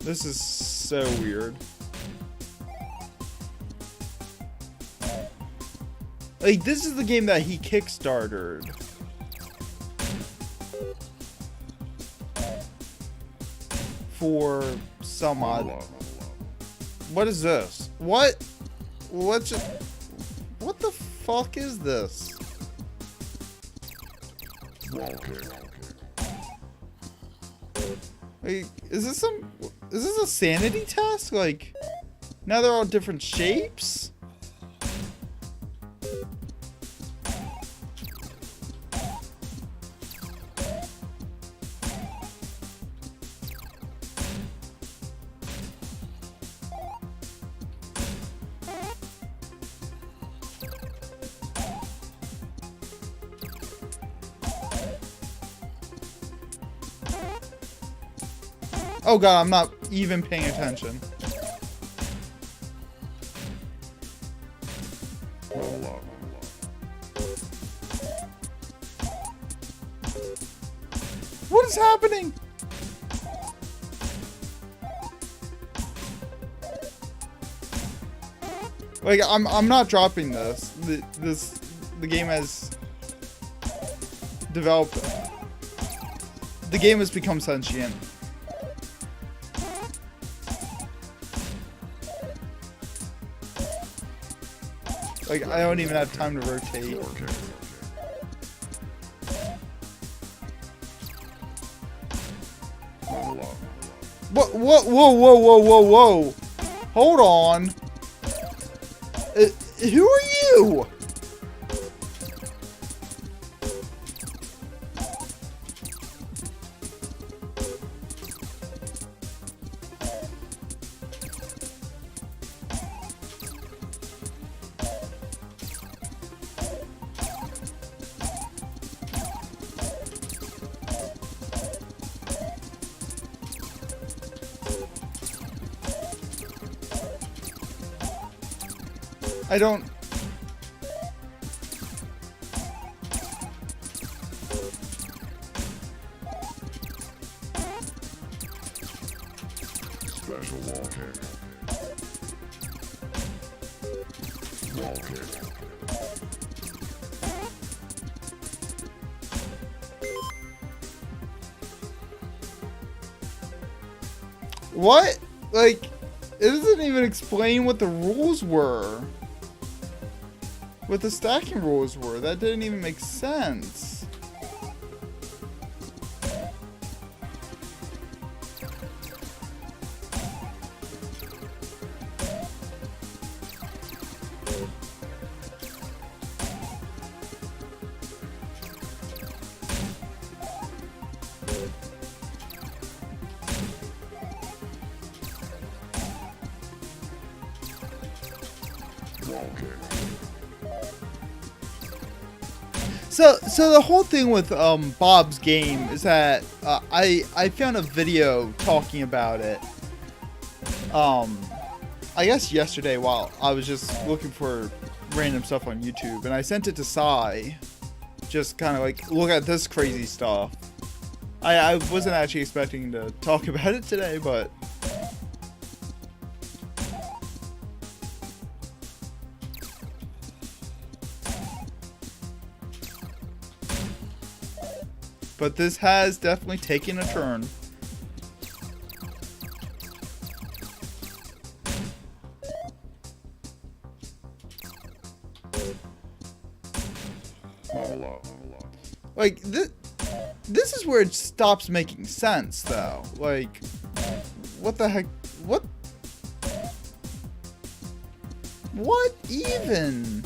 This is so weird. Like, this is the game that he kickstarted. For some odd... What is this? What? What the fuck is this? Walker. Like, is this a sanity test? Like, now they're all different shapes? Oh god, I'm not even paying attention. What is happening? Like, I'm not dropping this. The game has developed. The game has become sentient. Like, I don't even have time to rotate. What? Whoa. Hold on. Who are you? I don't... Special Walker. Walking. What? Like, it doesn't even explain what the rules were. What the stacking rules were. That didn't even make sense. Walking. So the whole thing with Bob's game is that I found a video talking about it. I guess yesterday while I was just looking for random stuff on YouTube, and I sent it to Sai. Just kind of like, look at this crazy stuff. I wasn't actually expecting to talk about it today, but this has definitely taken a turn. Hello. Like, this is where it stops making sense, though. Like, what the heck? What even?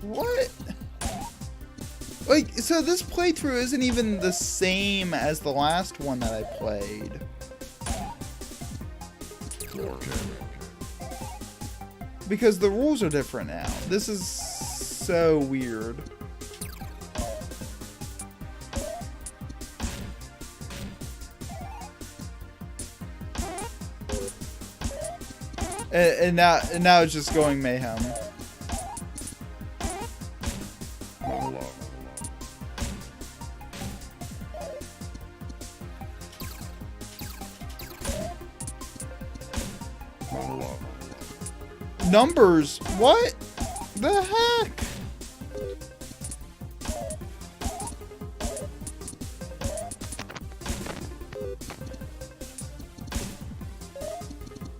What? Like, so this playthrough isn't even the same as the last one that I played. Walking. Because the rules are different now. This is so weird. And now it's just going mayhem. Hello. Hello. Numbers? What the heck?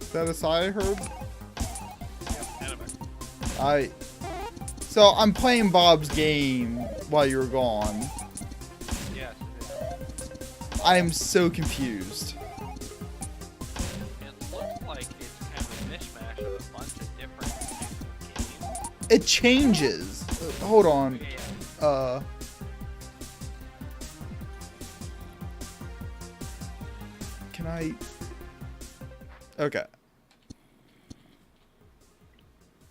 Is that a sigh I heard? So I'm playing Bob's game while you're gone. Yes. I am so confused. It looks like it's kind of a mishmash of a bunch of different types of games. It changes. Hold on. Yeah. Can I? Okay.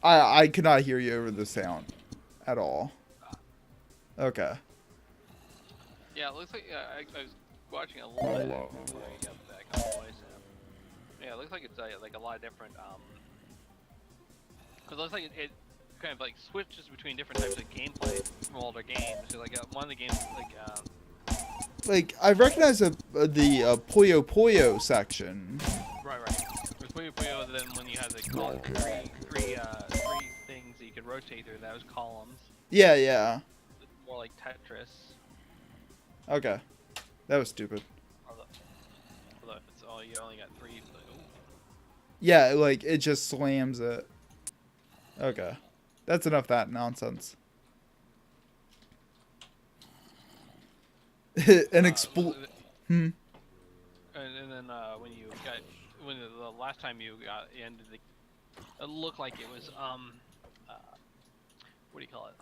I could not hear you over the sound at all. Okay. Yeah, it looks like I was watching a little bit. Hello. Before I got back on the voice app. Yeah, it looks like it's like a lot of different. It looks like it kind of like switches between different types of gameplay from older games. So like one of the games Like I recognize the Puyo Puyo section. right. With Puyo Puyo, then when you had the three things that you could rotate through, that was columns. Yeah. More like Tetris. Okay. That was stupid. Although if it's all you only got three. But, Yeah, like it just slams it. Okay. That's enough of that nonsense. An And then when the last time you ended it looked like it was what do you call it?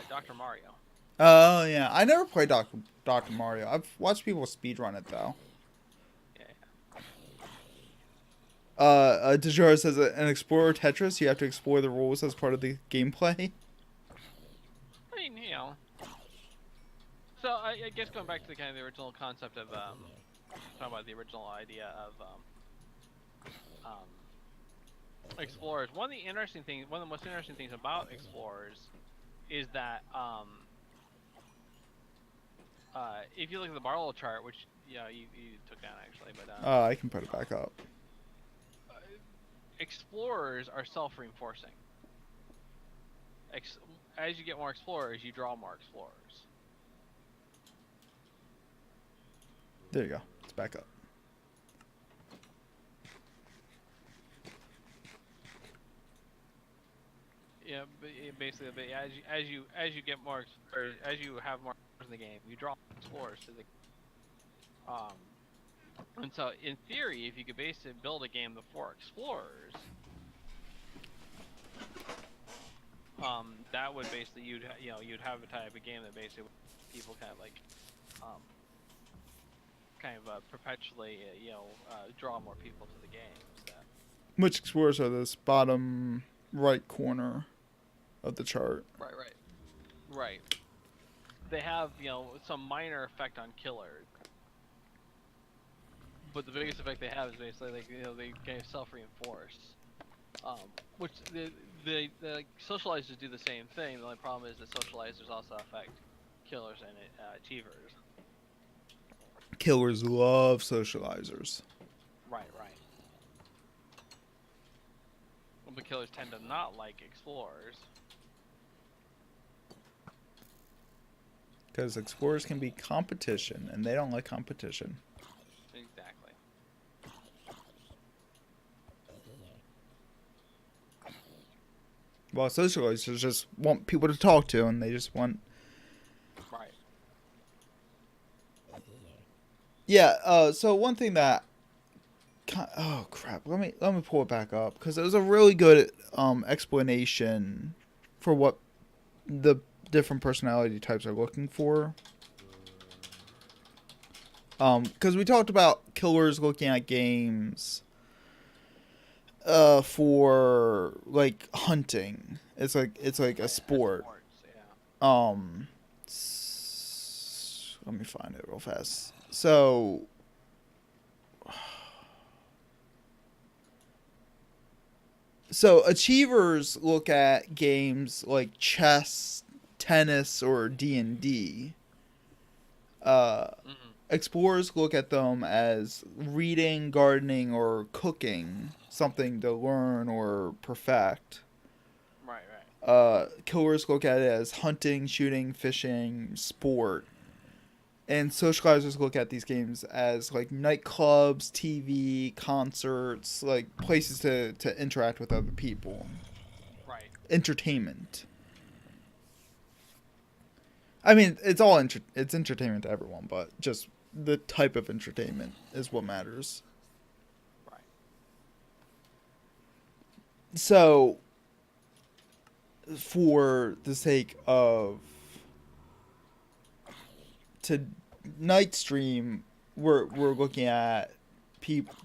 Dr. Mario. Oh yeah, I never played Dr. Mario. I've watched people speedrun it though. Yeah. Tajora says that in Explorer Tetris, you have to explore the rules as part of the gameplay. I mean, you know, So I guess going back to the kind of the original concept of talking about the original idea of explorers. One of the most interesting things about explorers is that if you look at the Barlow chart, which you took down actually, but I can put it back up. explorers are self-reinforcing. As you get more explorers, you draw more explorers. There you go. It's back up. Yeah, basically, but as you get more, or as you have more in the game, you draw explorers to the. And so in theory, if you could basically build a game for explorers, that would basically you'd have a type of game that basically people kind of like, perpetually draw more people to the game. Instead. Which explorers are this bottom right corner of the chart? Right. They have some minor effect on killers, but the biggest effect they have is basically like they kind of self-reinforce. Which the socializers do the same thing. The only problem is that socializers also affect killers and achievers. Killers love socializers. Right. But killers tend to not like explorers. Because explorers can be competition, and they don't like competition. Exactly. While socializers just want people to talk to, and they just want... Right. Yeah, so one thing that... Oh, crap. Let me pull it back up, because it was a really good explanation for what the different personality types are looking for. Because we talked about killers looking at games for like hunting. It's like a sport. Yeah. Let me find it real fast. So achievers look at games like chess, tennis, or D&D. Explorers look at them as reading, gardening, or cooking, something to learn or perfect. Right. Killers look at it as hunting, shooting, fishing, sport. And socializers look at these games as like nightclubs, TV, concerts, like places to interact with other people. Right. Entertainment. I mean, it's all it's entertainment to everyone, but just the type of entertainment is what matters. Right. So, for the sake of night stream, we're looking at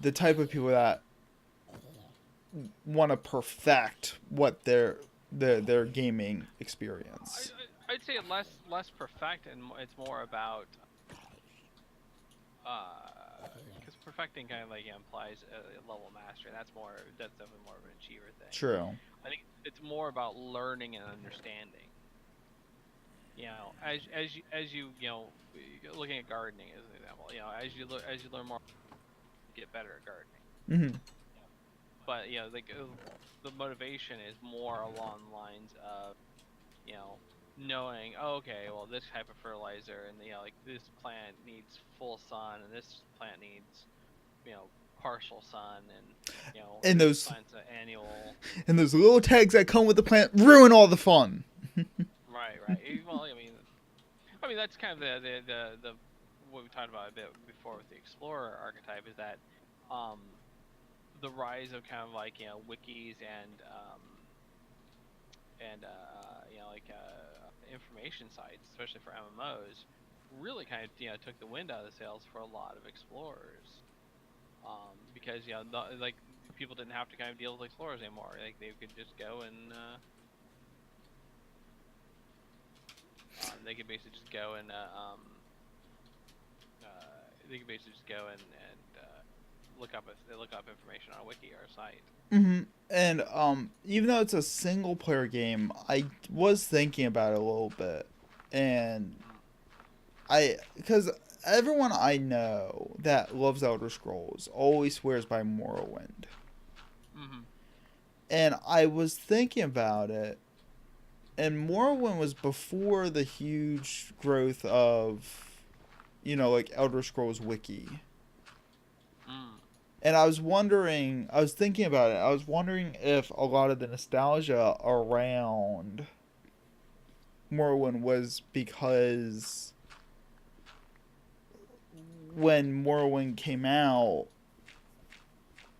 the type of people that want to perfect what their gaming experience. I'd say less perfect, and it's more about because perfecting kind of like implies a level of mastery. That's definitely more of an achiever thing. True. I think it's more about learning and understanding. As you looking at gardening as an example, as you learn more, you get better at gardening. Mm-hmm. But the motivation is more along the lines of knowing, okay, well, this type of fertilizer, and like this plant needs full sun, and this plant needs partial sun, and and those plants are annual. And those little tags that come with the plant ruin all the fun. Right. Well, I mean that's kind of the what we talked about a bit before with the explorer archetype, is that the rise of kind of like wikis and information sites, especially for MMOs, really kind of took the wind out of the sails for a lot of explorers, because like people didn't have to kind of deal with explorers anymore. Like they could just go and they could basically just go and look up information on a wiki or a site. Mm-hmm. And even though it's a single player game, I was thinking about it a little bit, and because everyone I know that loves Elder Scrolls always swears by Morrowind, Mm-hmm. and I was thinking about it, and Morrowind was before the huge growth of, like Elder Scrolls Wiki. Mm. And I was thinking about it. I was wondering if a lot of the nostalgia around Morrowind was because when Morrowind came out,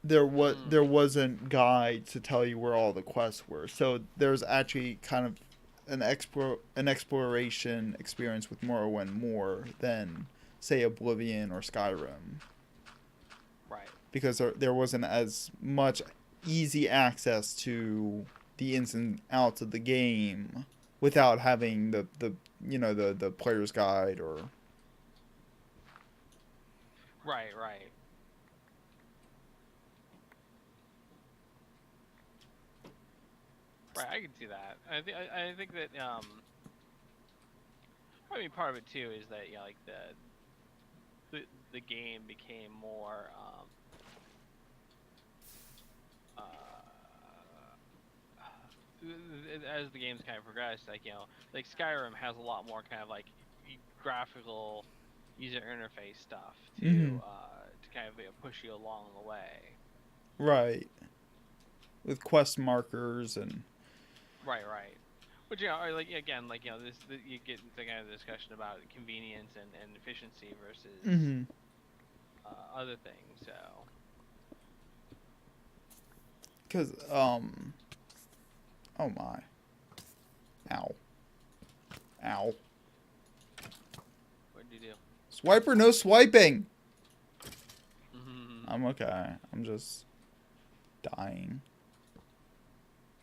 there wasn't guides to tell you where all the quests were. So there's actually kind of an exploration experience with Morrowind more than, say, Oblivion or Skyrim. Right. Because there wasn't as much easy access to the ins and outs of the game without having the player's guide or. Right. Right, I can see that. I think that I mean part of it too is that like the game became more as the games kind of progressed, like like Skyrim has a lot more kind of like graphical user interface stuff to to kind of push you along the way. Right. With quest markers and. Right. But like again, like you get into kind of the discussion about convenience and efficiency versus other things. So. Because oh my. Ow. What did you do? Swiper, no swiping. Mm-hmm. I'm okay. I'm just dying.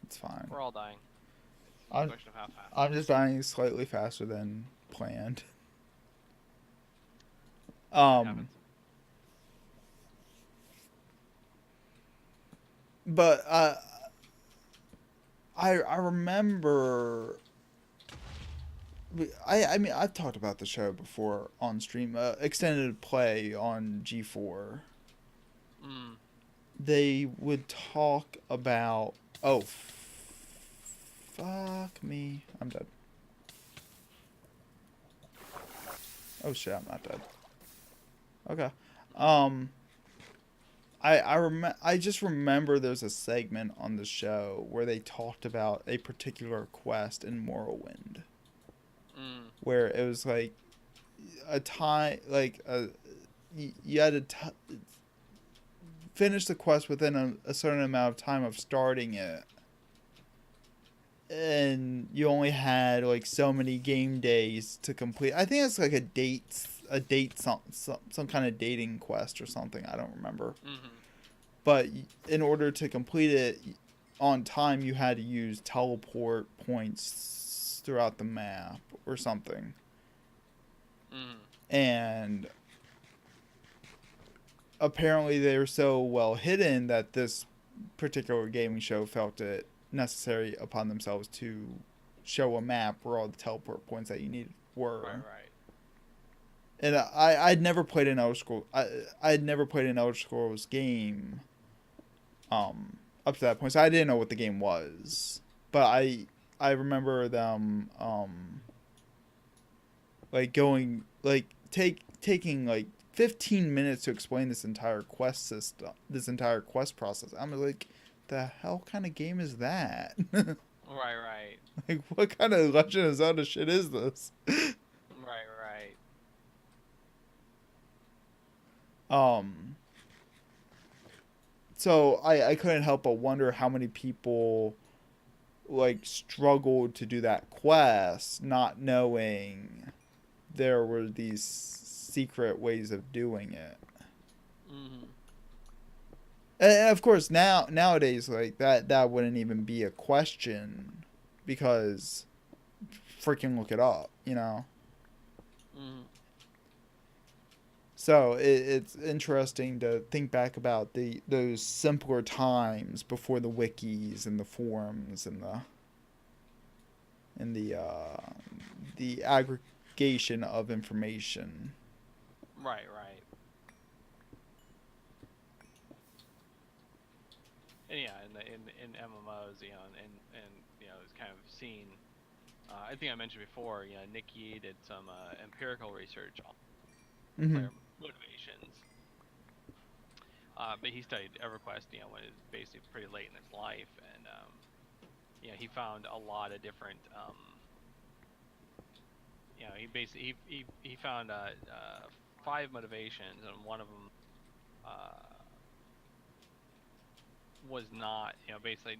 It's fine. We're all dying. It's a question of how fast. I'm just dying slightly faster than planned. Happens. But I remember. I mean, I've talked about the show before on stream. Extended play on G4. Mm. They would talk about. Oh, fuck me! I'm dead. Oh shit! I'm not dead. Okay. I just remember there's a segment on the show where they talked about a particular quest in Morrowind. Where it was like a time, you had to finish the quest within a certain amount of time of starting it, and you only had like so many game days to complete. I think it's like some kind of dating quest or something. I don't remember. Mm-hmm. But in order to complete it on time, you had to use teleport points throughout the map or something. Mm-hmm. And apparently they're so well hidden that this particular gaming show felt it necessary upon themselves to show a map where all the teleport points that you needed were. Right. And I'd never played an Elder Scrolls. I'd never played an Elder Scrolls game. Up to that point, so I didn't know what the game was. But I remember them taking like 15 minutes to explain this entire quest system, this entire quest process. I'm like, the hell kind of game is that? Right. Like, what kind of Legend of Zelda shit is this? Right. So I couldn't help but wonder how many people like struggled to do that quest, not knowing there were these secret ways of doing it. Mm-hmm. And of course nowadays like that wouldn't even be a question, because freaking look it up, you know. Mm. So it's interesting to think back about those simpler times before the wikis and the forums and the aggregation of information. Right. And yeah, in MMOs, you know, and you know, it's kind of seen. I think I mentioned before, you know, Nick Yee did some empirical research on Mm-hmm. player motivations. But he studied EverQuest, you know, when it was basically pretty late in its life, and you know, he found a lot of different. You know, he basically he found 5 motivations, and one of them was not, you know, basically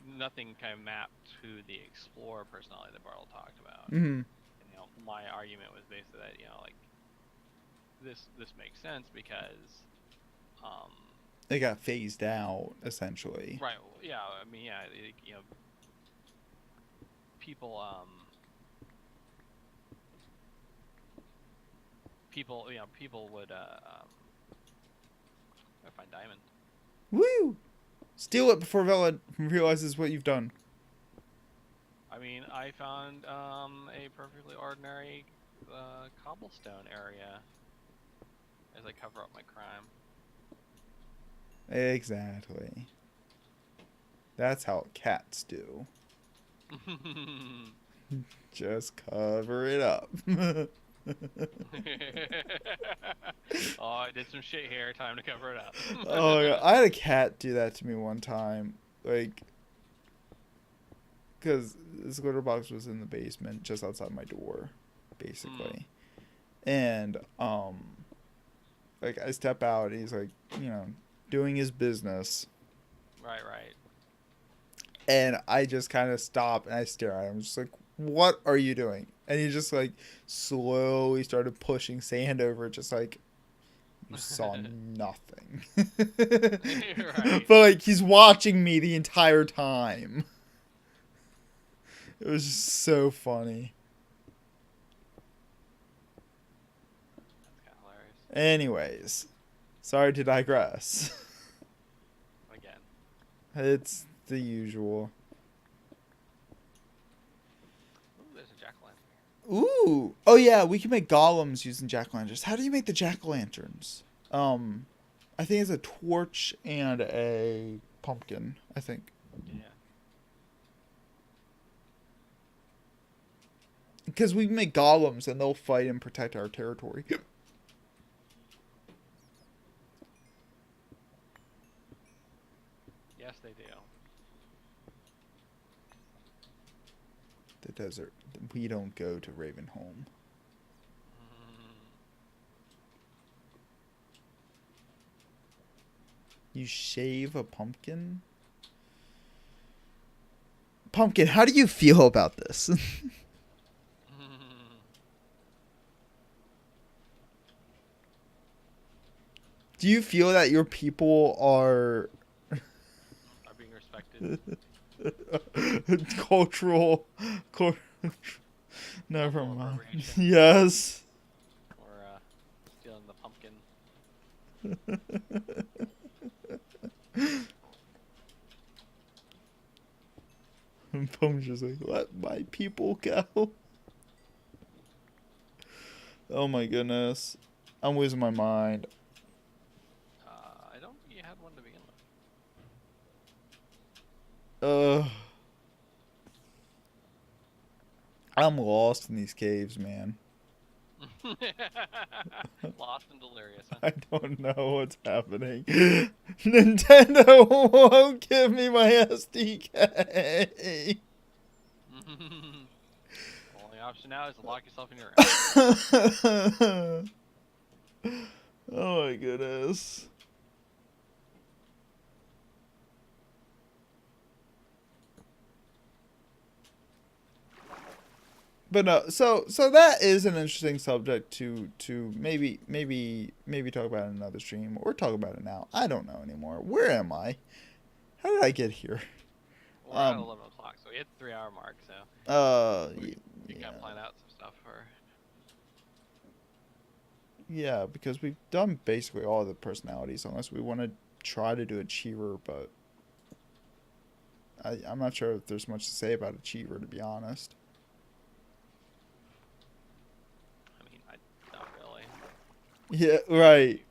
nothing kind of mapped to the explorer personality that Bartle talked about. Mm-hmm. And, you know, my argument was basically that, you know, like this makes sense because They got phased out essentially. right, yeah, I mean, yeah, you know, people you know, people would I find diamond. Woo! Steal it before Vela realizes what you've done. I mean, I found a perfectly ordinary cobblestone area as I cover up my crime. Exactly. That's how cats do. Just cover it up. Oh, I did some shit here. Time to cover it up. Oh my God. I had a cat do that to me one time. Like, because this litter box was in the basement just outside my door, basically. And, like, I step out and he's like, you know, doing his business. Right. And I just kind of stop and I stare at him. I'm just like, what are you doing? And he just, like, slowly started pushing sand over it, just like, you saw nothing. Right. But, like, he's watching me the entire time. It was just so funny. That's kind of hilarious. Anyways, sorry to digress. Again. It's the usual. Ooh, there's a jack-o'-lantern here. Ooh. Oh yeah, we can make golems using jack-o'-lanterns. How do you make the jack-o'-lanterns? I think it's a torch and a pumpkin, I think. Yeah. Because we can make golems and they'll fight and protect our territory. Yes, they do. The desert. We don't go to Ravenholm. You shave a pumpkin? Pumpkin, how do you feel about this? Do you feel that your people are Are being respected. cultural... Never Cultural mind. appropriation. Yes. Or stealing the pumpkin. And Pump's just like, let my people go. Oh my goodness. I'm losing my mind. I don't think you had one to begin with. I'm lost in these caves, man. Lost and delirious, huh? I don't know what's happening. Nintendo won't give me my SDK. Only option now is to lock yourself in your room. Oh my goodness. But no, so that is an interesting subject to maybe talk about in another stream or talk about it now. I don't know anymore. Where am I? How did I get here? We're at 11 o'clock, so we hit the 3-hour mark, so You you got Yeah, because we've done basically all the personalities, unless we want to try to do a Cheever, but I'm not sure if there's much to say about a Cheever, to be honest. I mean, not really. Yeah, right.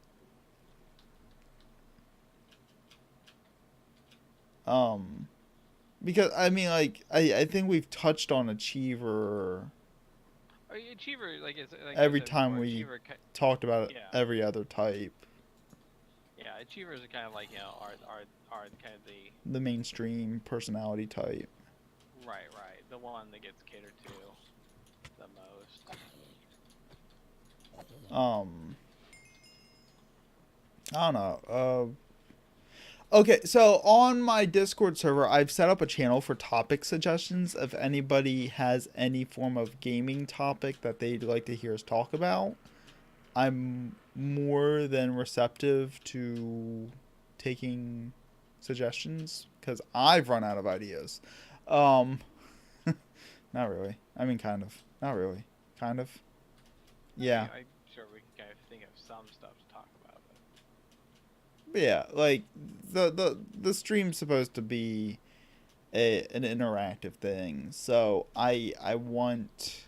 Because I mean, like, I think we've touched on Achiever Achiever, like I every said time before, we Achiever, talked about yeah, every other type, yeah, Achievers are kind of like are kind of the mainstream personality type. right, the one that gets catered to the most. I don't know. Okay, so on my Discord server, I've set up a channel for topic suggestions. If anybody has any form of gaming topic that they'd like to hear us talk about, I'm more than receptive to taking suggestions because I've run out of ideas. Um, not really. I mean, kind of. Not really. Kind of. Yeah. I'm sure we can kind of think of some stuff to talk about. But yeah, like the stream's supposed to be an interactive thing, so I want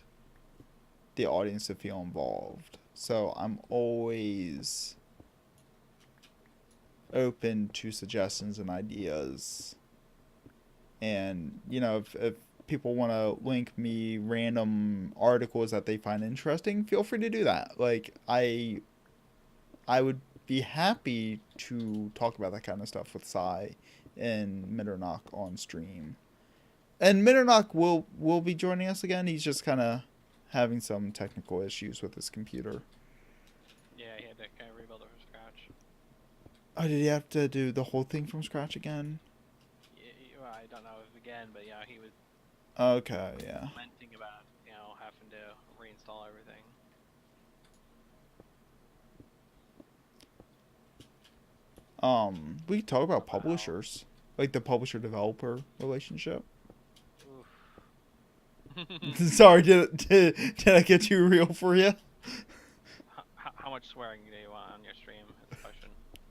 the audience to feel involved. So I'm always open to suggestions and ideas. And you know, if people want to link me random articles that they find interesting, feel free to do that. Like I would be happy to talk about that kind of stuff with Sai and Mitternock on stream. And Mitternock will be joining us again. He's just kind of having some technical issues with his computer. Yeah, he had to kind of rebuild it from scratch. Oh, did he have to do the whole thing from scratch again? Well, I don't know if again, but yeah, he was Okay, yeah. lamenting about having to reinstall everything. We could talk about Wow. publishers, like the publisher-developer relationship. Oof. Sorry, did I get too real for you? How much swearing do you want on your stream? Is the question.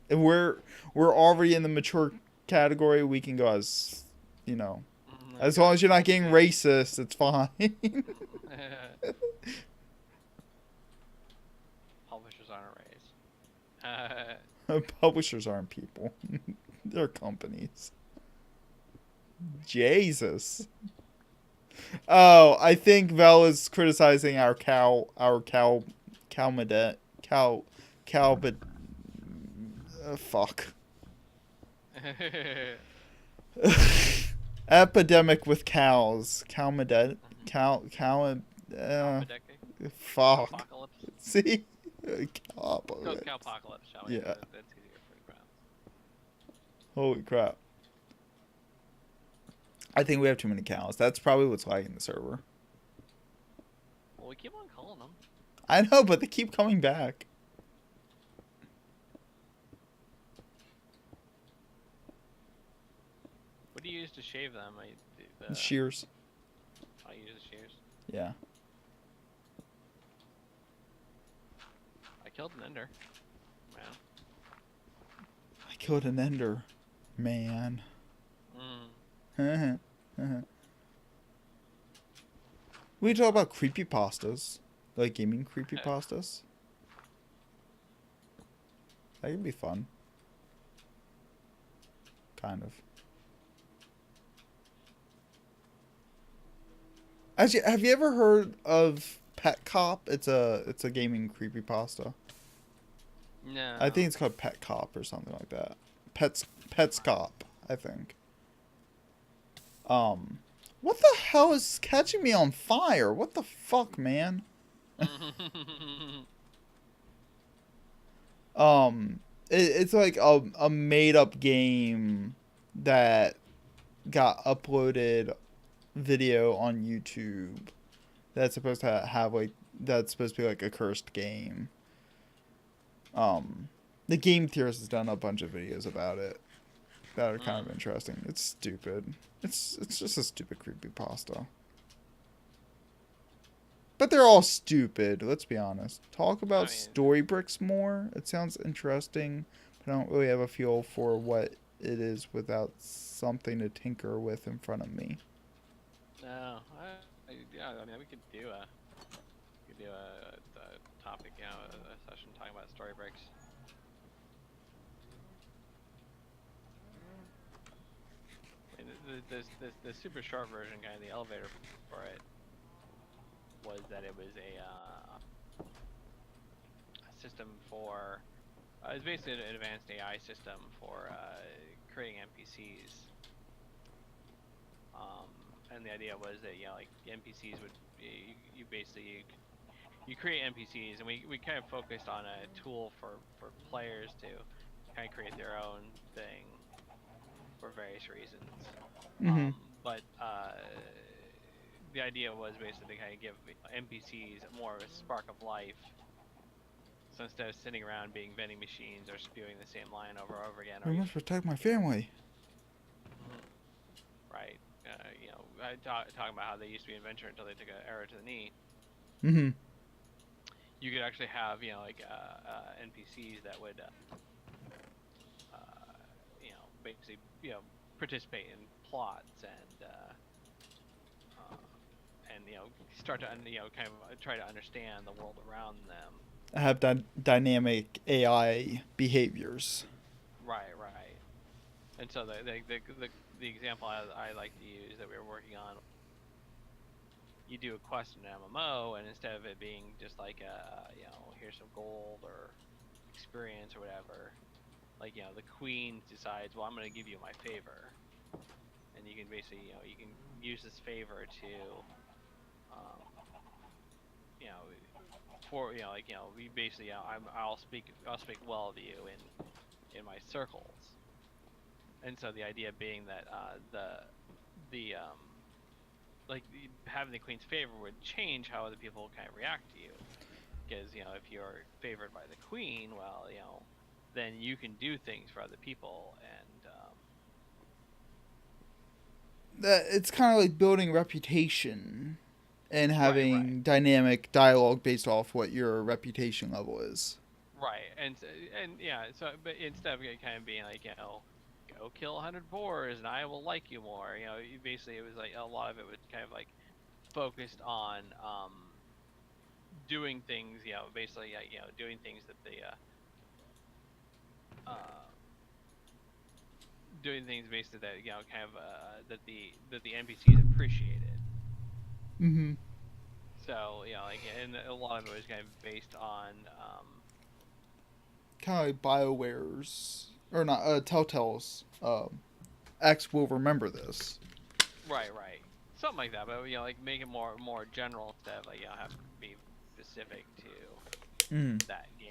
And we're already in the mature category. We can go as, you know, as long as you're not getting racist, it's fine. Publishers aren't raised. Publishers aren't people. They're companies. Jesus. Oh, I think Vel is criticizing our but fuck. Epidemic with cows. Cowpodetic. Fuck. Apocalypse. See? Go Cowpodetic. Cowpocalypse, shall we? Yeah. That's easier for the crowd. Holy crap. I think we have too many cows. That's probably what's lagging the server. Well, we keep on calling them. I know, but they keep coming back. What do you use to shave them? Shears. I use the shears. Yeah. I killed an ender. Man. I killed an ender. Man. We talk about creepypastas. Like gaming creepypastas. That could be fun. Kind of. Actually, have you ever heard of Pet Cop? It's a gaming creepypasta. No. I think it's called Pet Cop or something like that. Pets Cop, I think. What the hell is catching me on fire? What the fuck, man? It's like a made up game that got uploaded video on YouTube that's supposed to have like that's supposed to be like a cursed game. The Game Theorist has done a bunch of videos about it that are kind of interesting. It's stupid. It's just a stupid creepypasta. But they're all stupid. Let's be honest. Talk about mean- story bricks more. It sounds interesting, but I don't really have a feel for what it is without something to tinker with in front of me. No, yeah, I mean, we could do a topic, you know, a session talking about story bricks. And the super short version, kind of the elevator for it, was that it was a system for. It's basically an advanced AI system for creating NPCs. And the idea was that, you know, like NPCs would you basically you create NPCs, and we kind of focused on a tool for players to kind of create their own thing for various reasons. Mhm. But the idea was basically to kind of give NPCs more of a spark of life. So instead of sitting around being vending machines or spewing the same line over and over again, I or must protect my family. right, you know, talking about how they used to be an adventure until they took an arrow to the knee. Mhm. You could actually have, you know, like NPCs that would, you know, basically, you know, participate in plots and you know, start to you know, kind of try to understand the world around them. Have dynamic AI behaviors. Right, right. And so the example I like to use that we were working on, you do a quest in an MMO, and instead of it being just like you know, here's some gold or experience or whatever, like, you know, the queen decides, well, I'm going to give you my favor, and you can basically, you know, you can use this favor to, you know, for, you know, like, you know, we basically, you know, I'll speak well of you in my circles. And so the idea being that like having the queen's favor would change how other people kind of react to you, because, you know, if you're favored by the queen, well, you know, then you can do things for other people, and That it's kind of like building reputation and having right. dynamic dialogue based off what your reputation level is. Right, and yeah, so but instead of it kind of being like, you know, go kill 100 boars and I will like you more, you know, basically it was like a lot of it was kind of like focused on doing things, you know, basically, you know, doing things that the doing things basically that, you know, kind of that the NPCs appreciated. Mhm. So, you know, like, and a lot of it was kind of based on Kind of like BioWare's or not Telltale's. X will remember this. right, right, something like that, but, you know, like make it more general instead of, like, you know, have to be specific to Mm. that game.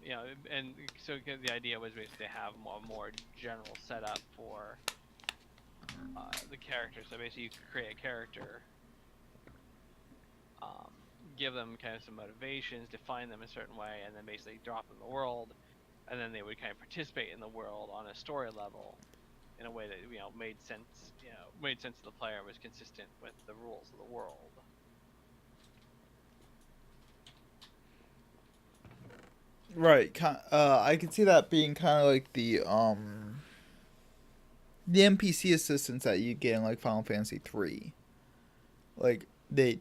You know, and so the idea was basically to have more general setup for the character. So basically, you could create a character, give them kind of some motivations, define them a certain way, and then basically drop them in the world, and then they would kind of participate in the world on a story level in a way that, you know, made sense. You know, made sense to the player, was consistent with the rules of the world. Right. I can see that being kind of like the NPC assistants that you get in like Final Fantasy 3. Like they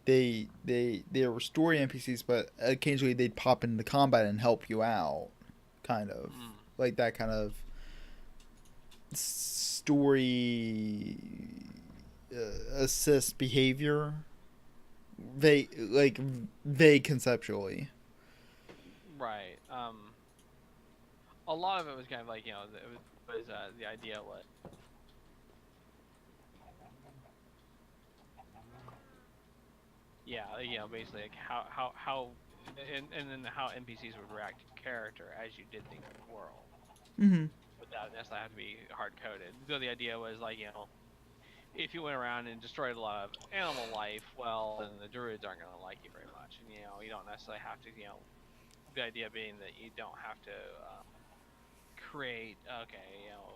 were story NPCs, but occasionally they'd pop into combat and help you out, kind of like that kind of story assist behavior. Vague conceptually. Right. A lot of it was kind of like, you know, it was the idea was. Yeah, you know, basically like how and then how NPCs would react to character as you did things in the world, Mm-hmm. without necessarily have to be hard coded. So the idea was like, you know, if you went around and destroyed a lot of animal life, well, then the druids aren't going to like you very much, and, you know, you don't necessarily have to, you know, the idea being that you don't have to create, okay, you know,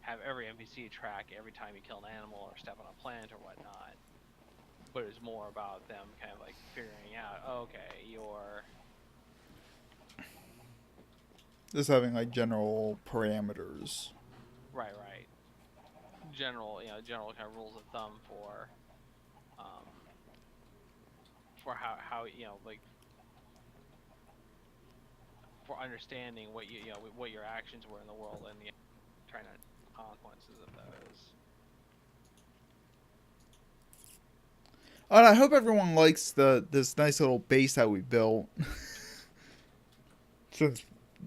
have every NPC track every time you kill an animal or step on a plant or whatnot. but it's more about them kind of like figuring out, okay, you're Just having like general parameters. right, general, general kind of rules of thumb um, for how like for understanding what what your actions were in the world and the trying to consequences of those. And I hope everyone likes this nice little base that we built.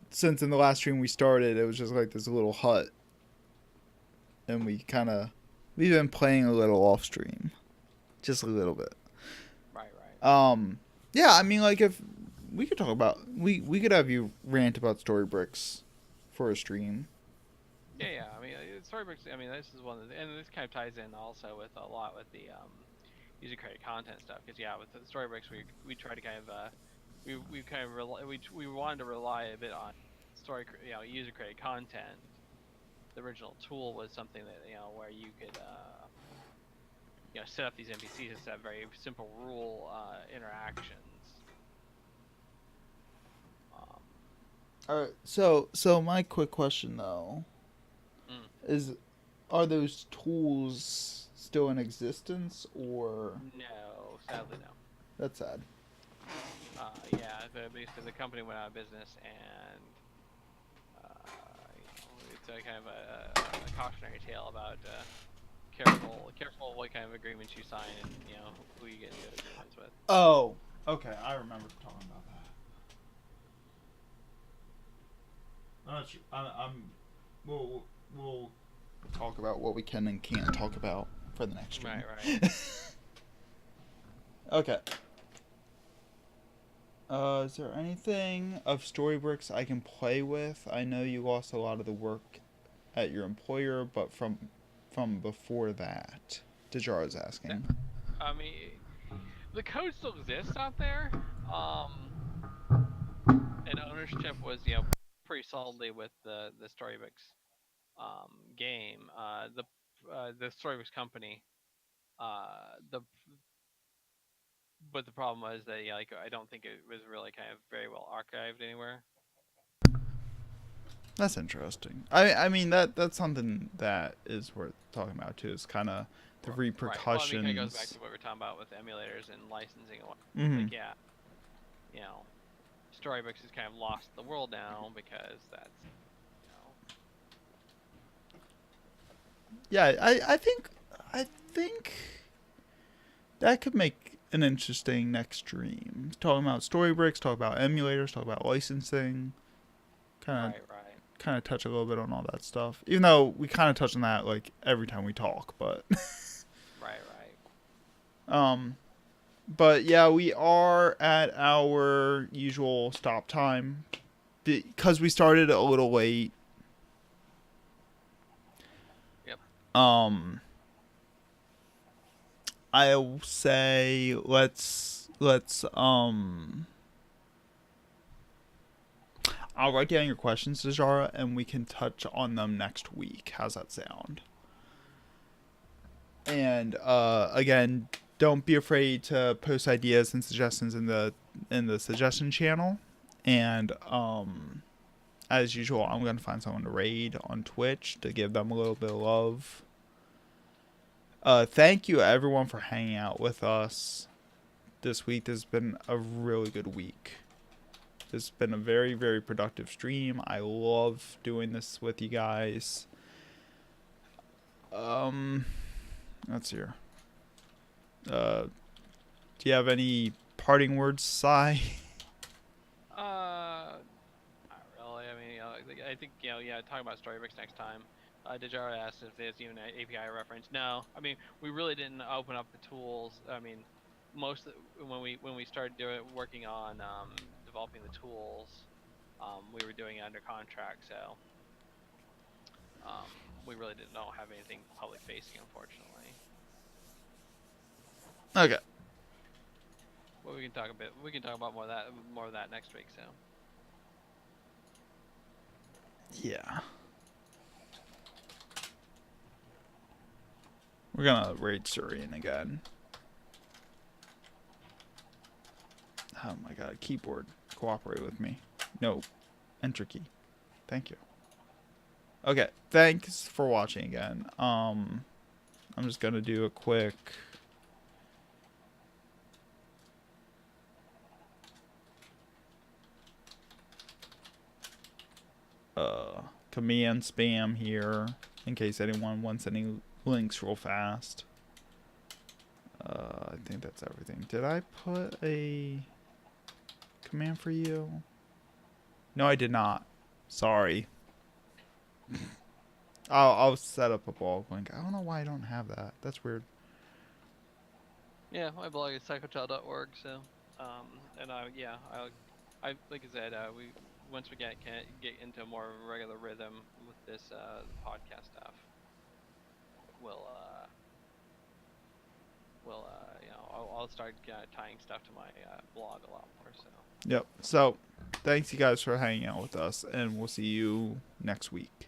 Since in the last stream we started, it was just like this little hut, and we've been playing a little off stream, just a little bit. Right. Yeah, I mean, like if we could talk about we could have you rant about Storybricks for a stream. Yeah. I mean, Storybricks. I mean, this is one of the, and this kind of ties in also with a lot with the user created content stuff. Because with the Storybricks, we try to kind of we kind of we wanted to rely a bit on user created content. The original tool was something that where you could set up these NPCs and set up very simple rule interactions. All right, so my quick question though is, are those tools still in existence or? No, sadly no. That's sad. Basically the company went out of business, and it's a kind of a cautionary tale about careful what kind of agreements you sign and who you get into agreements with. Oh, okay, I remember talking about that. I'm not sure. We'll talk about what we can and can't talk about for the next stream. Right. Okay. Is there anything of Storybricks I can play with? I know you lost a lot of the work at your employer, but from before that, Dejara's asking. I mean, the code still exists out there, and ownership was pretty solidly with the Storybricks game. The Storybricks company, but the problem was that I don't think it was really kind of very well archived anywhere. That's interesting. I mean that's something that is worth talking about too. Is kind of the repercussions. Right. Well, I mean, it goes back to what we were talking about with emulators and licensing and whatnot. Mm-hmm. Like, Storybricks has kind of lost the world now because that's Yeah, I think that could make an interesting next stream. Talking about Storybricks, talk about emulators, talk about licensing. Kind of touch a little bit on all that stuff. Even though we kind of touch on that like every time we talk, but right. But yeah, we are at our usual stop time because we started a little late. Yep. I'll say let's I'll write down your questions, Dejara, and we can touch on them next week. How's that sound? And again, don't be afraid to post ideas and suggestions in the suggestion channel. And as usual, I'm gonna find someone to raid on Twitch to give them a little bit of love. Thank you everyone for hanging out with us this week. This has been a really good week. This has been a very, very productive stream. I love doing this with you guys. Let's see here. Do you have any parting words, Sai? Not really. I mean, I think talking about Storybricks next time. Dejara asked if there's even an API reference. No, I mean we really didn't open up the tools. I mean, when we started working on developing the tools, we were doing it under contract, so we really didn't have anything public facing, unfortunately. Okay. Well, we can talk about more of that next week. So. Yeah. We're gonna raid Surian again. Oh my god, keyboard, cooperate with me. No, enter key. Thank you. Okay, thanks for watching again. I'm just gonna do a quick command spam here in case anyone wants any links real fast. I think that's everything. Did I put a command for you? No, I did not. Sorry. I'll set up a bulk link. I don't know why I don't have that. That's weird. Yeah, my blog is psychochild.org. So, and I like I said, we once we get into a more regular rhythm with this podcast stuff, we'll I'll start tying stuff to my blog a lot more. So. Yep. So, thanks you guys for hanging out with us, and we'll see you next week.